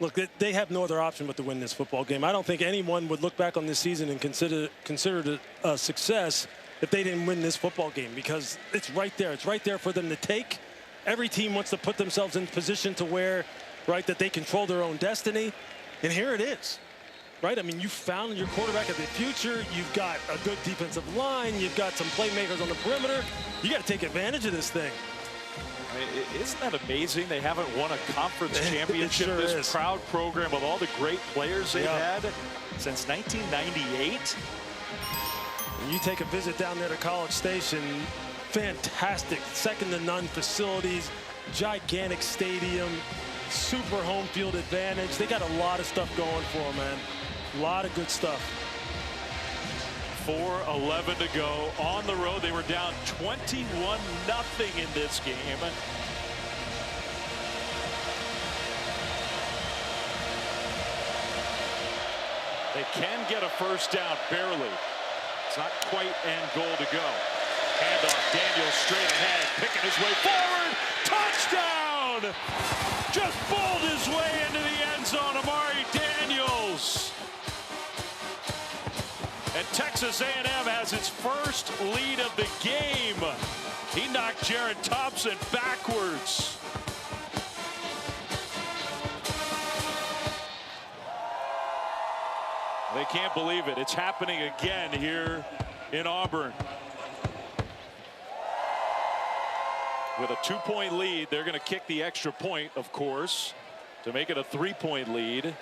look, they have no other option but to win this football game. I don't think anyone would look back on this season and consider it a success if they didn't win this football game, because it's right there. It's right there for them to take. Every team wants to put themselves in position to where, right, that they control their own destiny. And here it is, right? I mean, you found your quarterback of the future. You've got a good defensive line. You've got some playmakers on the perimeter. You got to take advantage of this thing. I mean, isn't that amazing? They haven't won a conference championship. Sure this is. proud program with all the great players they've had since 1998. And you take a visit down there to College Station, fantastic, second to none facilities, gigantic stadium, super home field advantage. They got a lot of stuff going for them, man. A lot of good stuff. 4:11 to go on the road. They were down 21-0 in this game. They can get a first down, barely. It's not quite end goal to go. Handoff, Daniels straight ahead, picking his way forward. Touchdown! Just bowled his way into the end zone, Amari Daniels. And Texas A&M has its first lead of the game. He knocked Jared Thompson backwards. They can't believe it. It's happening again here in Auburn. With a 2-point lead, they're going to kick the extra point, of course, to make it a 3-point lead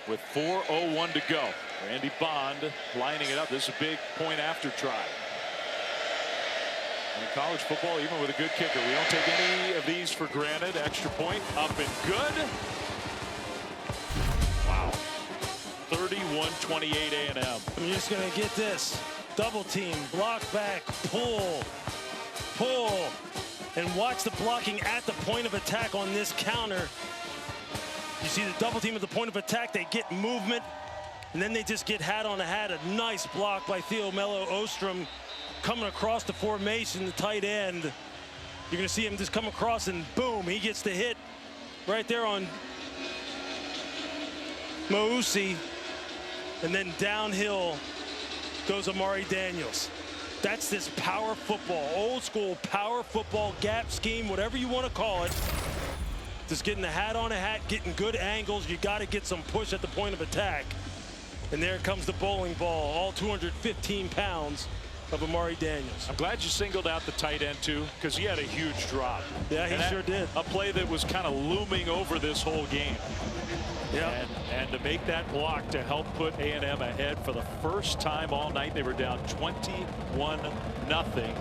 with 4:01 to go. Randy Bond lining it up. This is a big point after try. In college football, even with a good kicker, we don't take any of these for granted. Extra point up and good. Wow. 31-28 A&M. You're just going to get this. Double team, block back, pull, and watch the blocking at the point of attack on this counter. You see the double team at the point of attack, they get movement, and then they just get hat on a hat. A nice block by Theo Mello Ostrom coming across the formation, the tight end. You're going to see him just come across, and boom, he gets the hit right there on Mausi. And then downhill goes Amari Daniels. That's this power football, old school power football, gap scheme, whatever you want to call it. Just getting the hat on a hat, getting good angles. You got to get some push at the point of attack. And there comes the bowling ball, all 215 pounds of Amari Daniels. I'm glad you singled out the tight end too, because he had a huge drop. Yeah, he sure did. A play that was kind of looming over this whole game. Yeah. And to make that block to help put A&M ahead for the first time all night. They were down 21-0.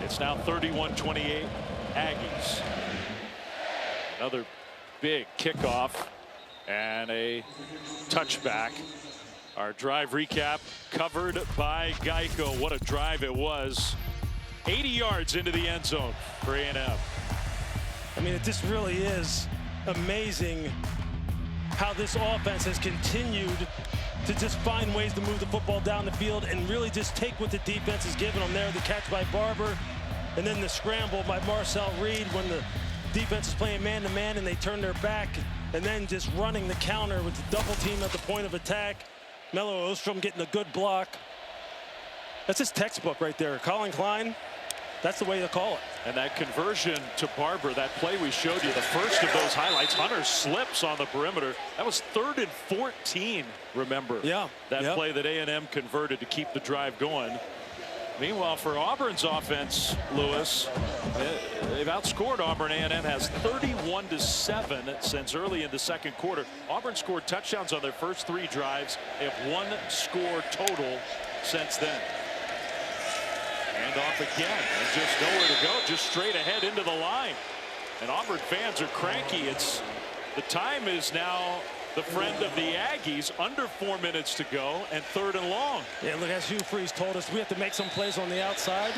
It's now 31-28 Aggies. Another big kickoff and a touchback. Our drive recap covered by Geico. What a drive it was. 80 yards into the end zone for A&M. I mean, it just really is amazing how this offense has continued to just find ways to move the football down the field and really just take what the defense is giving them there. The catch by Barber, and then the scramble by Marcel Reed when the defense is playing man-to-man and they turn their back, and then just running the counter with the double team at the point of attack. Mello Ostrom getting a good block. That's his textbook right there. Colin Klein, that's the way to call it. And that conversion to Barber, that play we showed you, the first of those highlights, Hunter slips on the perimeter. That was 3rd and 14, remember? Yeah. That play that A&M converted to keep the drive going. Meanwhile, for Auburn's offense, Lewis, they've outscored Auburn. A&M has 31-7 since early in the second quarter. Auburn scored touchdowns on their first 3 drives. They have 1 score total since then. And off again, and just nowhere to go, just straight ahead into the line. And Auburn fans are cranky. The time is now the friend of the Aggies, under 4 minutes to go, and 3rd and long. Yeah, look, as Hugh Freeze told us, we have to make some plays on the outside.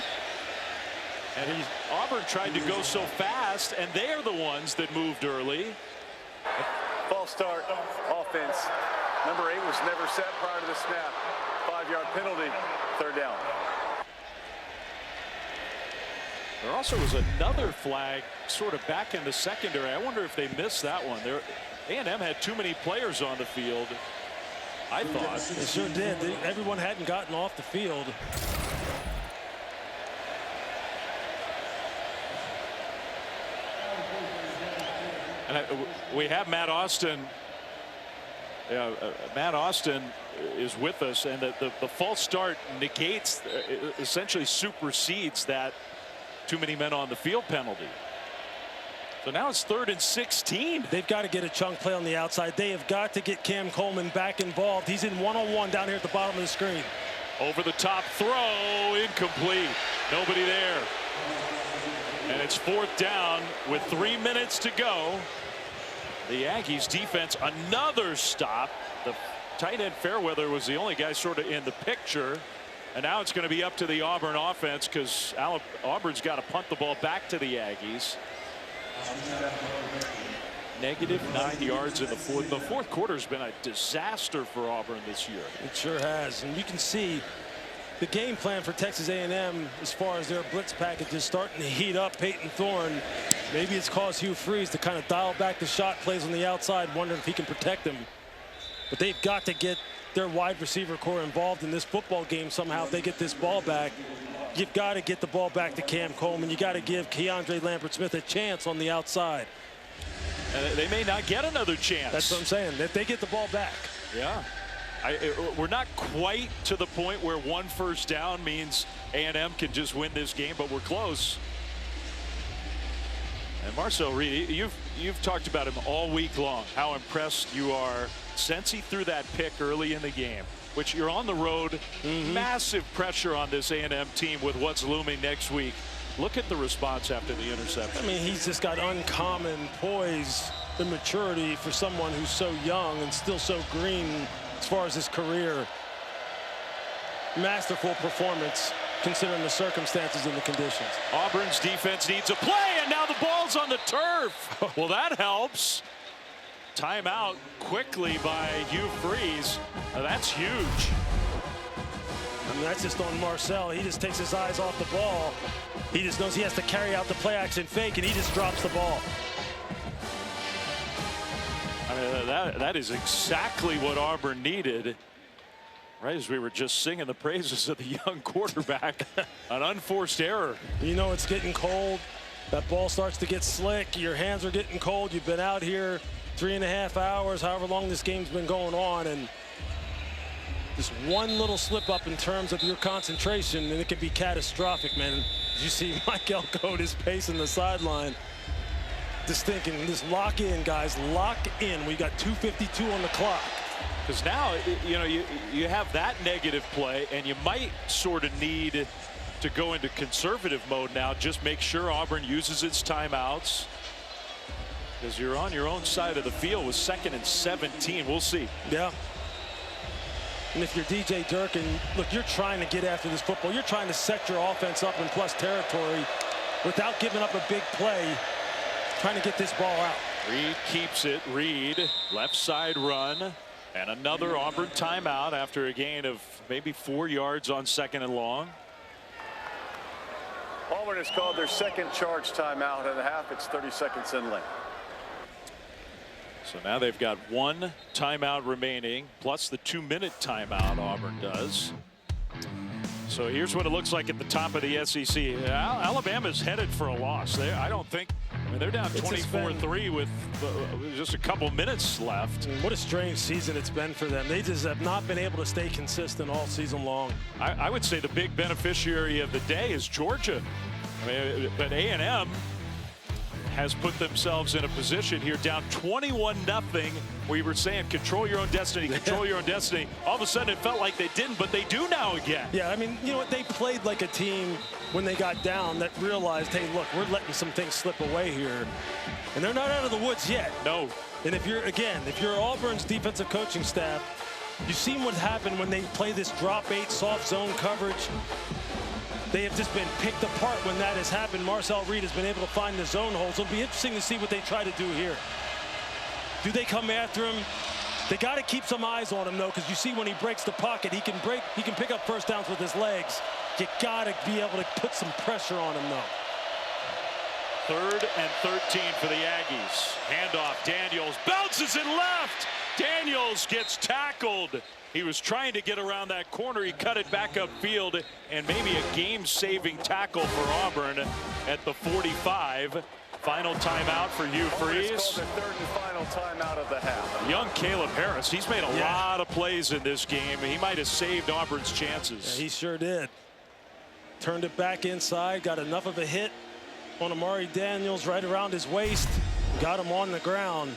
And Auburn tried to go so fast, and they are the ones that moved early. False start, offense. Number 8 was never set prior to the snap. 5-yard penalty, 3rd down. There also was another flag sort of back in the secondary. I wonder if they missed that one. A&M had too many players on the field, I thought. They sure did. Everyone hadn't gotten off the field. And we have Matt Austin. Matt Austin is with us, and the false start negates, essentially supersedes that too many men on the field penalty. So now it's 3rd and 16. They've got to get a chunk play on the outside. They have got to get Cam Coleman back involved. He's in one-on-one down here at the bottom of the screen. Over the top throw, incomplete. Nobody there. And it's 4th down with 3 minutes to go. The Aggies defense, another stop. The tight end Fairweather was the only guy sort of in the picture. And now it's going to be up to the Auburn offense, because Auburn's got to punt the ball back to the Aggies. -9 yards in the fourth. The fourth quarter has been a disaster for Auburn this year. It sure has. And you can see the game plan for Texas A&M as far as their blitz package is starting to heat up. Peyton Thorne, maybe it's caused Hugh Freeze to kind of dial back the shot plays on the outside, wondering if he can protect them. But they've got to get their wide receiver core involved in this football game somehow. If they get this ball back, you've got to get the ball back to Cam Coleman. You got to give Keandre Lambert-Smith a chance on the outside. They may not get another chance. That's what I'm saying. If they get the ball back. Yeah. We're not quite to the point where 1 first down means A&M can just win this game, but we're close. And Marcel Reed, you've talked about him all week long, how impressed you are since he threw that pick early in the game, which you're on the road. Massive pressure on this A&M team with what's looming next week. Look at the response after the interception. I mean, he's just got uncommon poise and maturity for someone who's so young and still so green as far as his career. Masterful performance considering the circumstances and the conditions. Auburn's defense needs a play, and now the ball's on the turf. Well, that helps. Timeout quickly by Hugh Freeze. Now, that's huge. I mean, that's just on Marcel. He just takes his eyes off the ball. He just knows he has to carry out the play action fake, and he just drops the ball. I mean, that is exactly what Auburn needed. Right as we were just singing the praises of the young quarterback. An unforced error. You know it's getting cold. That ball starts to get slick. Your hands are getting cold. You've been out here 3.5 hours, however long this game's been going on, and just one little slip up in terms of your concentration, and it can be catastrophic, man. You see Mike Elko is pacing the sideline, just thinking, just lock in, guys, lock in. We got 2:52 on the clock. Because now, you know, you have that negative play, and you might sort of need to go into conservative mode now. Just make sure Auburn uses its timeouts, because you're on your own side of the field with 2nd and 17. We'll see. Yeah. And if you're DJ Durkin, look, you're trying to get after this football. You're trying to set your offense up in plus territory without giving up a big play, trying to get this ball out. Reed keeps it. Reed, left side run. And another Auburn timeout after a gain of maybe 4 yards on 2nd and long. Auburn has called their 2nd charge timeout and a half. It's 30 seconds in length. So now they've got 1 timeout remaining, plus the 2-minute timeout Auburn does. So here's what it looks like at the top of the SEC. Alabama's headed for a loss. I don't think. I mean, they're down 24-3 with just a couple minutes left. What a strange season it's been for them. They just have not been able to stay consistent all season long. I would say the big beneficiary of the day is Georgia. I mean, but A&M has put themselves in a position here down 21-0. We were saying control your own destiny, control your own destiny. All of a sudden it felt like they didn't, but they do now again. Yeah, I mean, you know what? They played like a team when they got down that realized, hey, look, we're letting some things slip away here. And they're not out of the woods yet. No. And if you're Auburn's defensive coaching staff, you've seen what happened when they play this drop 8 soft zone coverage. They have just been picked apart when that has happened. Marcel Reed has been able to find the zone holes. It'll be interesting to see what they try to do here. Do they come after him? They got to keep some eyes on him, though, because you see when he breaks the pocket, he can pick up first downs with his legs. You got to be able to put some pressure on him, though. 3rd and 13 for the Aggies. Handoff, Daniels bounces it left. Daniels gets tackled. He was trying to get around that corner. He cut it back upfield, and maybe a game-saving tackle for Auburn at the 45. Final timeout for Hugh Freeze. It's called the third and final timeout of the half. Young Caleb Harris, he's made a lot of plays in this game. He might have saved Auburn's chances. Yeah, he sure did. Turned it back inside, got enough of a hit on Amari Daniels right around his waist, got him on the ground.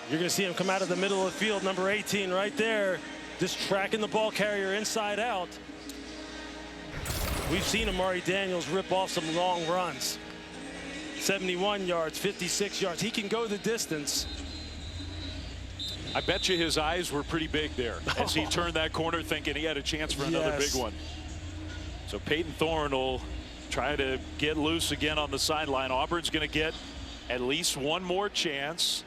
You're going to see him come out of the middle of the field, number 18 right there, just tracking the ball carrier inside out. We've seen Amari Daniels rip off some long runs. 71 yards, 56 yards. He can go the distance. I bet you his eyes were pretty big there as he turned that corner thinking he had a chance for another big one. So Peyton Thorne will try to get loose again on the sideline. Auburn's going to get at least one more chance.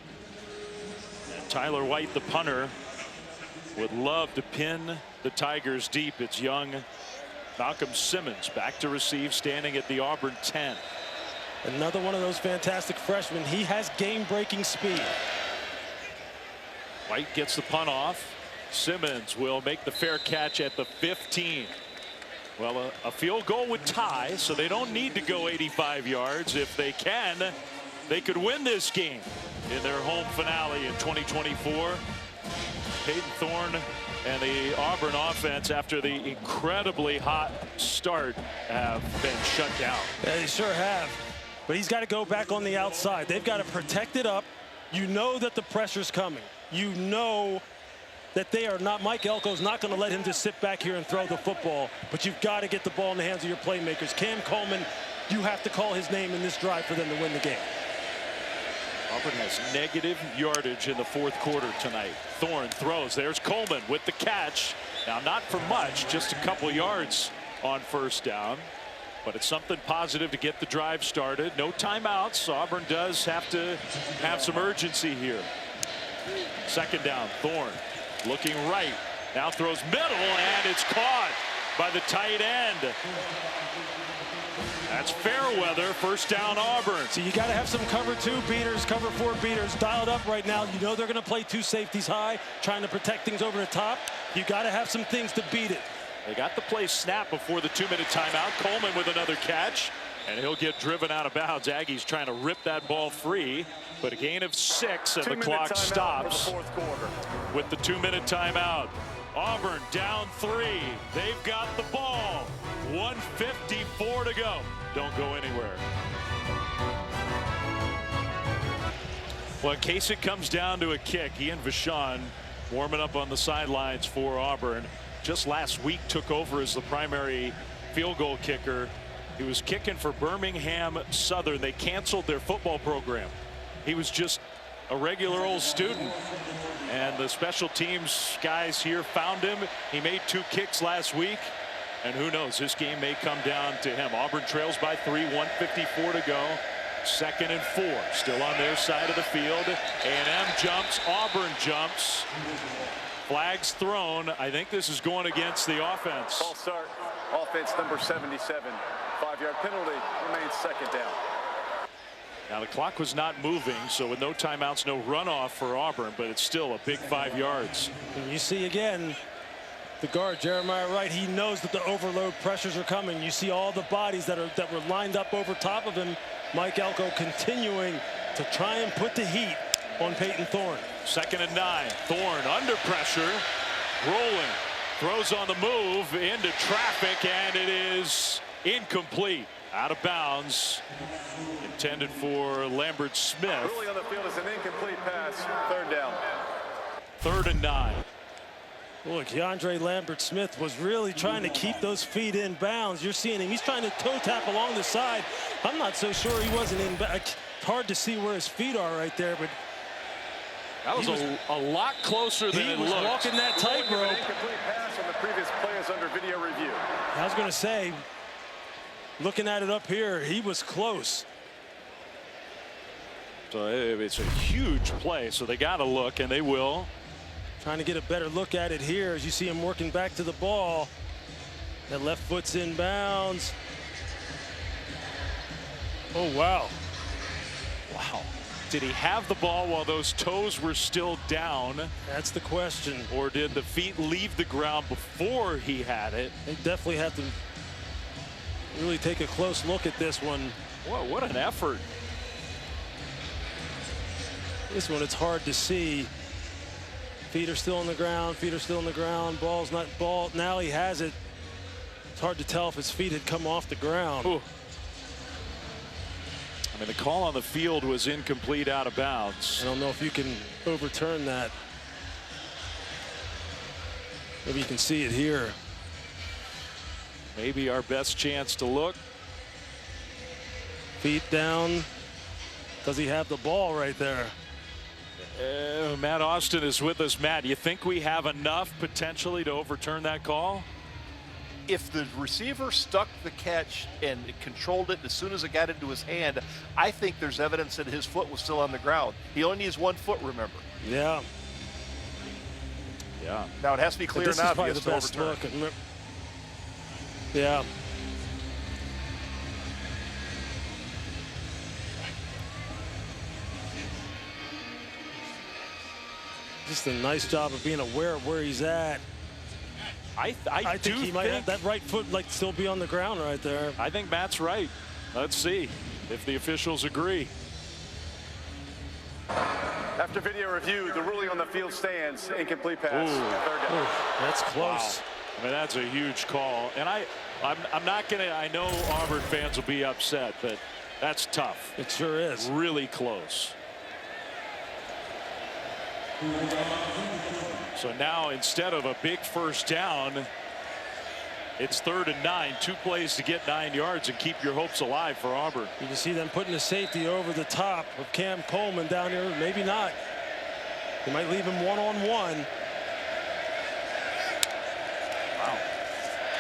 And Tyler White, the punter, would love to pin the Tigers deep. It's young Malcolm Simmons back to receive, standing at the Auburn 10. Another one of those fantastic freshmen. He has game-breaking speed. White gets the punt off. Simmons will make the fair catch at the 15. Well, a field goal would tie, so they don't need to go 85 yards. If they can, they could win this game in their home finale in 2024. Peyton Thorne and the Auburn offense, after the incredibly hot start, have been shut down. Yeah, they sure have. But he's got to go back on the outside. They've got to protect it up. You know that the pressure's coming. You know that they are not, Mike Elko's not going to let him just sit back here and throw the football. But you've got to get the ball in the hands of your playmakers. Cam Coleman, you have to call his name in this drive for them to win the game. Auburn has negative yardage in the fourth quarter tonight. Thorne throws. There's Coleman with the catch. Now, not for much, just a couple yards on first down. But it's something positive to get the drive started. No timeouts. Auburn does have to have some urgency here. Second down. Thorne looking right. Now throws middle, and it's caught by the tight end. That's Fairweather. First down, Auburn. So you got to have some cover 2 beaters, cover 4 beaters dialed up right now. You know they're going to play 2 safeties high, trying to protect things over the top. You got to have some things to beat it. They got the play snapped before the 2-minute timeout. Coleman with another catch, and he'll get driven out of bounds. Aggies trying to rip that ball free, but a gain of 6, and the clock stops the fourth quarter with the 2-minute timeout. Auburn down 3. They've got the ball. 1:54 to go. Don't go anywhere. Well, in case it comes down to a kick, Ian Vachon warming up on the sidelines for Auburn. Just last week took over as the primary field goal kicker. He was kicking for Birmingham Southern. They canceled their football program. He was just a regular old student, and the special teams guys here found him. He made 2 kicks last week, and who knows, this game may come down to him. Auburn trails by 3, 1:54 to go. 2nd and 4, still on their side of the field. A&M jumps, Auburn jumps. Flags thrown. I think this is going against the offense. False start. Offense number 77. 5-yard penalty. Remains second down. Now the clock was not moving, so with no timeouts, no runoff for Auburn, but it's still a big 5 yards. And you see again the guard Jeremiah Wright. He knows that the overload pressures are coming. You see all the bodies that were lined up over top of him. Mike Elko continuing to try and put the heat on Peyton Thorne. 2nd and 9. Thorne under pressure, rolling, throws on the move into traffic, and it is incomplete. Out of bounds. Intended for Lambert Smith. Ruling on the field is an incomplete pass. 3rd down. 3rd and 9. Look, Keandre Lambert Smith was really trying to keep those feet in bounds. You're seeing him. He's trying to toe tap along the side. I'm not so sure he wasn't in back. Hard to see where his feet are right there, but that was a lot closer than it looked. He was walking that tightrope. Incomplete pass on the previous play is under video review. I was going to say, looking at it up here, he was close. So it's a huge play, so they got to look, and they will. Trying to get a better look at it here as you see him working back to the ball. That left foot's in bounds. Oh, wow. Wow. Did he have the ball while those toes were still down? That's the question. Or did the feet leave the ground before he had it? They definitely have to really take a close look at this one. Whoa, what an effort This one, it's hard to see. Feet are still on the ground. Feet are still on the ground. Ball's not ball. Now he has it. It's hard to tell if his feet had come off the ground. Ooh. I mean, the call on the field was incomplete, out of bounds. I don't know if you can overturn that. Maybe you can see it here. Maybe our best chance to look. Feet down. Does he have the ball right there? Matt Austin is with us. Matt, you think we have enough potentially to overturn that call? If the receiver stuck the catch and controlled it as soon as it got into his hand, I think there's evidence that his foot was still on the ground. He only needs 1 foot, remember. Yeah. Yeah. Now it has to be clear and obvious to overturn. Look. Yeah. Just a nice job of being aware of where he's at. I think he might have that right foot like still be on the ground right there. I think Matt's right. Let's see if the officials agree. After video review, the ruling on the field stands. Incomplete pass. Third down. That's close. Wow. I mean, that's a huge call. And I'm not going to, I know Auburn fans will be upset, but that's tough. It sure is. Really close. So now instead of a big first down, it's 3rd and 9. 2 plays to get 9 yards and keep your hopes alive for Auburn. You can see them putting the safety over the top of Cam Coleman down here. Maybe not. They might leave him one-on-one. Wow.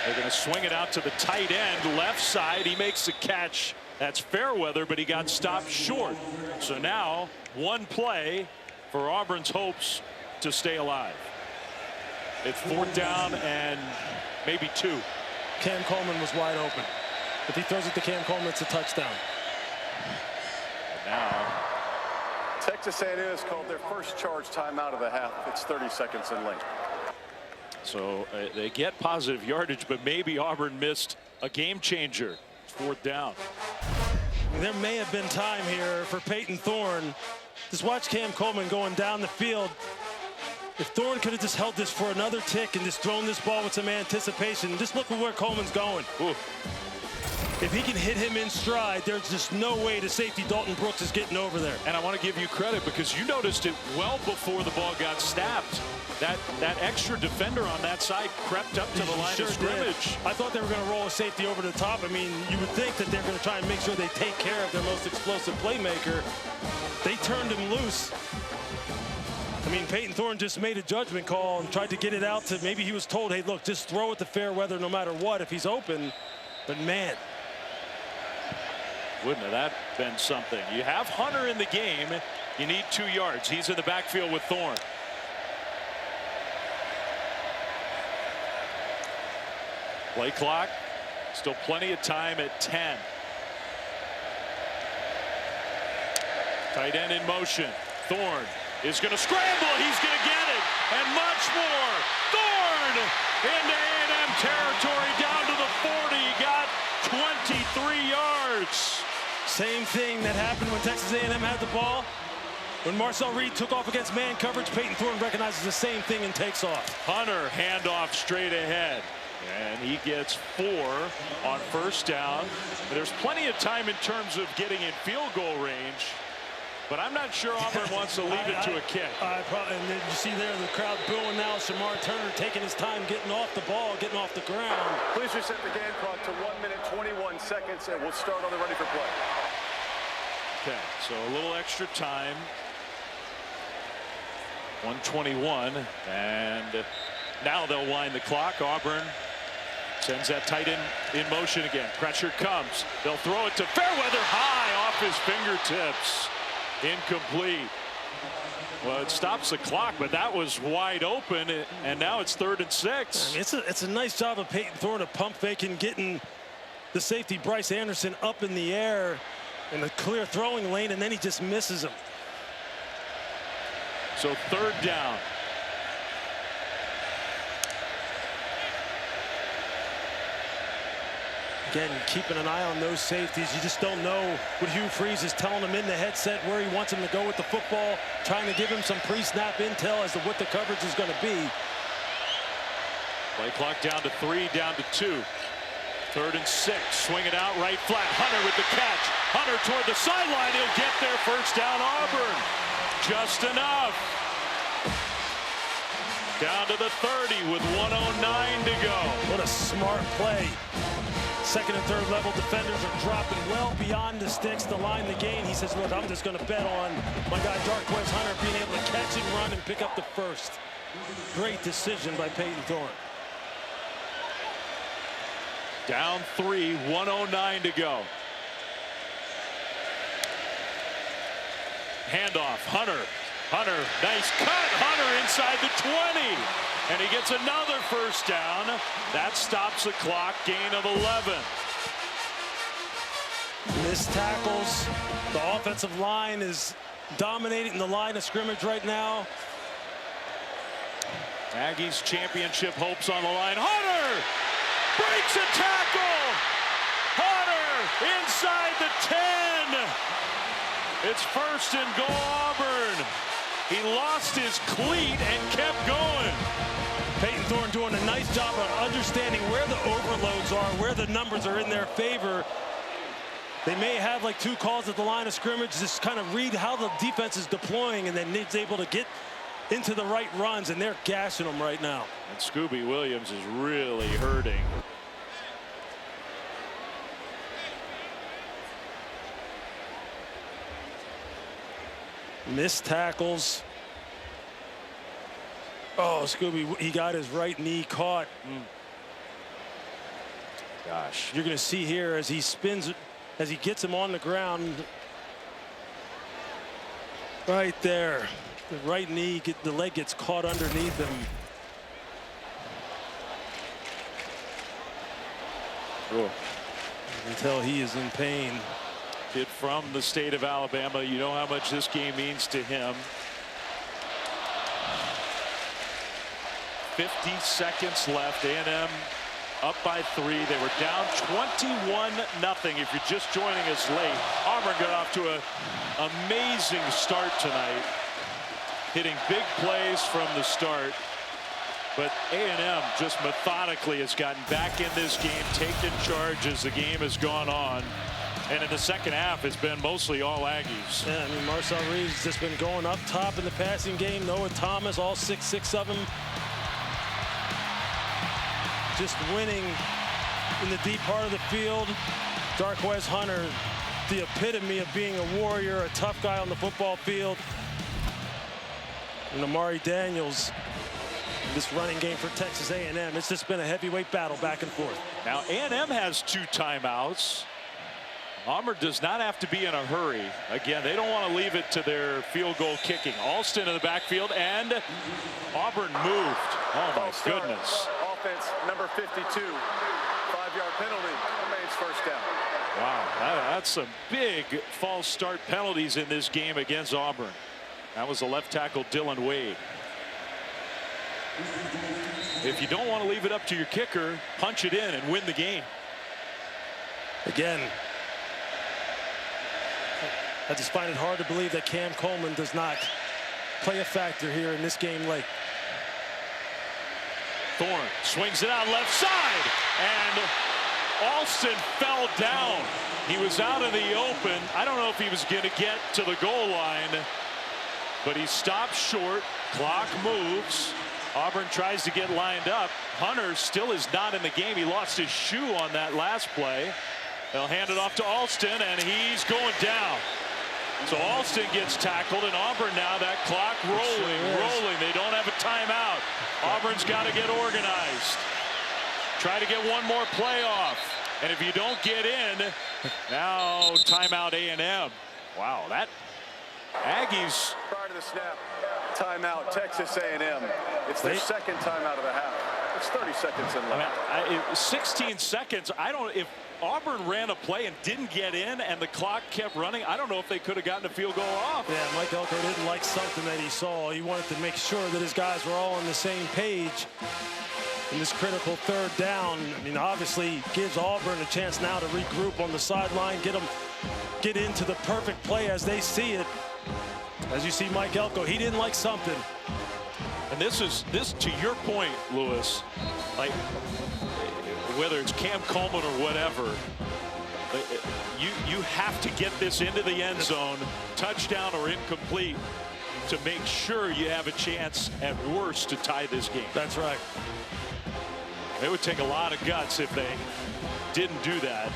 They're going to swing it out to the tight end, left side. He makes the catch. That's Fairweather, but he got stopped short. So now 1 play for Auburn's hopes to stay alive. It's 4th down and maybe 2. Cam Coleman was wide open. If he throws it to Cam Coleman, it's a touchdown. Now Texas A&M has called their first charge timeout of the half. It's 30 seconds in length. So they get positive yardage, but maybe Auburn missed a game changer. It's 4th down. There may have been time here for Peyton Thorne. Just watch Cam Coleman going down the field. If Thorne could have just held this for another tick and just thrown this ball with some anticipation, just look at where Coleman's going. Ooh. If he can hit him in stride, there's just no way the safety Dalton Brooks is getting over there. And I want to give you credit because you noticed it well before the ball got snapped. That extra defender on that side crept up to the line of scrimmage. I thought they were going to roll a safety over the top. I mean, you would think that they're going to try and make sure they take care of their most explosive playmaker. They turned him loose. I mean, Peyton Thorne just made a judgment call and tried to get it out to, maybe he was told, hey, look, just throw it to Fairweather no matter what if he's open. But man, wouldn't have that been something? You have Hunter in the game. You need 2 yards. He's in the backfield with Thorne. Play clock. Still plenty of time at 10. Tight end in motion. Thorne is going to scramble. He's going to get it. And much more. Thorne into A&M territory down to the 40. Got 23 yards. Same thing that happened when Texas A&M had the ball. When Marcel Reed took off against man coverage, Peyton Thorne recognizes the same thing and takes off. Hunter handoff straight ahead. And he gets 4 on first down. There's plenty of time in terms of getting in field goal range. But I'm not sure Auburn wants to leave it to a kick. And then you see there the crowd booing now. Shamar Turner taking his time getting off the ball, getting off the ground. Please reset the game clock to 1 minute 21 seconds, and we'll start on the ready for play. Okay, so a little extra time. 1:21, and now they'll wind the clock. Auburn sends that tight end in motion again. Pressure comes. They'll throw it to Fairweather high off his fingertips. Incomplete. Well, it stops the clock, but that was wide open, and now it's 3rd and 6. It's a nice job of Peyton Thorne of pump faking, getting the safety Bryce Anderson up in the air in the clear throwing lane, and then he just misses him. So 3rd down. Again, keeping an eye on those safeties. You just don't know what Hugh Freeze is telling him in the headset where he wants him to go with the football, trying to give him some pre-snap intel as to what the coverage is going to be. Play clock down to 3, down to 2. 3rd and 6. Swing it out right flat. Hunter with the catch. Hunter toward the sideline. He'll get there. First down, Auburn. Just enough. Down to the 30 with 1:09 to go. What a smart play. Second and third level defenders are dropping well beyond the sticks to line the gain. He says, look, I'm just going to bet on my guy Darquez Hunter being able to catch and run and pick up the first. Great decision by Peyton Thorne. Down 3, 1:09 to go. Handoff, Hunter. Hunter, nice cut. Hunter inside the 20. And he gets another first down. That stops the clock, gain of 11. Missed tackles. The offensive line is dominating the line of scrimmage right now. Aggies championship hopes on the line. Hunter breaks a tackle. Hunter inside the 10. It's first and goal, Auburn. He lost his cleat and kept going. Peyton Thorne doing a nice job of understanding where the overloads are, where the numbers are in their favor. They may have like 2 calls at the line of scrimmage, just kind of read how the defense is deploying, and then he's able to get into the right runs, and they're gashing them right now. And Scooby Williams is really hurting. Missed tackles. Oh, Scooby, he got his right knee caught. Gosh. You're going to see here as he spins, as he gets him on the ground. Right there. The right knee, the leg gets caught underneath him. Oh. You can tell he is in pain. Kid from the state of Alabama. You know how much this game means to him. 50 seconds left. A&M up by 3. They were down 21-0. If you're just joining us late, Auburn got off to an amazing start tonight, hitting big plays from the start. But A&M just methodically has gotten back in this game, taken charge as the game has gone on. And in the second half, it's been mostly all Aggies. Yeah, I mean, Marcel Reeves just been going up top in the passing game. Noah Thomas, all 6'6" of them. Just winning in the deep part of the field. Darquez Hunter, the epitome of being a warrior, a tough guy on the football field. And Amari Daniels, this running game for Texas A&M. It's just been a heavyweight battle back and forth. Now A&M has 2 timeouts. Auburn does not have to be in a hurry. Again, they don't want to leave it to their field goal kicking. Alston in the backfield, and Auburn moved. Oh my goodness. Offense number 52. 5-yard penalty. Remains first down. Wow, that's some big false start penalties in this game against Auburn. That was the left tackle Dylan Wade. If you don't want to leave it up to your kicker, punch it in and win the game. Again, I just find it hard to believe that Cam Coleman does not play a factor here in this game late. Thorne swings it out left side, and Alston fell down. He was out in the open. I don't know if he was going to get to the goal line, but he stopped short. Clock moves. Auburn tries to get lined up. Hunter still is not in the game. He lost his shoe on that last play. They'll hand it off to Alston, and he's going down. So Alston gets tackled, and Auburn now, that clock rolling. They don't have a timeout. Auburn's got to get organized. Try to get one more play off. And if you don't get in, now timeout A&M. Wow, that Aggies. Prior to the snap, timeout Texas A&M. It's their second timeout of the half. It's 30 seconds in left. 16 seconds. If Auburn ran a play and didn't get in and the clock kept running, I don't know if they could have gotten a field goal off. Yeah, Mike Elko didn't like something that he saw. He wanted to make sure that his guys were all on the same page. in this critical third down. I mean, obviously gives Auburn a chance now to regroup on the sideline, get into the perfect play as they see it. As you see Mike Elko, he didn't like something. And this to your point, Lewis, like whether it's Cam Coleman or whatever, you have to get this into the end zone, touchdown or incomplete, to make sure you have a chance at worst to tie this game. That's right. It would take a lot of guts if they didn't do that.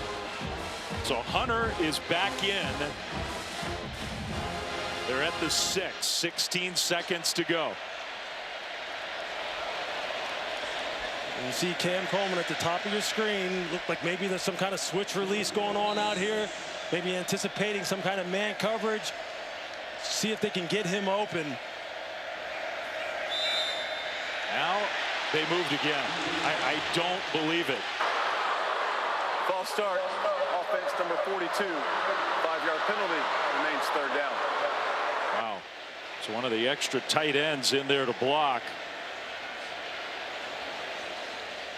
So Hunter is back in. They're at the 6, 16 seconds to go. You see Cam Coleman at the top of your screen. Look like maybe there's some kind of switch release going on out here. Maybe anticipating some kind of man coverage. See if they can get him open. Now they moved again. I don't believe it. False start. Offense number 42. 5-yard penalty. Remains third down. Wow. So one of the extra tight ends in there to block.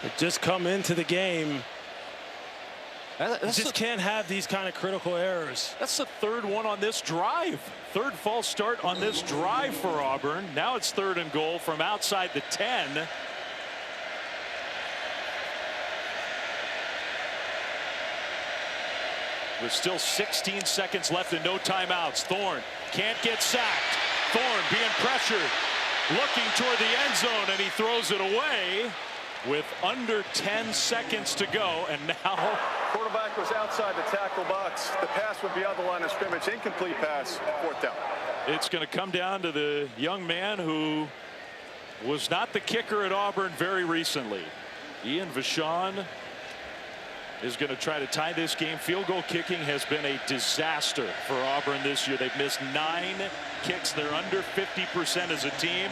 They just come into the game. You just can't have these kind of critical errors. That's the third one on this drive. Third false start on this drive for Auburn. Now it's 3rd and goal from outside the 10. With still 16 seconds left and no timeouts. Thorne can't get sacked. Thorne being pressured, looking toward the end zone, and he throws it away with under 10 seconds to go. And now quarterback was outside the tackle box. The pass would be on the line of scrimmage. Incomplete pass. 4th down. It's going to come down to the young man who was not the kicker at Auburn very recently. Ian Vachon is going to try to tie this game. Field goal kicking has been a disaster for Auburn this year. They've missed 9 kicks. They're under 50% as a team.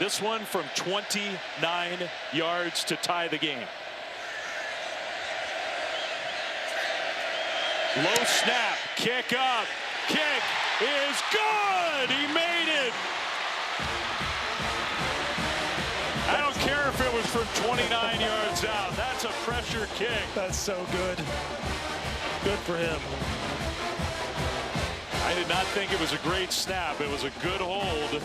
This one from 29 yards to tie the game. Low snap, kick up, kick is good. He made it. I don't care if it was from 29 yards out. That's a pressure kick. That's so good. Good for him. I did not think it was a great snap. It was a good hold.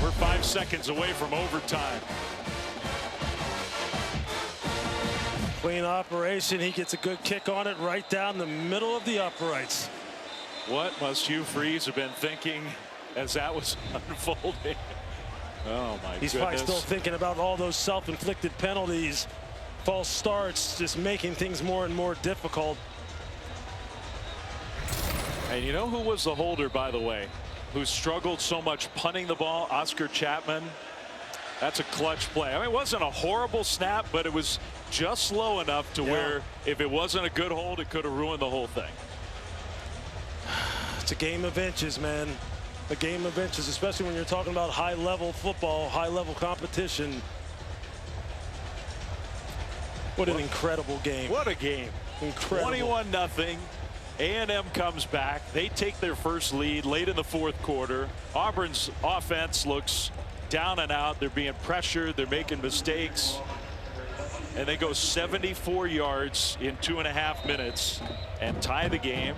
We're 5 seconds away from overtime. Clean operation. He gets a good kick on it right down the middle of the uprights. What must Hugh Freeze have been thinking as that was unfolding? Oh my goodness. He's probably still thinking about all those self-inflicted penalties, false starts, just making things more and more difficult. And you know who was the holder, by the way, who struggled so much punting the ball? Oscar Chapman. That's a clutch play. I mean, it wasn't a horrible snap, but it was just low enough to where if it wasn't a good hold, it could have ruined the whole thing. It's a game of inches, man. A game of inches, especially when you're talking about high-level football, high-level competition. What an incredible game. What a game. Incredible. 21-0. A&M comes back. They take their first lead late in the 4th quarter. Auburn's offense looks down and out. They're being pressured. They're making mistakes. And they go 74 yards in 2.5 minutes and tie the game.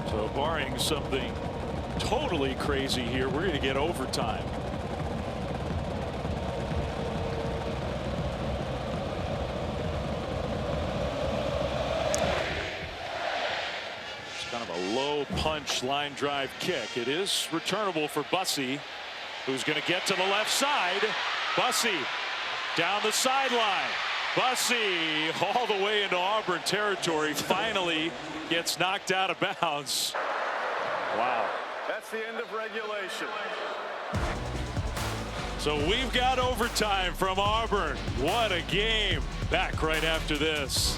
So barring something totally crazy here, we're going to get overtime. It's kind of a low punch line drive kick. It is returnable for Bussey, who's going to get to the left side. Bussey down the sideline. Bussey all the way into Auburn territory. Finally gets knocked out of bounds. Wow. That's the end of regulation. So we've got overtime from Auburn. What a game. Back right after this.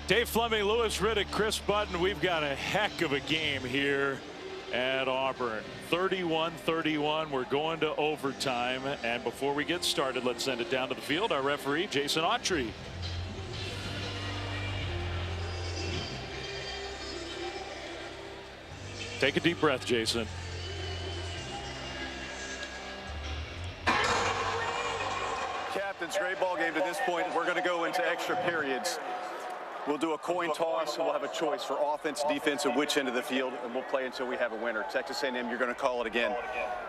Dave Fleming, Lewis Riddick, Chris Button. We've got a heck of a game here at Auburn. 31-31. We're going to overtime. And before we get started, let's send it down to the field. Our referee, Jason Autry. Take a deep breath, Jason. Captains, great ball game to this point. We're going to go into extra periods. We'll do a coin toss, and we'll have a choice for offense, defense, and which end of the field, and we'll play until we have a winner. Texas A&M, you're going to call it again.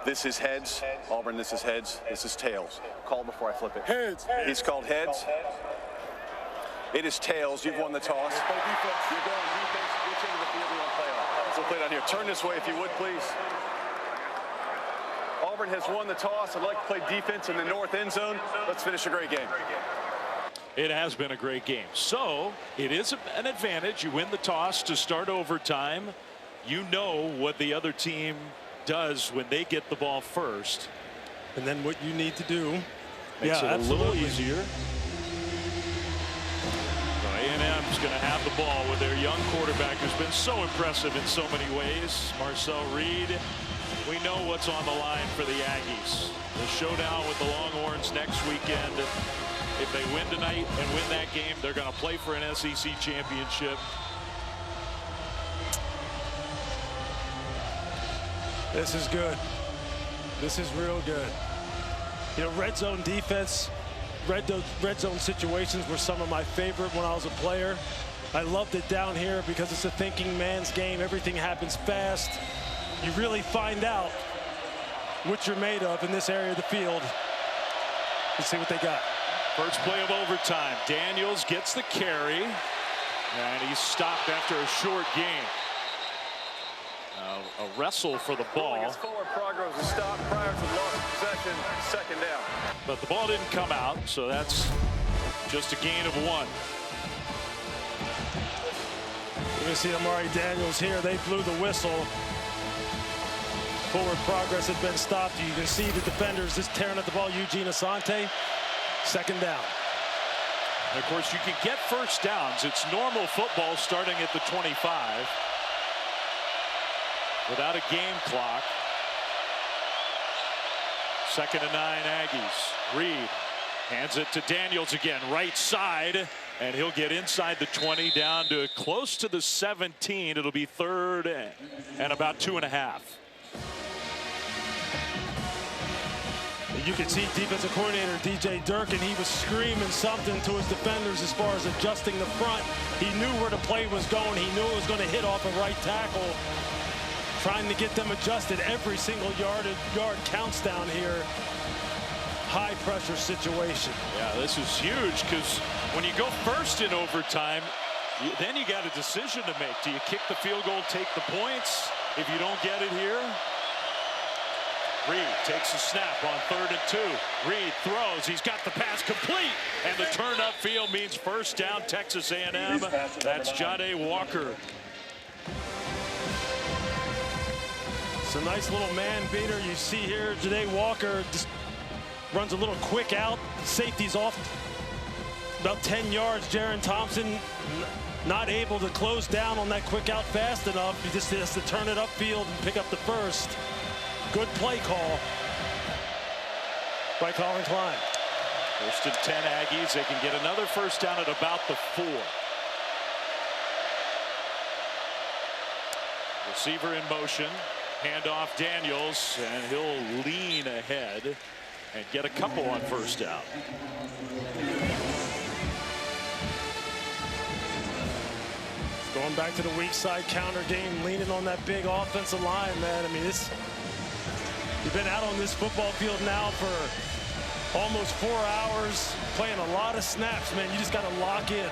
This is heads. Auburn, this is heads. This is tails. Call before I flip it. Heads. He's called heads. It is tails. You've won the toss. You're going defense. Which end of the field do you want to play on? So play down here. Turn this way if you would, please. Auburn has won the toss. I'd like to play defense in the north end zone. Let's finish a great game. It has been a great game. So it is an advantage. You win the toss to start overtime. You know what the other team does when they get the ball first. And then what you need to do. Makes it absolutely. a little easier. So A&M's going to have the ball with their young quarterback who's been so impressive in so many ways. Marcel Reed. We know what's on the line for the Aggies. The showdown with the Longhorns next weekend. If they win tonight and win that game, they're going to play for an SEC championship. This is good. This is real good. You know, red zone defense, red zone situations were some of my favorite when I was a player. I loved it down here because it's a thinking man's game. Everything happens fast. You really find out what you're made of in this area of the field. Let's see what they got. First play of overtime. Daniels gets the carry, and he's stopped after a short game. A wrestle for the ball. Forward progress was stopped prior to loss of possession, second down. But the ball didn't come out, so that's just a gain of 1. You're going to see Amari Daniels here. They blew the whistle. Forward progress had been stopped. You can see the defenders just tearing at the ball. Eugene Asante, second down. And of course, you can get first downs. It's normal football starting at the 25 without a game clock. 2nd and 9 Aggies. Reed hands it to Daniels again, right side, and he'll get inside the 20 down to close to the 17. It'll be 3rd and about 2.5. You could see defensive coordinator DJ Durkin. He was screaming something to his defenders as far as adjusting the front. He knew where the play was going. He knew it was going to hit off a right tackle. Trying to get them adjusted. Every single yard counts down here. High pressure situation. Yeah, this is huge because when you go first in overtime, then you got a decision to make. Do you kick the field goal, take the points? If you don't get it here. Reed takes a snap on 3rd and 2. Reed throws. He's got the pass complete. And the turn upfield means first down, Texas A&M. That's Jade Walker. It's a nice little man beater. You see here, Jade Walker just runs a little quick out. Safety's off about 10 yards. Jaron Thompson not able to close down on that quick out fast enough. He just has to turn it upfield and pick up the first. Good play call by Colin Klein. 1st and 10 Aggies. They can get another first down at about the 4. Receiver in motion. Handoff Daniels, and he'll lean ahead and get a couple on first down. Going back to the weak side counter game, leaning on that big offensive line, man. I mean, you've been out on this football field now for almost 4 hours, playing a lot of snaps, man. You just got to lock in.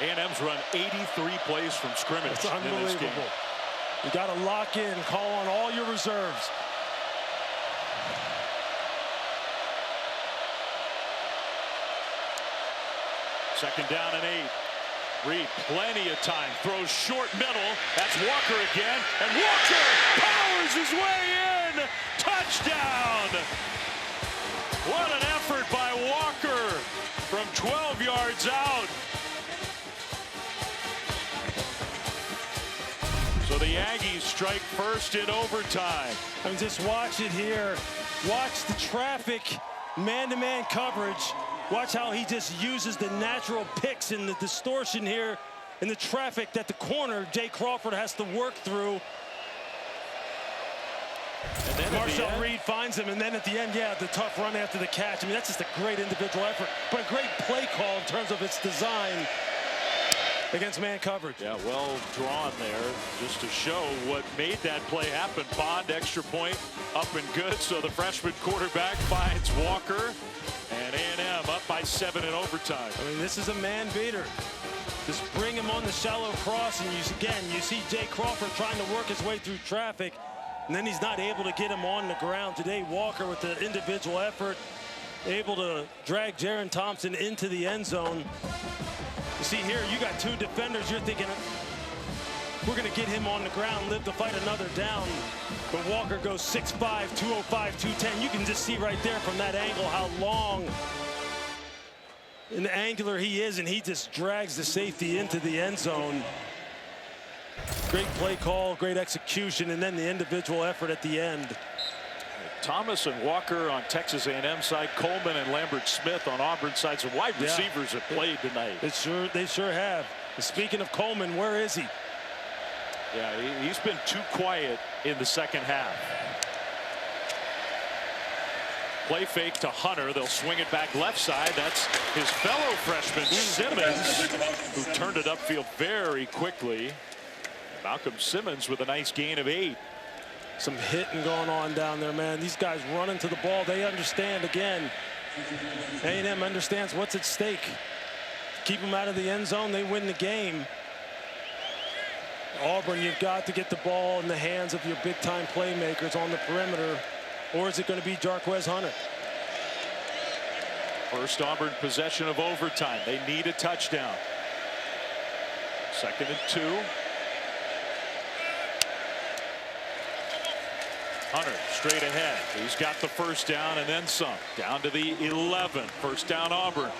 A&M's run 83 plays from scrimmage. It's unbelievable. You got to lock in, call on all your reserves. Second down and 8. Reed, plenty of time, throws short middle. That's Walker again, and Walker powers his way in. Touchdown! What an effort by Walker from 12 yards out. So the Aggies strike first in overtime. I mean, just watch it here. Watch the traffic, man-to-man coverage. Watch how he just uses the natural picks and the distortion here in the traffic that the corner, Jay Crawford, has to work through. And then Marshall Reed finds him, and then at the end, yeah, the tough run after the catch. I mean, that's just a great individual effort, but a great play call in terms of its design against man coverage. Yeah, well drawn there, just to show what made that play happen. Bond, extra point, up and good. So the freshman quarterback finds Walker, and A&M up by 7 in overtime. I mean, this is a man beater. Just bring him on the shallow cross, and you see Jay Crawford trying to work his way through traffic, and then he's not able to get him on the ground. Today, Walker with the individual effort, able to drag Jaron Thompson into the end zone. You see here, you got 2 defenders. You're thinking, we're going to get him on the ground, live to fight another down. But Walker goes 6'5", 205, 210. You can just see right there from that angle how long and angular he is, and he just drags the safety into the end zone. Great play call, great execution, and then the individual effort at the end. Thomas and Walker on Texas A&M side, Coleman and Lambert Smith on Auburn side. Some wide receivers have played tonight. They sure have. Speaking of Coleman, where is he? Yeah, he's been too quiet in the second half. Play fake to Hunter. They'll swing it back left side. That's his fellow freshman Simmons, who turned it upfield very quickly. Malcolm Simmons with a nice gain of 8. Some hitting going on down there, man. These guys running to the ball. They understand, again, A&M understands what's at stake. Keep them out of the end zone, they win the game. Auburn, you've got to get the ball in the hands of your big-time playmakers on the perimeter, or is it going to be Jarquez Hunter? First Auburn possession of overtime. They need a touchdown. 2nd and 2. Hunter straight ahead. He's got the first down and then some. Down to the 11. First down Auburn.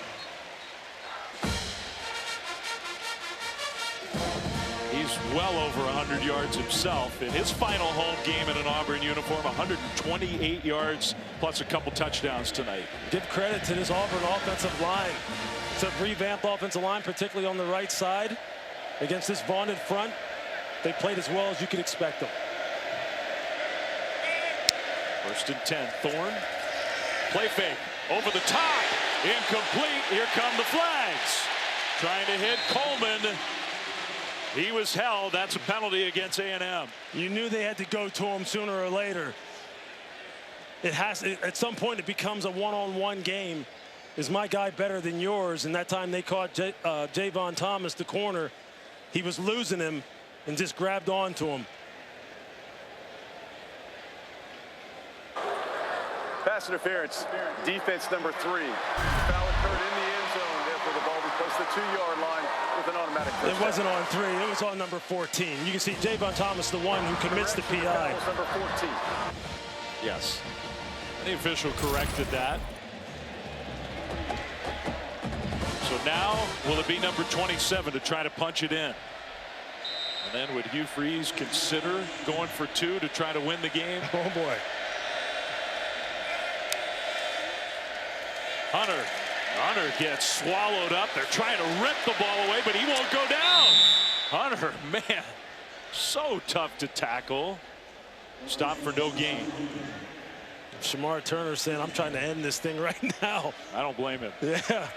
He's well over 100 yards himself in his final home game in an Auburn uniform. 128 yards plus a couple touchdowns tonight. Give credit to this Auburn offensive line. It's a revamped offensive line, particularly on the right side. Against this vaunted front, they played as well as you could expect them. 1st and 10. Thorne. Play fake. Over the top. Incomplete. Here come the flags. Trying to hit Coleman. He was held. That's a penalty against A&M. You knew they had to go to him sooner or later. At some point, it becomes a one-on-one game. Is my guy better than yours? And that time they caught Javon Thomas, the corner. He was losing him and just grabbed onto him. Pass interference. Defense number 3. Foul occurred in the end zone. Therefore, the ball was placed at the 2-yard line with an automatic first down. It wasn't on 3. It was on number 14. You can see Javon Thomas, the one who commits the PI. Number 14. Yes. The official corrected that. So now, will it be number 27 to try to punch it in? And then would Hugh Freeze consider going for 2 to try to win the game? Oh, boy. Hunter gets swallowed up. They're trying to rip the ball away, but he won't go down. Hunter, man, so tough to tackle. Stop for no gain. Shamar Turner saying, I'm trying to end this thing right now. I don't blame him. Yeah.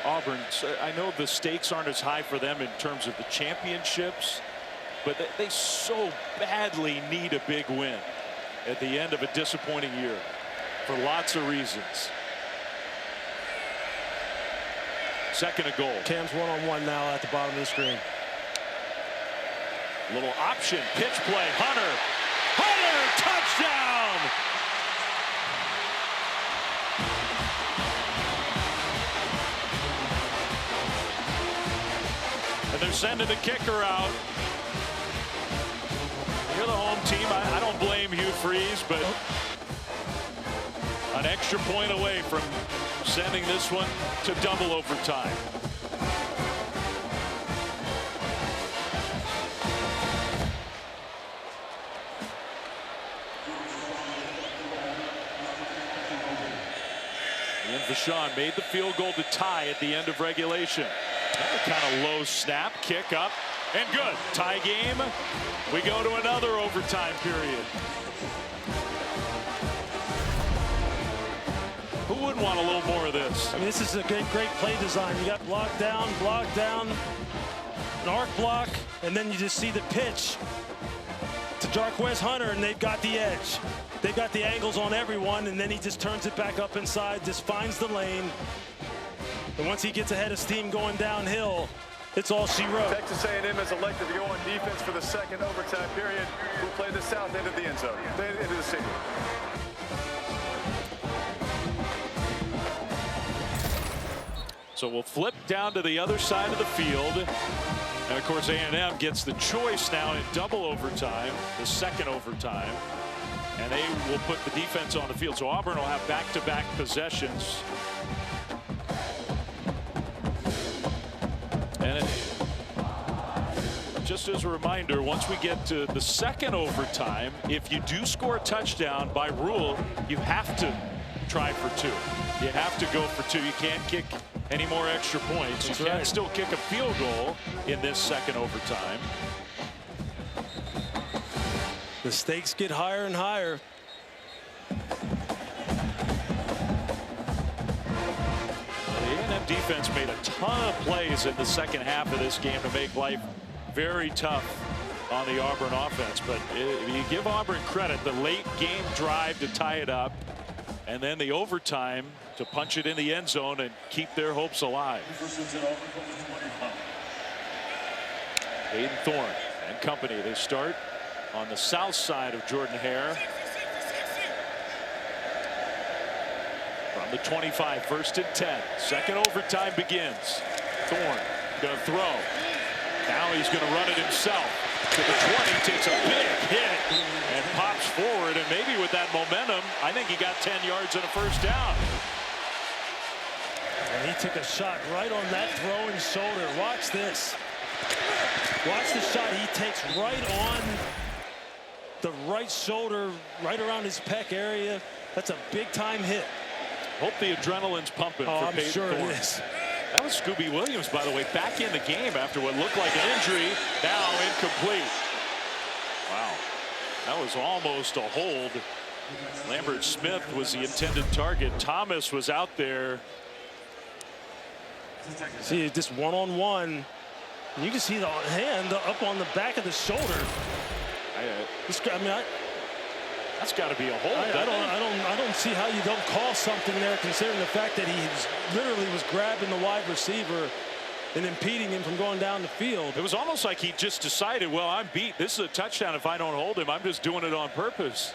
Auburn, I know the stakes aren't as high for them in terms of the championships, but they so badly need a big win at the end of a disappointing year. For lots of reasons. 2nd and goal. Cam's one-on-one now at the bottom of the screen. Little option pitch play. Hunter touchdown. And they're sending the kicker out. You're the home team. I don't blame Hugh Freeze, but an extra point away from sending this one to double overtime. Ian Vachon made the field goal to tie at the end of regulation. Kind of low snap, kick up, And good. Tie game. We go to another overtime period. Who wouldn't want a little more of this? I mean, this is a great play design. You got block down, an arc block, and then you just see the pitch to Jarquez Hunter, and they've got the edge. They've got the angles on everyone, and then he just turns it back up inside, just finds the lane. And once he gets ahead of steam going downhill, it's all she wrote. Texas A&M has elected to go on defense for the second overtime period. We'll play the south end of the end zone, into the stadium. So we'll flip down to the other side of the field. And of course, A&M gets the choice now in double overtime, the second overtime. And they will put the defense on the field. So Auburn will have back-to-back possessions. And just as a reminder, once we get to the second overtime, if you do score a touchdown, by rule, you have to try for two. You have to go for two. You can't kick any more extra points. That's you can right. still kick a field goal in this second overtime. The stakes get higher and higher. The A&M defense made a ton of plays in the second half of this game to make life very tough on the Auburn offense. But if you give Auburn credit, the late game drive to tie it up, and then the overtime to punch it in the end zone and keep their hopes alive. Aiden Thorne and company, they start on the south side of Jordan-Hare. From the 25, 1st and 10. Second overtime begins. Thorne going to throw. Now he's going to run it himself. To the 20, takes a big hit and pops forward. And maybe with that momentum, I think he got 10 yards and a first down. And he took a shot right on that throwing shoulder. Watch this. Watch the shot he takes right on the right shoulder, right around his pec area. That's a big-time hit. Hope the adrenaline's pumping for I'm Peyton sure Thorne. it is. That was Scooby Williams, by the way, back in the game after what looked like an injury. Now incomplete. Wow. That was almost a hold. Lambert Smith was the intended target. Thomas was out there. See, just one-on-one. And you can see the hand up on the back of the shoulder. That's got to be a hold. I don't see how you don't call something there, considering the fact that he literally was grabbing the wide receiver and impeding him from going down the field. It was almost like he just decided, well, I'm beat. This is a touchdown. If I don't hold him, I'm just doing it on purpose.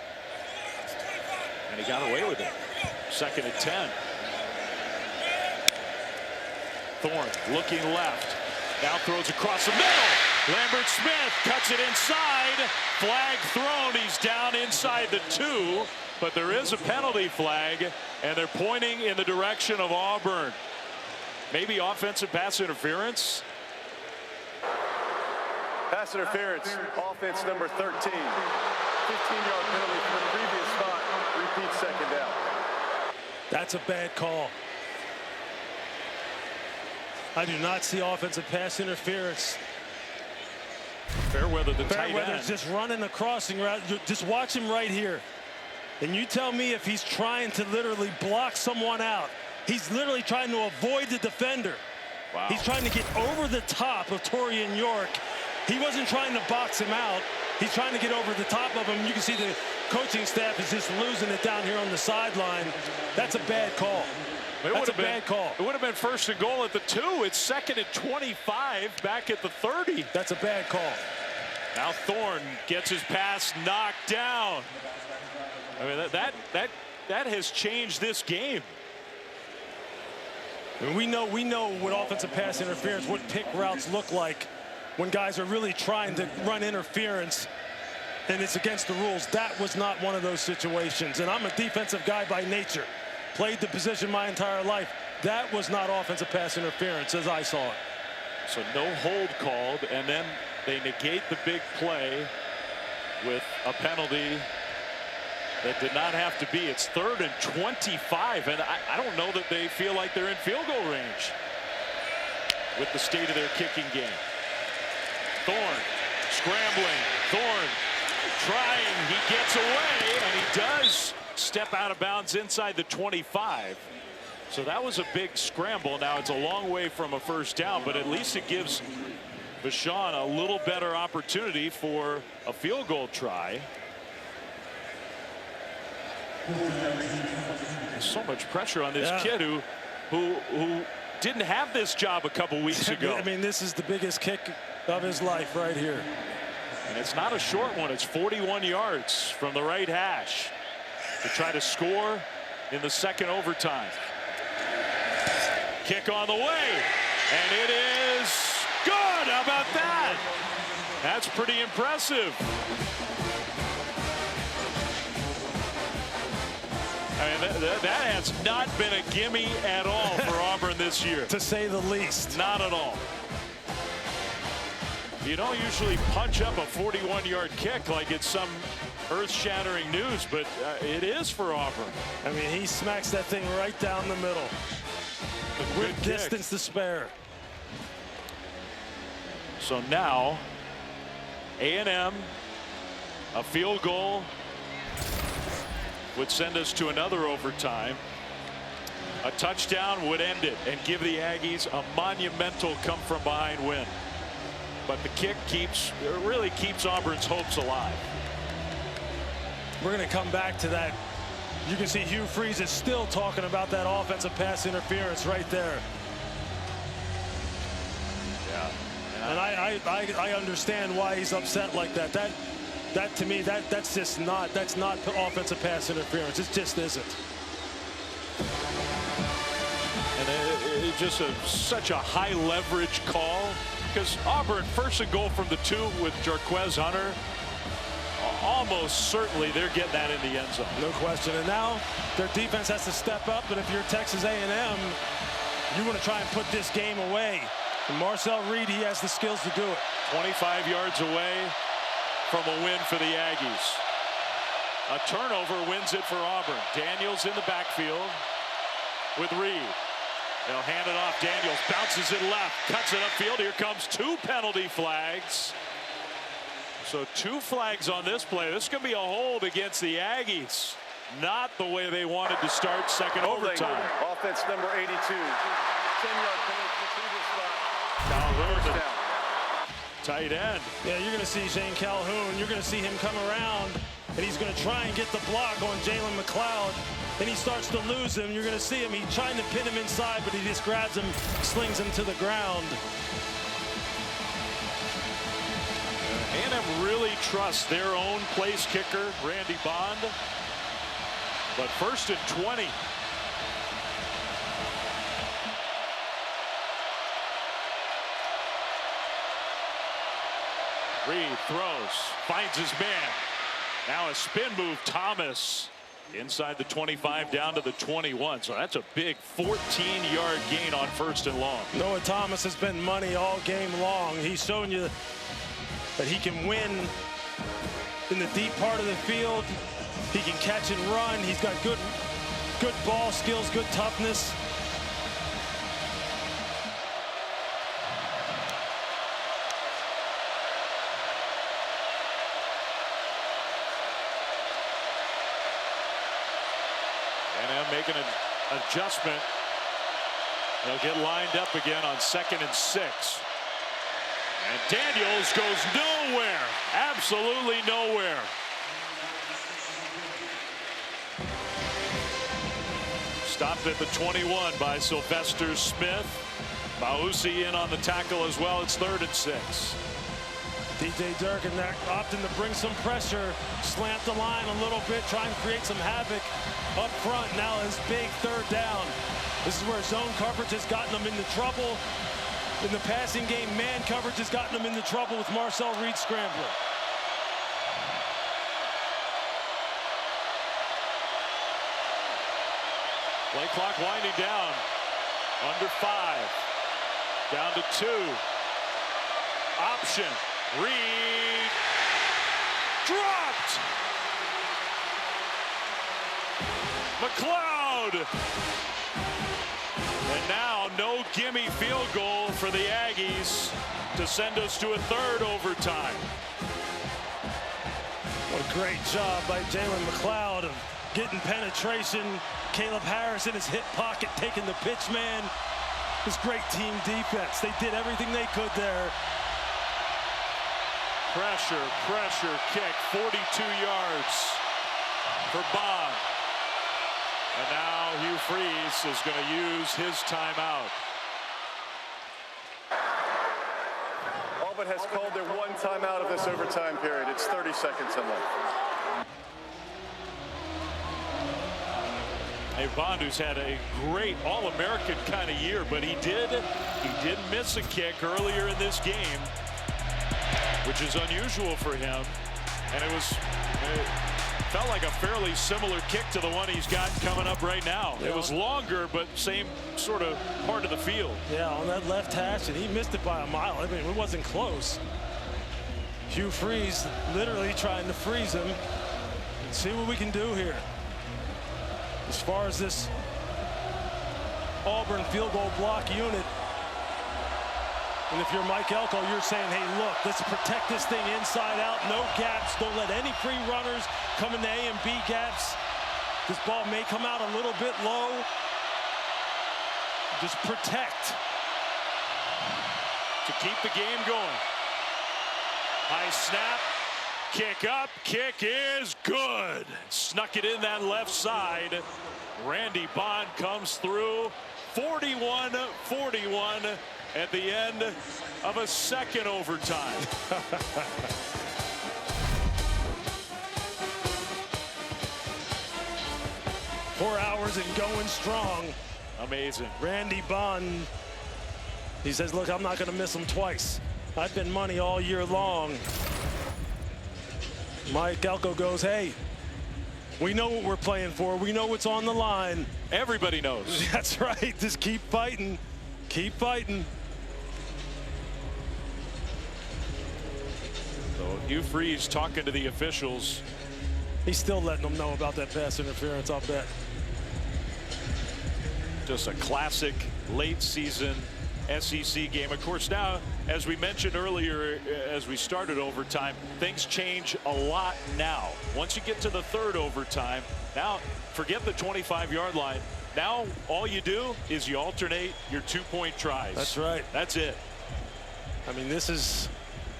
And he got away with it. 2nd and 10. Thorne looking left. Now throws across the middle. Lambert Smith cuts it inside. Flag thrown. He's down inside the 2. But there is a penalty flag, and they're pointing in the direction of Auburn. Maybe offensive pass interference. Pass interference, offense number 13. 15-yard penalty from the previous spot. Repeat, second down. That's a bad call. I do not see offensive pass interference. Fairweather, the tight end. Fairweather's just running the crossing route. Just watch him right here. And you tell me if he's trying to literally block someone out. He's literally trying to avoid the defender. Wow. He's trying to get over the top of Torian York. He wasn't trying to box him out. He's trying to get over the top of him. You can see the coaching staff is just losing it down here on the sideline. That's a bad call. That's a bad call. It would have been 1st and goal at the 2. It's 2nd and 25 back at the 30. That's a bad call. Now Thorne gets his pass knocked down. I mean, that has changed this game. And we know what offensive pass interference, what pick routes look like when guys are really trying to run interference and it's against the rules. That was not one of those situations. And I'm a defensive guy by nature. Played the position my entire life. That was not offensive pass interference as I saw it. So no hold called, and then they negate the big play with a penalty that did not have to be. It's 3rd and 25, and I don't know that they feel like they're in field goal range with the state of their kicking game. scrambling. Thorne trying. He gets away, and he does step out of bounds inside the 25. So that was a big scramble. Now it's a long way from a first down, but at least it gives Vashon a little better opportunity for a field goal try. There's so much pressure on this kid who didn't have this job a couple weeks ago. I mean, this is the biggest kick of his life right here. And it's not a short one. It's 41 yards from the right hash to try to score in the second overtime. Kick on the way, and it is good. How about that? That's pretty impressive. I mean, that has not been a gimme at all for Auburn this year. To say the least. Not at all. You don't usually punch up a 41-yard kick like it's some earth-shattering news, but it is for Auburn. I mean, he smacks that thing right down the middle. With distance to spare. So now, A&M, a field goal would send us to another overtime. A touchdown would end it and give the Aggies a monumental come-from-behind win. But the kick really keeps Auburn's hopes alive. We're going to come back to that. You can see Hugh Freeze is still talking about that offensive pass interference right there. Yeah. And I understand why he's upset like that. That to me, that's just not offensive pass interference. It just isn't. And it's just such a high leverage call, because Auburn first and goal from the 2 with Jarquez Hunter. Almost certainly they're getting that in the end zone. No question. And now their defense has to step up. And if you're Texas A&M, you want to try and put this game away. And Marcel Reed, he has the skills to do it. 25 yards away from a win for the Aggies. A turnover wins it for Auburn. Daniels in the backfield with Reed. They'll hand it off. Daniels bounces it left, cuts it upfield. Here comes 2 penalty flags. So 2 flags on this play. This is going to be a hold against the Aggies. Not the way they wanted to start second overtime. Offense number 82. 10-yard penalty to the previous spot. Calhoun, tight end. Yeah, you're going to see Shane Calhoun. You're going to see him come around, and he's going to try and get the block on Jalen McLeod. And he starts to lose him. You're going to see him. He's trying to pin him inside, but he just grabs him, slings him to the ground. A&M really trusts their own place kicker, Randy Bond. But first and 20. Reed throws, finds his man. Now a spin move, Thomas. Inside the 25 down to the 21. So that's a big 14-yard gain on first and long. Noah Thomas has been money all game long. He's shown you that he can win in the deep part of the field. He can catch and run. He's got good ball skills, good toughness. And making an adjustment. They'll get lined up again on 2nd and 6. And Daniels goes nowhere. Absolutely nowhere. Stopped at the 21 by Sylvester Smith. Bausi in on the tackle as well. It's 3rd and 6. DJ Durkin opting to bring some pressure, slant the line a little bit, try and create some havoc up front. Now his big 3rd down. This is where zone coverage has gotten them into trouble. In the passing game, man coverage has gotten them into trouble with Marcel Reed scrambling. Play clock winding down. Under 5. Down to 2. Option. Reed. Dropped. McLeod. And now no gimme field goal for the Aggies to send us to a third overtime. What a great job by Jalen McLeod of getting penetration. Caleb Harris in his hip pocket taking the pitch man. This great team defense. They did everything they could there. Pressure kick, 42 yards for Bond. And now Hugh Freeze is going to use his timeout. Auburn has called their one timeout of this overtime period. It's 30 seconds in left. Hey, Bond, who's had a great All-American kind of year, but he did miss a kick earlier in this game, which is unusual for him. And it felt like a fairly similar kick to the one he's got coming up right now. It was longer, but same sort of part of the field. Yeah, on that left hash, and he missed it by a mile. I mean, it wasn't close. Hugh Freeze literally trying to freeze him. Let's see what we can do here. As far as this Auburn field goal block unit. And if you're Mike Elko, you're saying, hey, look, let's protect this thing inside out. No gaps. Don't let any free runners come in the A and B gaps. This ball may come out a little bit low. Just protect. To keep the game going. High snap. Kick up. Kick is good. Snuck it in that left side. Randy Bond comes through. 41-41. At the end of a second overtime. 4 hours and going strong. Amazing. Randy Bond, he says, look, I'm not going to miss him twice. I've been money all year long. Mike Elko goes, hey, we know what we're playing for. We know what's on the line. Everybody knows. That's right. Just keep fighting. Keep fighting. So Hugh Freeze talking to the officials. He's still letting them know about that pass interference, I'll bet. Just a classic late season SEC game. Of course, now, as we mentioned earlier, as we started overtime, things change a lot now. Once you get to the third overtime, now forget the 25-yard line. Now all you do is you alternate your two-point tries. That's right. That's it. I mean, this is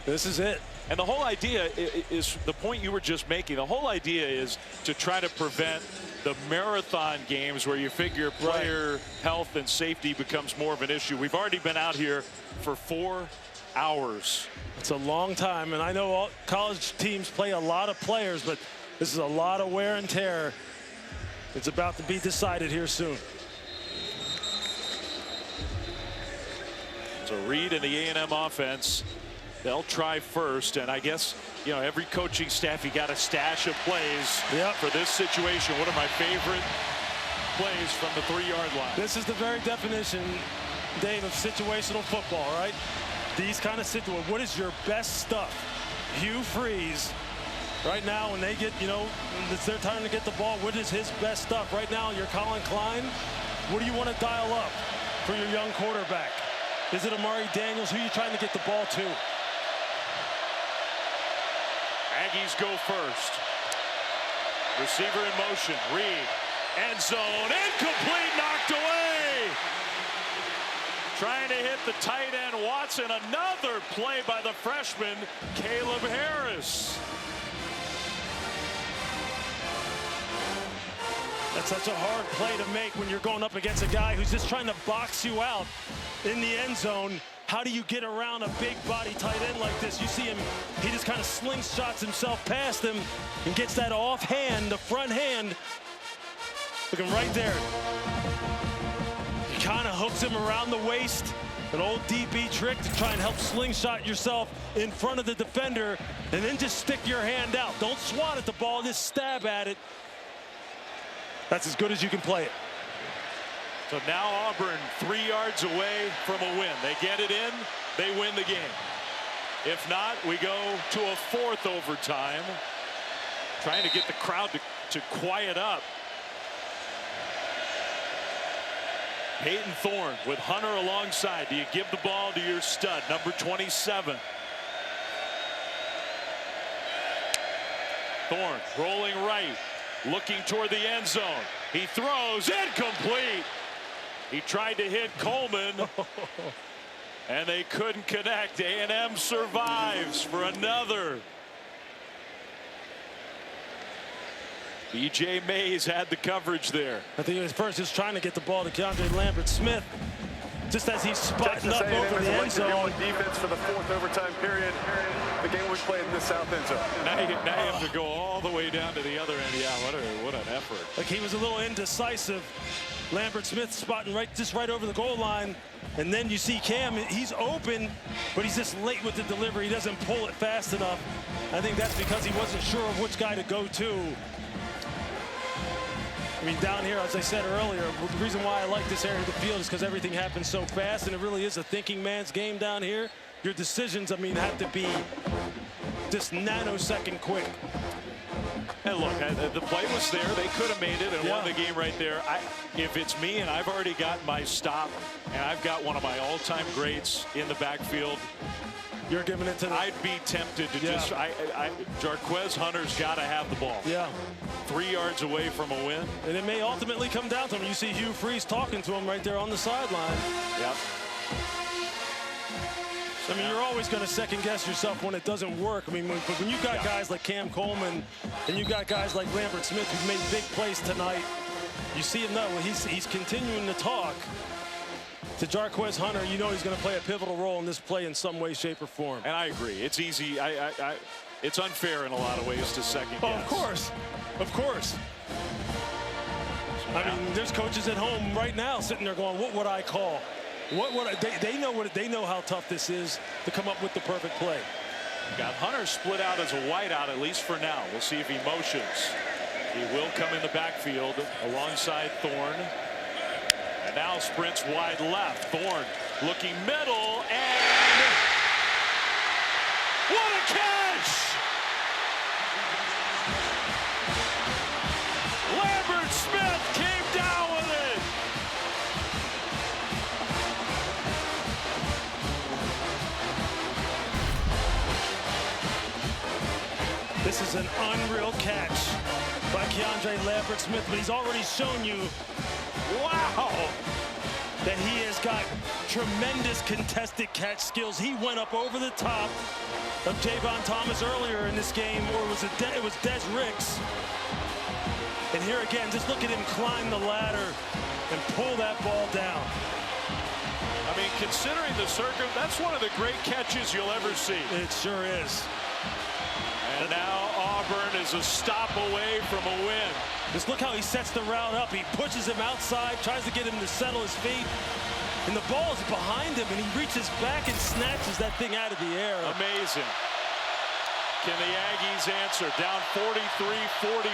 it. And the whole idea is the point you were just making. The whole idea is to try to prevent the marathon games where you figure player health and safety becomes more of an issue. We've already been out here for 4 hours. It's a long time, and I know all college teams play a lot of players, but this is a lot of wear and tear. It's about to be decided here soon. So Reed and the A&M offense, they'll try first, and I guess, you know, every coaching staff, you got a stash of plays for this situation. One of my favorite plays from the 3-yard line. This is the very definition, Dave, of situational football, right? These kind of situations. What is your best stuff? Hugh Freeze, right now, when they get, you know, it's their time to get the ball, what is his best stuff? Right now, you're Colin Klein. What do you want to dial up for your young quarterback? Is it Amari Daniels? Who are you trying to get the ball to? Aggies go first. Receiver in motion. Reed. End zone. Incomplete. Knocked away. Trying to hit the tight end Watson. Another play by the freshman Caleb Harris. That's such a hard play to make when you're going up against a guy who's just trying to box you out in the end zone. How do you get around a big body tight end like this? You see him, he just kind of slingshots himself past him and gets that off hand, the front hand. Looking right there. He kind of hooks him around the waist. An old DB trick to try and help slingshot yourself in front of the defender and then just stick your hand out. Don't swat at the ball, just stab at it. That's as good as you can play it. So now Auburn 3 yards away from a win. They get it in, they win the game. If not, we go to a fourth overtime. Trying to get the crowd to quiet up. Peyton Thorne with Hunter alongside. Do you give the ball to your stud, number 27? Thorne rolling right, looking toward the end zone. He throws, incomplete. He tried to hit Coleman, and they couldn't connect. A&M survives for another. B.J. Mays had the coverage there. I think he was first just trying to get the ball to Keandre Lambert-Smith. Just as he's spotting up over the end zone. Defense for the fourth overtime period. The game was played in the south end zone. Now you have to go all the way down to the other end. Yeah, what an effort. Like, he was a little indecisive. Lambert-Smith spotting right over the goal line. And then you see Cam, he's open, but he's just late with the delivery. He doesn't pull it fast enough. I think that's because he wasn't sure of which guy to go to. I mean, down here, as I said earlier, the reason why I like this area of the field is because everything happens so fast, and it really is a thinking man's game down here. Your decisions, I mean, have to be just nanosecond quick. And look, the play was there. They could have made it and won the game right there. If it's me and I've already got my stop and I've got one of my all-time greats in the backfield, you're giving it to them. I'd be tempted to just, Jarquez Hunter's got to have the ball. Yeah. 3 yards away from a win. And it may ultimately come down to him. You see Hugh Freeze talking to him right there on the sideline. Yep. I mean, you're always going to second guess yourself when it doesn't work. I mean, when you got guys like Cam Coleman and you got guys like Lambert-Smith who've made big plays tonight, you see him now. He's continuing to talk to Jarquez Hunter. You know he's going to play a pivotal role in this play in some way, shape, or form. And I agree. It's easy. It's unfair in a lot of ways to second guess. Of course. Of course. I mean, there's coaches at home right now sitting there going, what would I call? They know how tough this is to come up with the perfect play. Got Hunter split out as a wideout, at least for now. We'll see if he motions. He will come in the backfield alongside Thorne. And now sprints wide left. Thorne looking middle, and what a catch! Lambert-Smith came down with it. This is an unreal catch by Keandre Lambert-Smith, but he's already shown you, wow, that he has got tremendous contested catch skills. He went up over the top of Javon Thomas earlier in this game, or it was Des Ricks. And here again, just look at him climb the ladder and pull that ball down. I mean, considering the circuit, that's one of the great catches you'll ever see. It sure is. And now Auburn is a stop away from a win. Just look how he sets the route up. He pushes him outside, tries to get him to settle his feet. And the ball is behind him, and he reaches back and snatches that thing out of the air. Amazing. Can the Aggies answer? Down 43-41.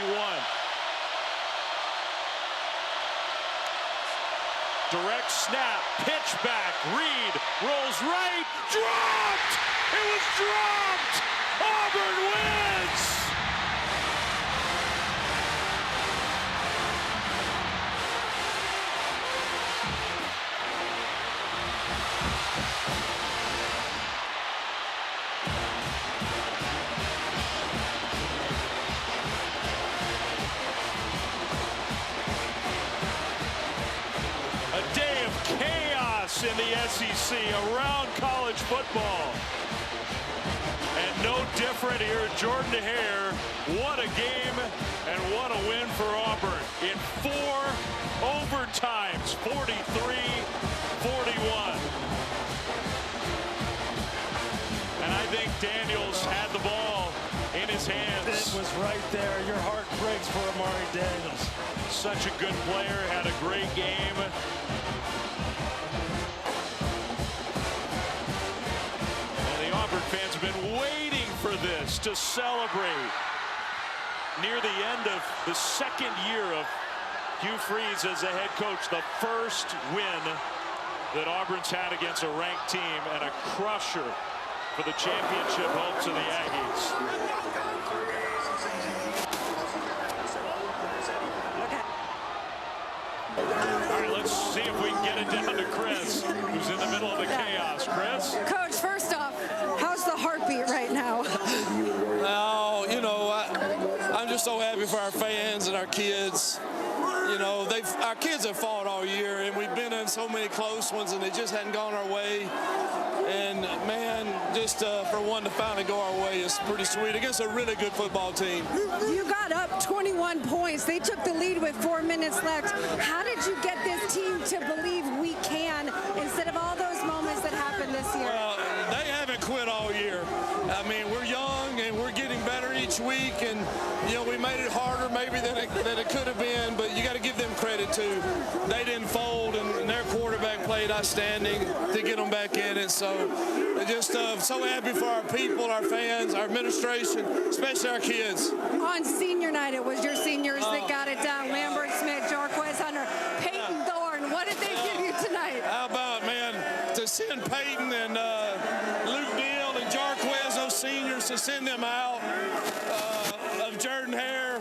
Direct snap, pitch back, Reed rolls right, dropped! It was dropped! Auburn wins! A day of chaos in the SEC around college football. And no different here. Jordan Hare, what a game and what a win for Auburn. In 4 overtimes, 43-41. And I think Daniels had the ball in his hands. It was right there. Your heart breaks for Amari Daniels. Such a good player, had a great game. Auburn fans have been waiting for this to celebrate. Near the end of the second year of Hugh Freeze as the head coach, the first win that Auburn's had against a ranked team, and a crusher for the championship hopes of the Aggies. All right, let's see if we can get it down to Chris, who's in the middle of the chaos. Chris? Coach, first off, how's the heartbeat right now? Oh, you know, I'm just so happy for our fans and our kids. You know, our kids have fought all year, and we've been in so many close ones, and they just hadn't gone our way. And, man, just for one to finally go our way is pretty sweet against a really good football team. You got up 21 points. They took the lead with 4 minutes left. How did you get this team to believe we can instead of all those moments that happened this year? Well, they haven't quit all year. I mean, we're young, and we're getting better each week. And, you know, we made it harder maybe than it could have been, but you got to give them credit, too. They didn't fold, and their quarterback played outstanding to get them back in it. So just so happy for our people, our fans, our administration, especially our kids. On senior night, it was your seniors that got it down. Lambert, Smith, Jarquez Hunter, Peyton Thorne. What did they give you tonight? How about, man, to send Peyton and Luke Deal and Jarquez, those seniors, to send them out of Jordan-Hare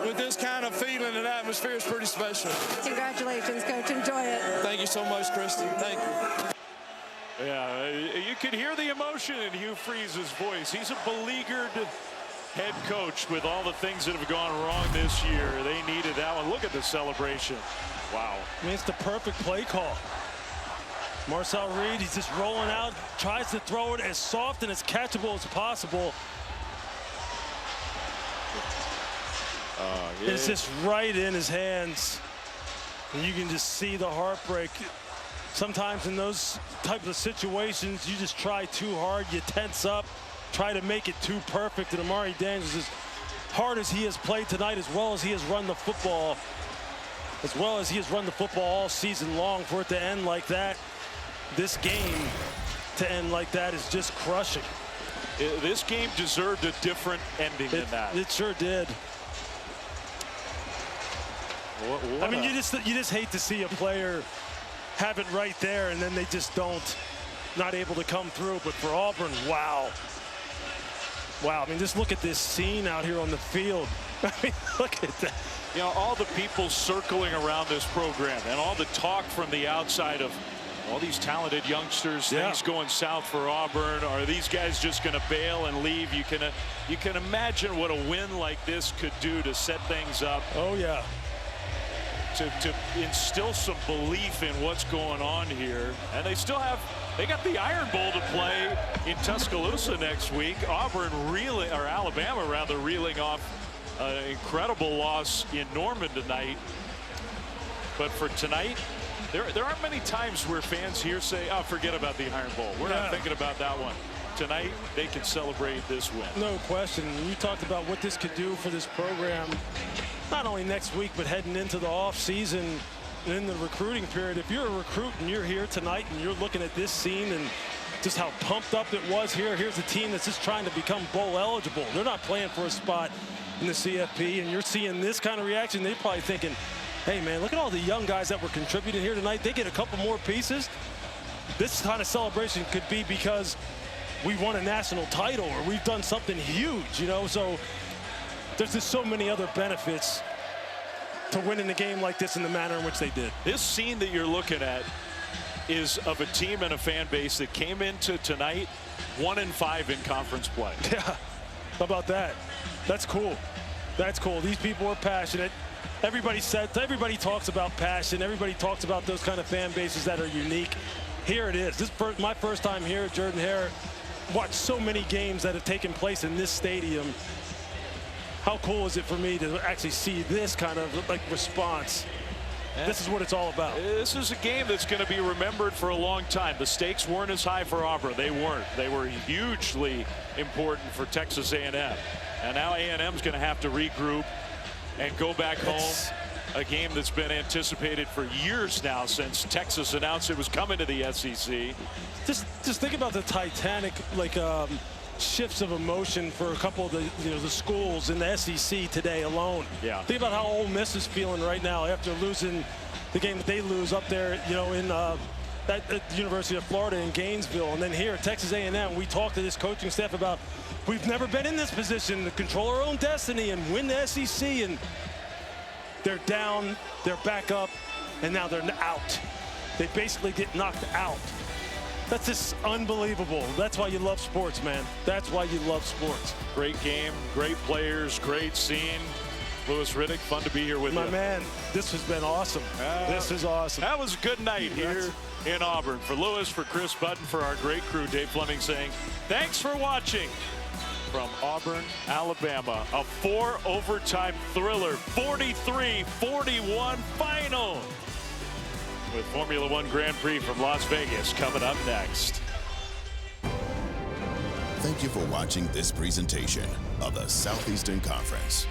with this kind of feeling and atmosphere is pretty special. Congratulations, Coach. Enjoy it. Thank you so much, Kristen. Thank you. Yeah, you can hear the emotion in Hugh Freeze's voice. He's a beleaguered head coach with all the things that have gone wrong this year. They needed that one. Look at the celebration. Wow. I mean, it's the perfect play call. Marcel Reed, he's just rolling out, tries to throw it as soft and as catchable as possible. Yeah. It's just right in his hands. And you can just see the heartbreak. Sometimes in those type of situations, you just try too hard, you tense up, try to make it too perfect. And Amari Daniels, as hard as he has played tonight, as well as he has run the football, all season long, for it to end like that, this game to end like that is just crushing. This game deserved a different ending than that. It sure did. I mean, you just hate to see a player have it right there and then they just not able to come through. But for Auburn, wow. I mean, just look at this scene out here on the field. I mean, look at that. You know, all the people circling around this program and all the talk from the outside of all these talented youngsters, things going south for Auburn. Are these guys just going to bail and leave? You can imagine what a win like this could do to set things up. Oh, yeah. To instill some belief in what's going on here. And they got the Iron Bowl to play in Tuscaloosa next week. Alabama rather, reeling off an incredible loss in Norman tonight. But for tonight, there aren't many times where fans here say, oh, forget about the Iron Bowl. We're not thinking about that one. Tonight, they can celebrate this win. No question. You talked about what this could do for this program, not only next week, but heading into the off season and in the recruiting period. If you're a recruit and you're here tonight and you're looking at this scene and just how pumped up it was here, here's a team that's just trying to become bowl eligible. They're not playing for a spot in the CFP, and you're seeing this kind of reaction. They're probably thinking, hey, man, look at all the young guys that were contributing here tonight. They get a couple more pieces. This kind of celebration could be because we won a national title or we've done something huge, you know. So there's just so many other benefits to winning a game like this in the manner in which they did. This scene that you're looking at is of a team and a fan base that came into tonight 1-5 in conference play. Yeah, how about that? That's cool. That's cool. These people are passionate. Everybody talks about passion. Everybody talks about those kind of fan bases that are unique. Here it is. This is my first time here at Jordan-Hare. Watched so many games that have taken place in this stadium. How cool is it for me to actually see this kind of response? This is what it's all about. This is a game that's going to be remembered for a long time. The stakes weren't as high for Auburn. They weren't. They were hugely important for Texas A&M. And now A&M's going to have to regroup and go back home. A game that's been anticipated for years now, since Texas announced it was coming to the SEC. Just think about the titanic shifts of emotion for a couple of the schools in the SEC today alone. Yeah. Think about how Ole Miss is feeling right now after losing the game that they lose up there, in at the University of Florida in Gainesville, and then here at Texas A&M, we talked to this coaching staff about we've never been in this position to control our own destiny and win the SEC, and they're down, they're back up, and now they're out. They basically get knocked out. That's just unbelievable. That's why you love sports, man. That's why you love sports. Great game, great players, great scene. Louis Riddick, fun to be here with you. My man, this has been awesome. This is awesome. That was a good night here in Auburn. For Louis, for Chris Button, for our great crew, Dave Fleming saying, thanks for watching from Auburn, Alabama. A 4-overtime thriller, 43-41 final. With Formula One Grand Prix from Las Vegas coming up next. Thank you for watching this presentation of the Southeastern Conference.